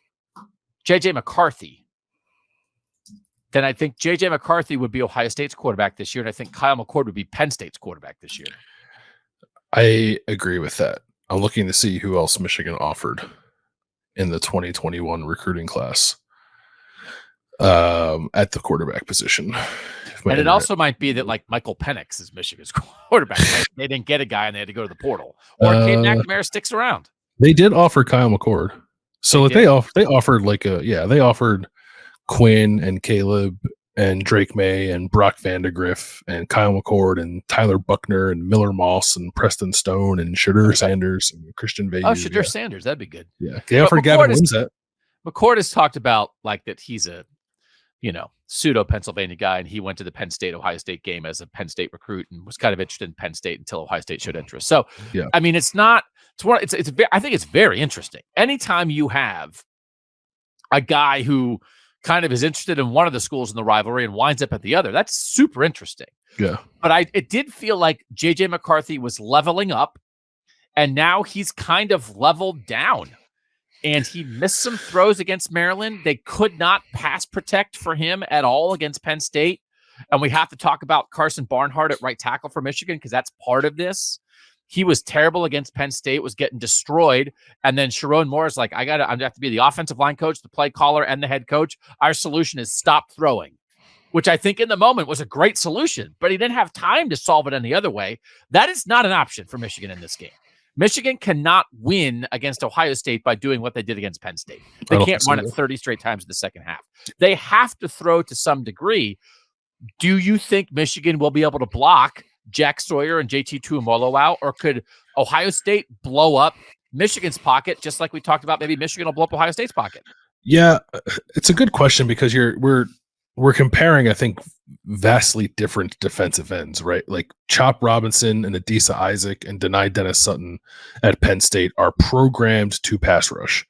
J.J. McCarthy, then I think J.J. McCarthy would be Ohio State's quarterback this year, and I think Kyle McCord would be Penn State's quarterback this year. I agree with that. I'm looking to see who else Michigan offered in the 2021 recruiting class at the quarterback position. And it also might be that Michael Penix is Michigan's quarterback. Right? They didn't get a guy and they had to go to the portal. Or Cade McNamara sticks around. They did offer Kyle McCord. So they offered Quinn and Caleb and Drake May and Brock Vandegrift and Kyle McCord and Tyler Buckner and Miller Moss and Preston Stone and Shadur Sanders and Christian Veilleux. Oh, Shadur Sanders. That'd be good. Yeah. They offered Gavin Wimsatt. McCord has talked about that he's a pseudo Pennsylvania guy, and he went to the Penn State Ohio State game as a Penn State recruit and was kind of interested in Penn State until Ohio State showed interest. So, yeah. I mean, I think it's very interesting. Anytime you have a guy who kind of is interested in one of the schools in the rivalry and winds up at the other, that's super interesting. Yeah. But it did feel like JJ McCarthy was leveling up, and now he's kind of leveled down. And he missed some throws against Maryland. They could not pass protect for him at all against Penn State. And we have to talk about Carson Barnhart at right tackle for Michigan because that's part of this. He was terrible against Penn State, was getting destroyed. And then Sharon Moore is like, I have to be the offensive line coach, the play caller, and the head coach. Our solution is stop throwing, which I think in the moment was a great solution, but he didn't have time to solve it any other way. That is not an option for Michigan in this game. Michigan cannot win against Ohio State by doing what they did against Penn State. They can't run it 30 straight times in the second half. They have to throw to some degree. Do you think Michigan will be able to block Jack Sawyer and JT Tuimoloau, or could Ohio State blow up Michigan's pocket, just like we talked about? Maybe Michigan will blow up Ohio State's pocket. Yeah, it's a good question because we're comparing, I think, vastly different defensive ends, right? Like Chop Robinson and Adisa Isaac and Denai Dennis Sutton at Penn State are programmed to pass rush.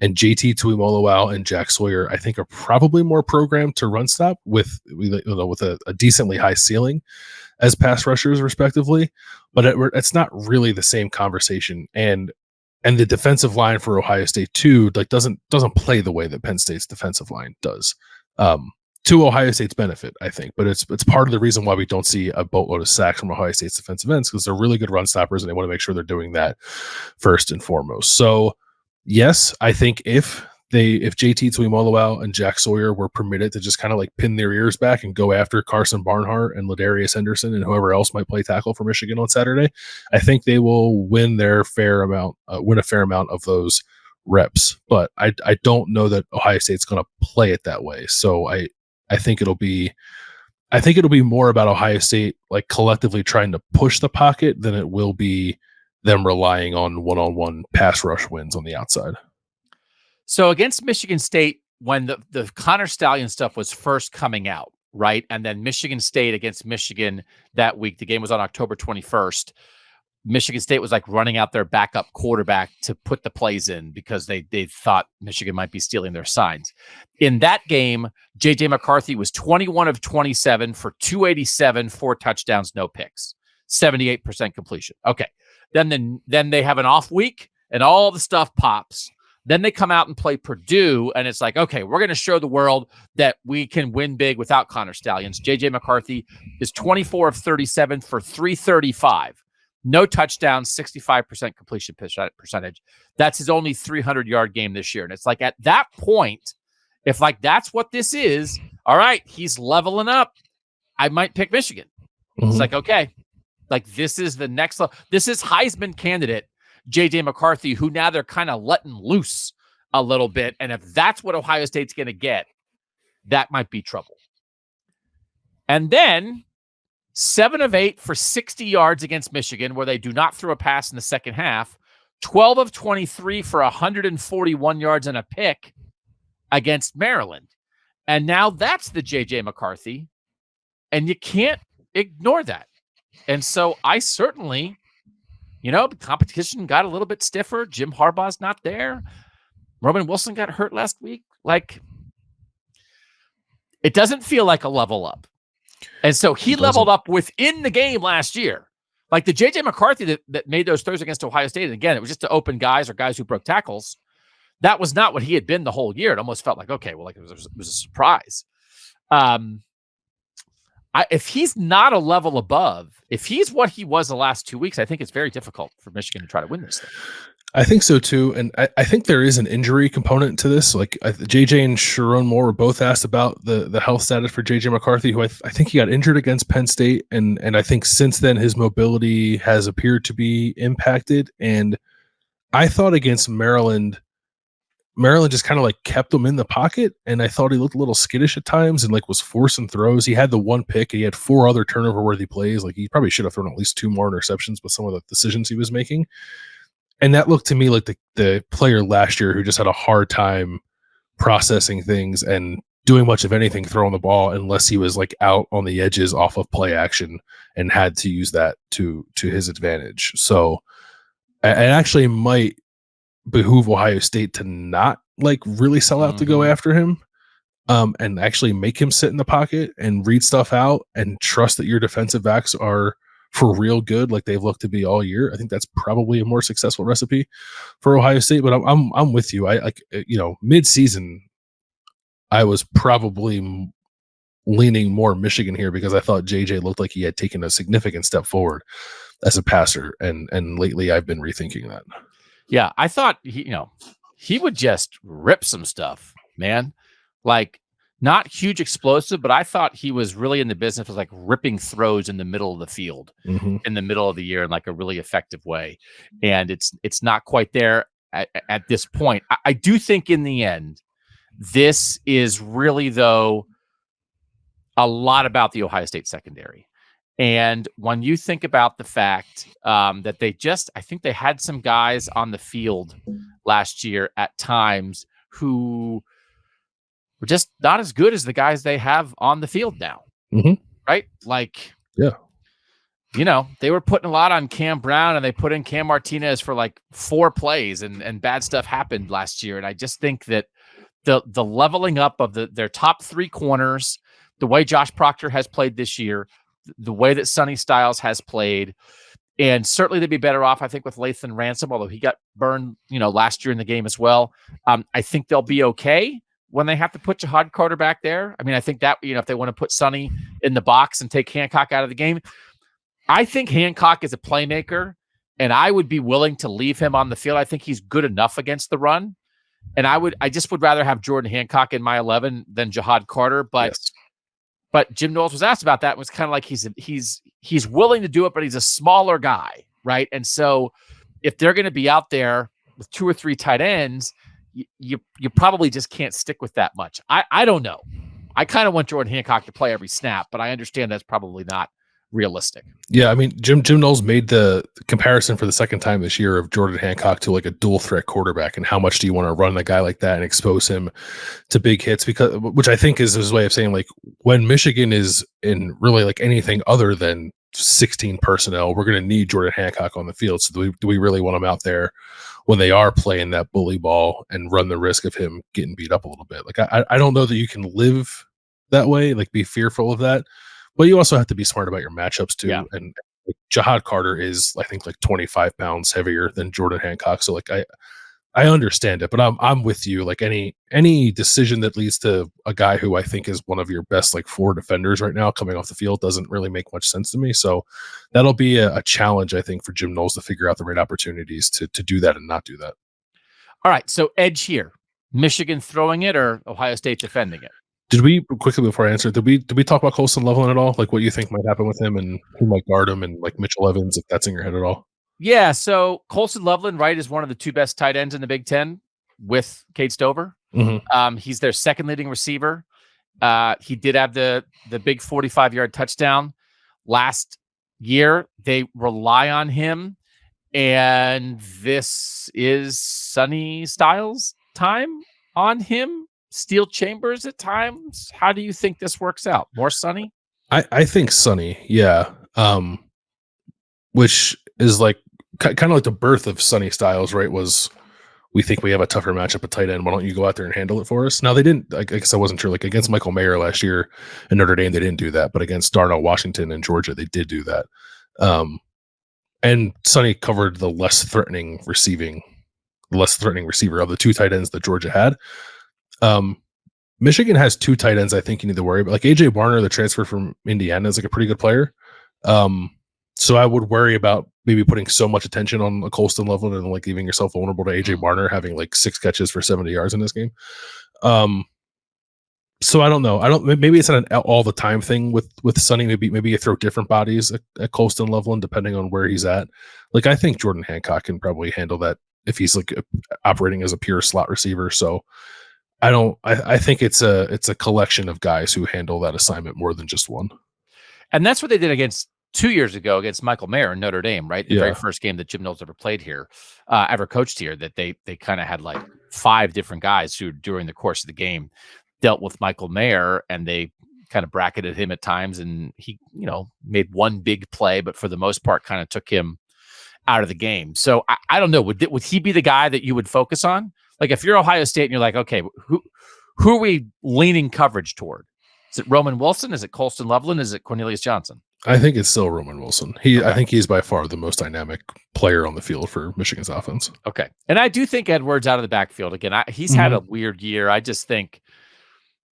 And JT Tuimoloau and Jack Sawyer, I think, are probably more programmed to run stop with a decently high ceiling as pass rushers, respectively. But it's not really the same conversation. And the defensive line for Ohio State too, like doesn't play the way that Penn State's defensive line does. To Ohio State's benefit, I think, but it's part of the reason why we don't see a boatload of sacks from Ohio State's defensive ends, because they're really good run stoppers and they want to make sure they're doing that first and foremost. So yes, I think if JT Tuimoloau and Jack Sawyer were permitted to just kind of like pin their ears back and go after Carson Barnhart and Ladarius Henderson and whoever else might play tackle for Michigan on Saturday, I think they will win a fair amount of those reps. But I don't know that Ohio State's going to play it that way. So I think it'll be more about Ohio State like collectively trying to push the pocket than it will be them relying on one-on-one pass rush wins on the outside. So against Michigan State, when the Connor Stallion stuff was first coming out, right? And then Michigan State against Michigan that week, the game was on October 21st. Michigan State was like running out their backup quarterback to put the plays in because they thought Michigan might be stealing their signs. In that game, JJ McCarthy was 21 of 27 for 287, 4 touchdowns, no picks, 78% completion. Okay. Then they have an off week and all the stuff pops. Then they come out and play Purdue, and it's like, okay, we're going to show the world that we can win big without Connor Stallions. JJ McCarthy is 24 of 37 for 335. No touchdowns, 65% completion percentage. That's his only 300-yard game this year. And it's like at that point, if like that's what this is, all right, he's leveling up. I might pick Michigan. It's like, okay, like this is the next level. This is Heisman candidate JJ McCarthy, who now they're kind of letting loose a little bit. And if that's what Ohio State's going to get, that might be trouble. And then 7 of 8 for 60 yards against Michigan, where they do not throw a pass in the second half. 12 of 23 for 141 yards and a pick against Maryland. And now that's the JJ McCarthy. And you can't ignore that. And so I certainly, the competition got a little bit stiffer. Jim Harbaugh's not there. Roman Wilson got hurt last week. Like, it doesn't feel like a level up. And so he leveled up within the game last year. Like the JJ McCarthy that made those throws against Ohio State. And again, it was just to open guys or guys who broke tackles. That was not what he had been the whole year. It almost felt like, okay, well, like it was a surprise. If he's not a level above, if he's what he was the last 2 weeks, I think it's very difficult for Michigan to try to win this thing. I think so too. And I think there is an injury component to this. Like JJ and Sharon Moore were both asked about the health status for JJ McCarthy, who I think he got injured against Penn State. And I think since then his mobility has appeared to be impacted. And I thought against Maryland just kind of like kept him in the pocket. And I thought he looked a little skittish at times and like was forcing throws. He had the one pick and he had 4 other turnover worthy plays. Like he probably should have thrown at least 2 more interceptions with some of the decisions he was making. And that looked to me like the player last year who just had a hard time processing things and doing much of anything throwing the ball unless he was like out on the edges off of play action and had to use that to his advantage. So it actually might behoove Ohio State to not like really sell out to go after him, and actually make him sit in the pocket and read stuff out and trust that your defensive backs are for real good, like they've looked to be all year. I think that's probably a more successful recipe for Ohio State. But I'm with you. I like, mid-season, I was probably leaning more Michigan here because I thought JJ looked like he had taken a significant step forward as a passer, and lately I've been rethinking that. Yeah, I thought he would just rip some stuff, man. Like, not huge explosive, but I thought he was really in the business of like ripping throws in the middle of the field in the middle of the year in like a really effective way. And it's not quite there at this point. I do think in the end, this is really, though, a lot about the Ohio State secondary. And when you think about the fact that I think they had some guys on the field last year at times who were just not as good as the guys they have on the field now. Right? Like, yeah, they were putting a lot on Cam Brown, and they put in Cam Martinez for like 4 plays, and bad stuff happened last year. And I just think that the leveling up of their top 3 corners, the way Josh Proctor has played this year, the way that Sonny Styles has played, and certainly they'd be better off, I think, with Lathan Ransom, although he got burned, last year in the game as well. I think they'll be okay when they have to put Jahad Carter back there. I mean, I think that, if they want to put Sonny in the box and take Hancock out of the game, I think Hancock is a playmaker, and I would be willing to leave him on the field. I think he's good enough against the run. And I just would rather have Jordan Hancock in my 11 than Jahad Carter. But Jim Knowles was asked about that. And was kind of like he's willing to do it, but he's a smaller guy, right? And so if they're going to be out there with 2 or 3 tight ends, you probably just can't stick with that much. I don't know. I kind of want Jordan Hancock to play every snap, but I understand that's probably not realistic. Yeah, I mean, Jim Knowles made the comparison for the second time this year of Jordan Hancock to like a dual threat quarterback, and how much do you want to run a guy like that and expose him to big hits? Which I think is his way of saying, like, when Michigan is in really like anything other than 16 personnel, we're going to need Jordan Hancock on the field. So do we really want him out there when they are playing that bully ball and run the risk of him getting beat up a little bit? Like, I don't know that you can live that way, like be fearful of that. But you also have to be smart about your matchups too. Yeah. And Jahad Carter is, I think, like 25 pounds heavier than Jordan Hancock. So like I understand it, but I'm with you. Like any decision that leads to a guy who I think is one of your best like 4 defenders right now coming off the field doesn't really make much sense to me. So that'll be a challenge, I think, for Jim Knowles to figure out the right opportunities to do that and not do that. All right. So edge here, Michigan throwing it or Ohio State defending it? Did we, quickly before I answer, did we talk about Colston Loveland at all? Like what you think might happen with him and who might guard him, and like Mitchell Evans, if that's in your head at all? Yeah, so Colston Loveland, right, is one of the 2 best tight ends in the Big Ten with Cade Stover. He's their second leading receiver. He did have the big 45-yard touchdown last year. They rely on him, and this is Sonny Styles' time on him. Steel Chambers at times. How do you think this works out? More Sonny? I think Sonny, yeah. Which is like kind of like the birth of Sonny Styles, right? Was we think we have a tougher matchup at tight end. Why don't you go out there and handle it for us? Now they didn't. I guess I wasn't sure. Like against Michael Mayer last year in Notre Dame, they didn't do that. But against Darnell Washington in Georgia, they did do that. And Sonny covered the less threatening receiver of the 2 tight ends that Georgia had. Michigan has 2 tight ends I think you need to worry about. Like AJ Barner, the transfer from Indiana, is like a pretty good player. So I would worry about maybe putting so much attention on a Colston Loveland and like leaving yourself vulnerable to AJ Barner having like 6 catches for 70 yards in this game. So I don't know. Maybe it's not an all the time thing with Sonny. Maybe you throw different bodies at Colston Loveland depending on where he's at. Like I think Jordan Hancock can probably handle that if he's like operating as a pure slot receiver. So I think it's a collection of guys who handle that assignment more than just one. And that's what they did against 2 years ago against Michael Mayer in Notre Dame, right? The very first game that Jim Knowles ever played here, ever coached here, that they kind of had like 5 different guys who during the course of the game, dealt with Michael Mayer, and they kind of bracketed him at times, and he, made one big play, but for the most part kind of took him out of the game. So I don't know. Would he be the guy that you would focus on? Like if you're Ohio State and you're like, okay, who are we leaning coverage toward? Is it Roman Wilson? Is it Colston Loveland? Is it Cornelius Johnson? I think it's still Roman Wilson. I think he's by far the most dynamic player on the field for Michigan's offense. Okay. And I do think Edwards out of the backfield. Again, he's had a weird year. I just think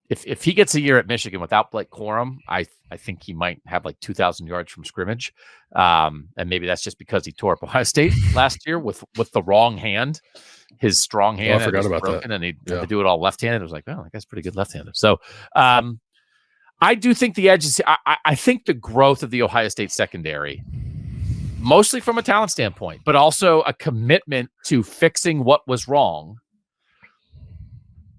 if he gets a year at Michigan without Blake Corum, I think he might have like 2,000 yards from scrimmage. And maybe that's just because he tore up Ohio State last year with the wrong hand. His strong hand I forgot about broken, that. and he had to do it all left-handed. It was like, well, that guy's pretty good left-handed. So I do think the edge is I think the growth of the Ohio State secondary, mostly from a talent standpoint, but also a commitment to fixing what was wrong,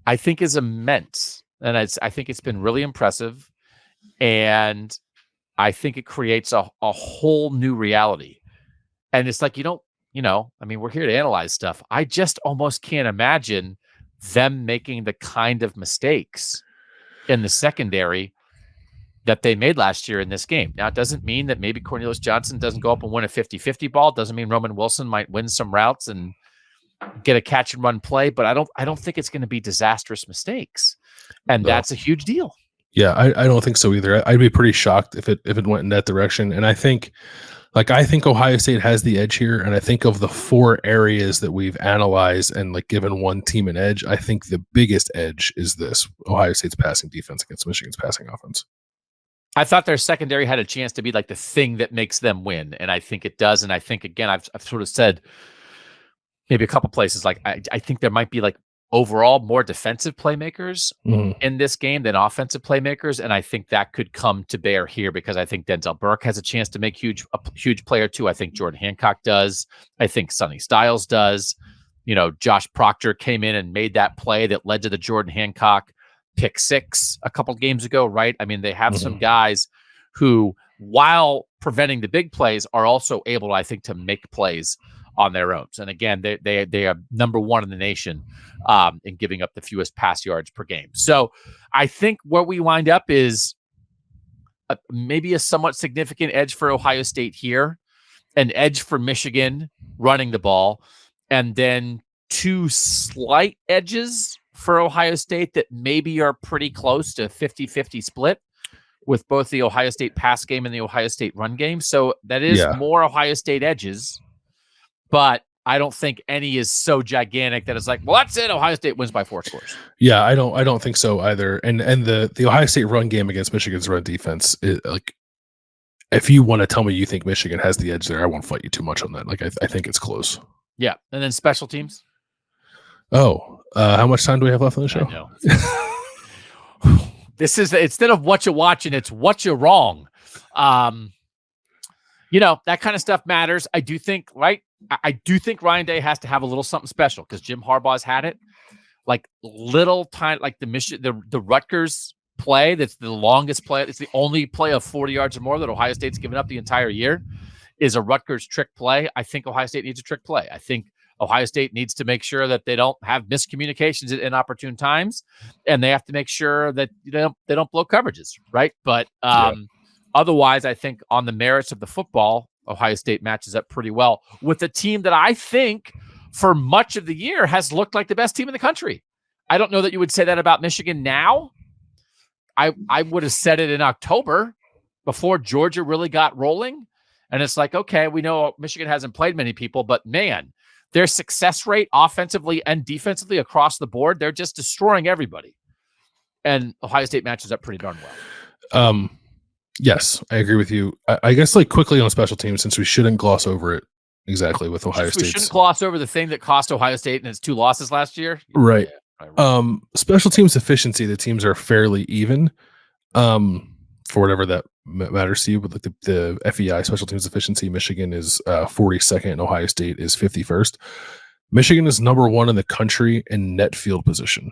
I think is immense. And I think it's been really impressive. And I think it creates a whole new reality. And it's like, we're here to analyze stuff. I just almost can't imagine them making the kind of mistakes in the secondary that they made last year in this game. Now, it doesn't mean that maybe Cornelius Johnson doesn't go up and win a 50-50 ball. It doesn't mean Roman Wilson might win some routes and get a catch and run play, but I don't think it's going to be disastrous mistakes. And that's a huge deal. Yeah, I don't think so either. I'd be pretty shocked if it went in that direction. And I think Ohio State has the edge here. And I think of the 4 areas that we've analyzed and like given one team an edge, I think the biggest edge is this: Ohio State's passing defense against Michigan's passing offense. I thought their secondary had a chance to be like the thing that makes them win. And I think it does. And I think, again, I've sort of said maybe a couple places, like I think there might be like overall more defensive playmakers in this game than offensive playmakers. And I think that could come to bear here because I think Denzel Burke has a chance to make a huge play or two. I think Jordan Hancock does. I think Sonny Styles does. Josh Proctor came in and made that play that led to the Jordan Hancock pick 6 a couple of games ago, right? I mean, they have some guys who, while preventing the big plays, are also able, I think, to make plays on their own. And again, they are number 1 in the nation in giving up the fewest pass yards per game. So I think where we wind up is maybe a somewhat significant edge for Ohio State here, an edge for Michigan running the ball, and then 2 slight edges for Ohio State that maybe are pretty close to 50-50 split with both the Ohio State pass game and the Ohio State run game. So that is more Ohio State edges, but I don't think any is so gigantic that it's like, well, that's it. Ohio State wins by 4 scores. Yeah, I don't think so either. And the Ohio State run game against Michigan's run defense, like, if you want to tell me you think Michigan has the edge there, I won't fight you too much on that. Like, I think it's close. Yeah, and then special teams. Oh, how much time do we have left on the show? I know. This is, instead of what you're watching, it's what you're wrong. That kind of stuff matters. I do think, right? I do think Ryan Day has to have a little something special because Jim Harbaugh's had it. Like little time, like the Rutgers play, that's the longest play. It's the only play of 40 yards or more that Ohio State's given up the entire year, is a Rutgers trick play. I think Ohio State needs a trick play. I think Ohio State needs to make sure that they don't have miscommunications at inopportune times, and they have to make sure that they don't blow coverages, right? But otherwise, I think on the merits of the football, Ohio State matches up pretty well with a team that I think for much of the year has looked like the best team in the country. I don't know that you would say that about Michigan now. I would have said it in October before Georgia really got rolling. And it's like, okay, we know Michigan hasn't played many people, but man, their success rate offensively and defensively across the board, they're just destroying everybody. And Ohio State matches up pretty darn well. Yes, I agree with you. I guess like quickly on special teams, since we shouldn't gloss over it exactly with Ohio State. We shouldn't gloss over the thing that cost Ohio State and its 2 losses last year. Right. Yeah, right. Special teams efficiency, the teams are fairly even for whatever that matters to you. But like the FEI special teams efficiency, Michigan is 42nd and Ohio State is 51st. Michigan is number 1 in the country in net field position.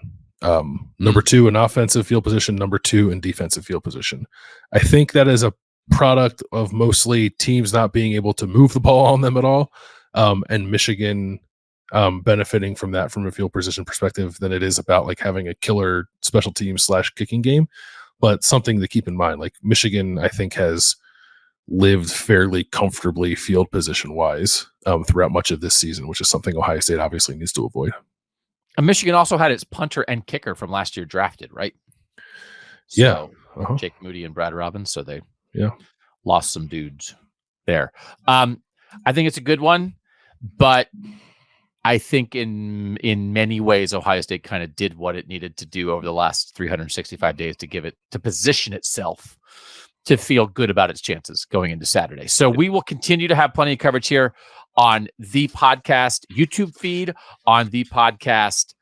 Number 2 in offensive field position, number 2 in defensive field position. I think that is a product of mostly teams not being able to move the ball on them at all. And Michigan benefiting from that from a field position perspective than it is about like having a killer special team / kicking game. But something to keep in mind, like Michigan, I think has lived fairly comfortably field position wise throughout much of this season, which is something Ohio State obviously needs to avoid. And Michigan also had its punter and kicker from last year drafted, right? Yeah. So, Jake Moody and Brad Robbins. So they lost some dudes there. I think it's a good one, but I think in many ways, Ohio State kind of did what it needed to do over the last 365 days to position itself to feel good about its chances going into Saturday. So we will continue to have plenty of coverage here on the podcast YouTube feed, on the podcast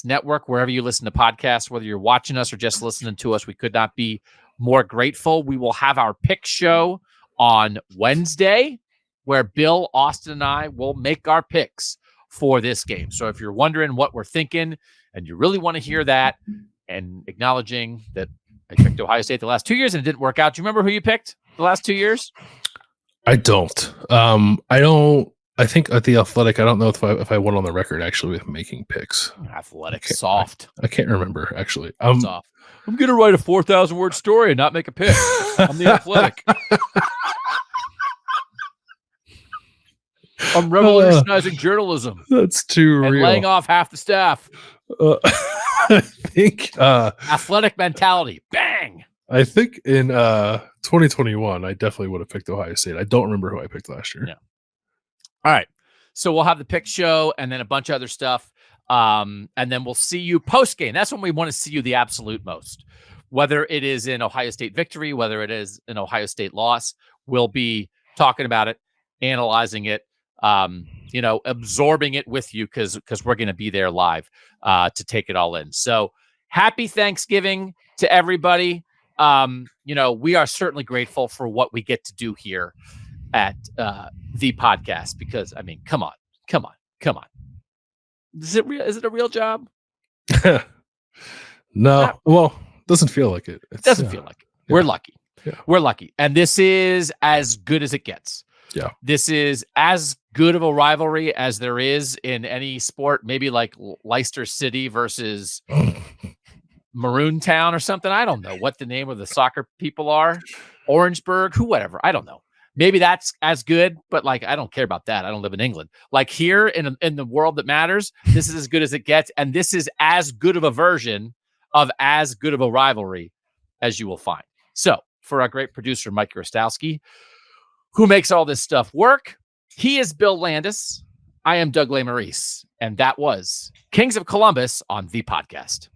network, wherever you listen to podcasts, whether you're watching us or just listening to us. We could not be more grateful. We will have our pick show on Wednesday, where Bill, Austin, and I will make our picks for this game. So if you're wondering what we're thinking and you really want to hear that, and acknowledging that I picked Ohio State the last 2 years and it didn't work out. Do you remember who you picked the last 2 years? I don't. I think at the Athletic, I don't know if I went on the record actually with making picks. Athletic, soft. I can't remember actually. Soft. I'm going to write a 4,000 word story and not make a pick. I'm the Athletic. I'm revolutionizing journalism. That's too and real. Laying off half the staff. I think Athletic mentality. Bang. I think in 2021, I definitely would have picked Ohio State. I don't remember who I picked last year. Yeah. All right. So we'll have the pick show and then a bunch of other stuff. And then we'll see you post game. That's when we want to see you the absolute most. Whether it is in Ohio State victory, whether it is an Ohio State loss, we'll be talking about it, analyzing it, absorbing it with you because we're going to be there live to take it all in. So happy Thanksgiving to everybody. We are certainly grateful for what we get to do here at the podcast because, I mean, come on. Is it a real job? No. Well, doesn't feel like it. It doesn't feel like it. Yeah. We're lucky. Yeah. We're lucky. And this is as good as it gets. Yeah. This is as good of a rivalry as there is in any sport, maybe like Leicester City versus Maroon Town or something. I don't know what the name of the soccer people are. Orangeburg, whatever. I don't know. Maybe that's as good, but like, I don't care about that. I don't live in England. Like here in the world that matters, this is as good as it gets. And this is as good of a version of as good of a rivalry as you will find. So for our great producer, Mike Rostowski, who makes all this stuff work, he is Bill Landis. I am Doug Lesmerises. And that was Kings of Columbus on the podcast.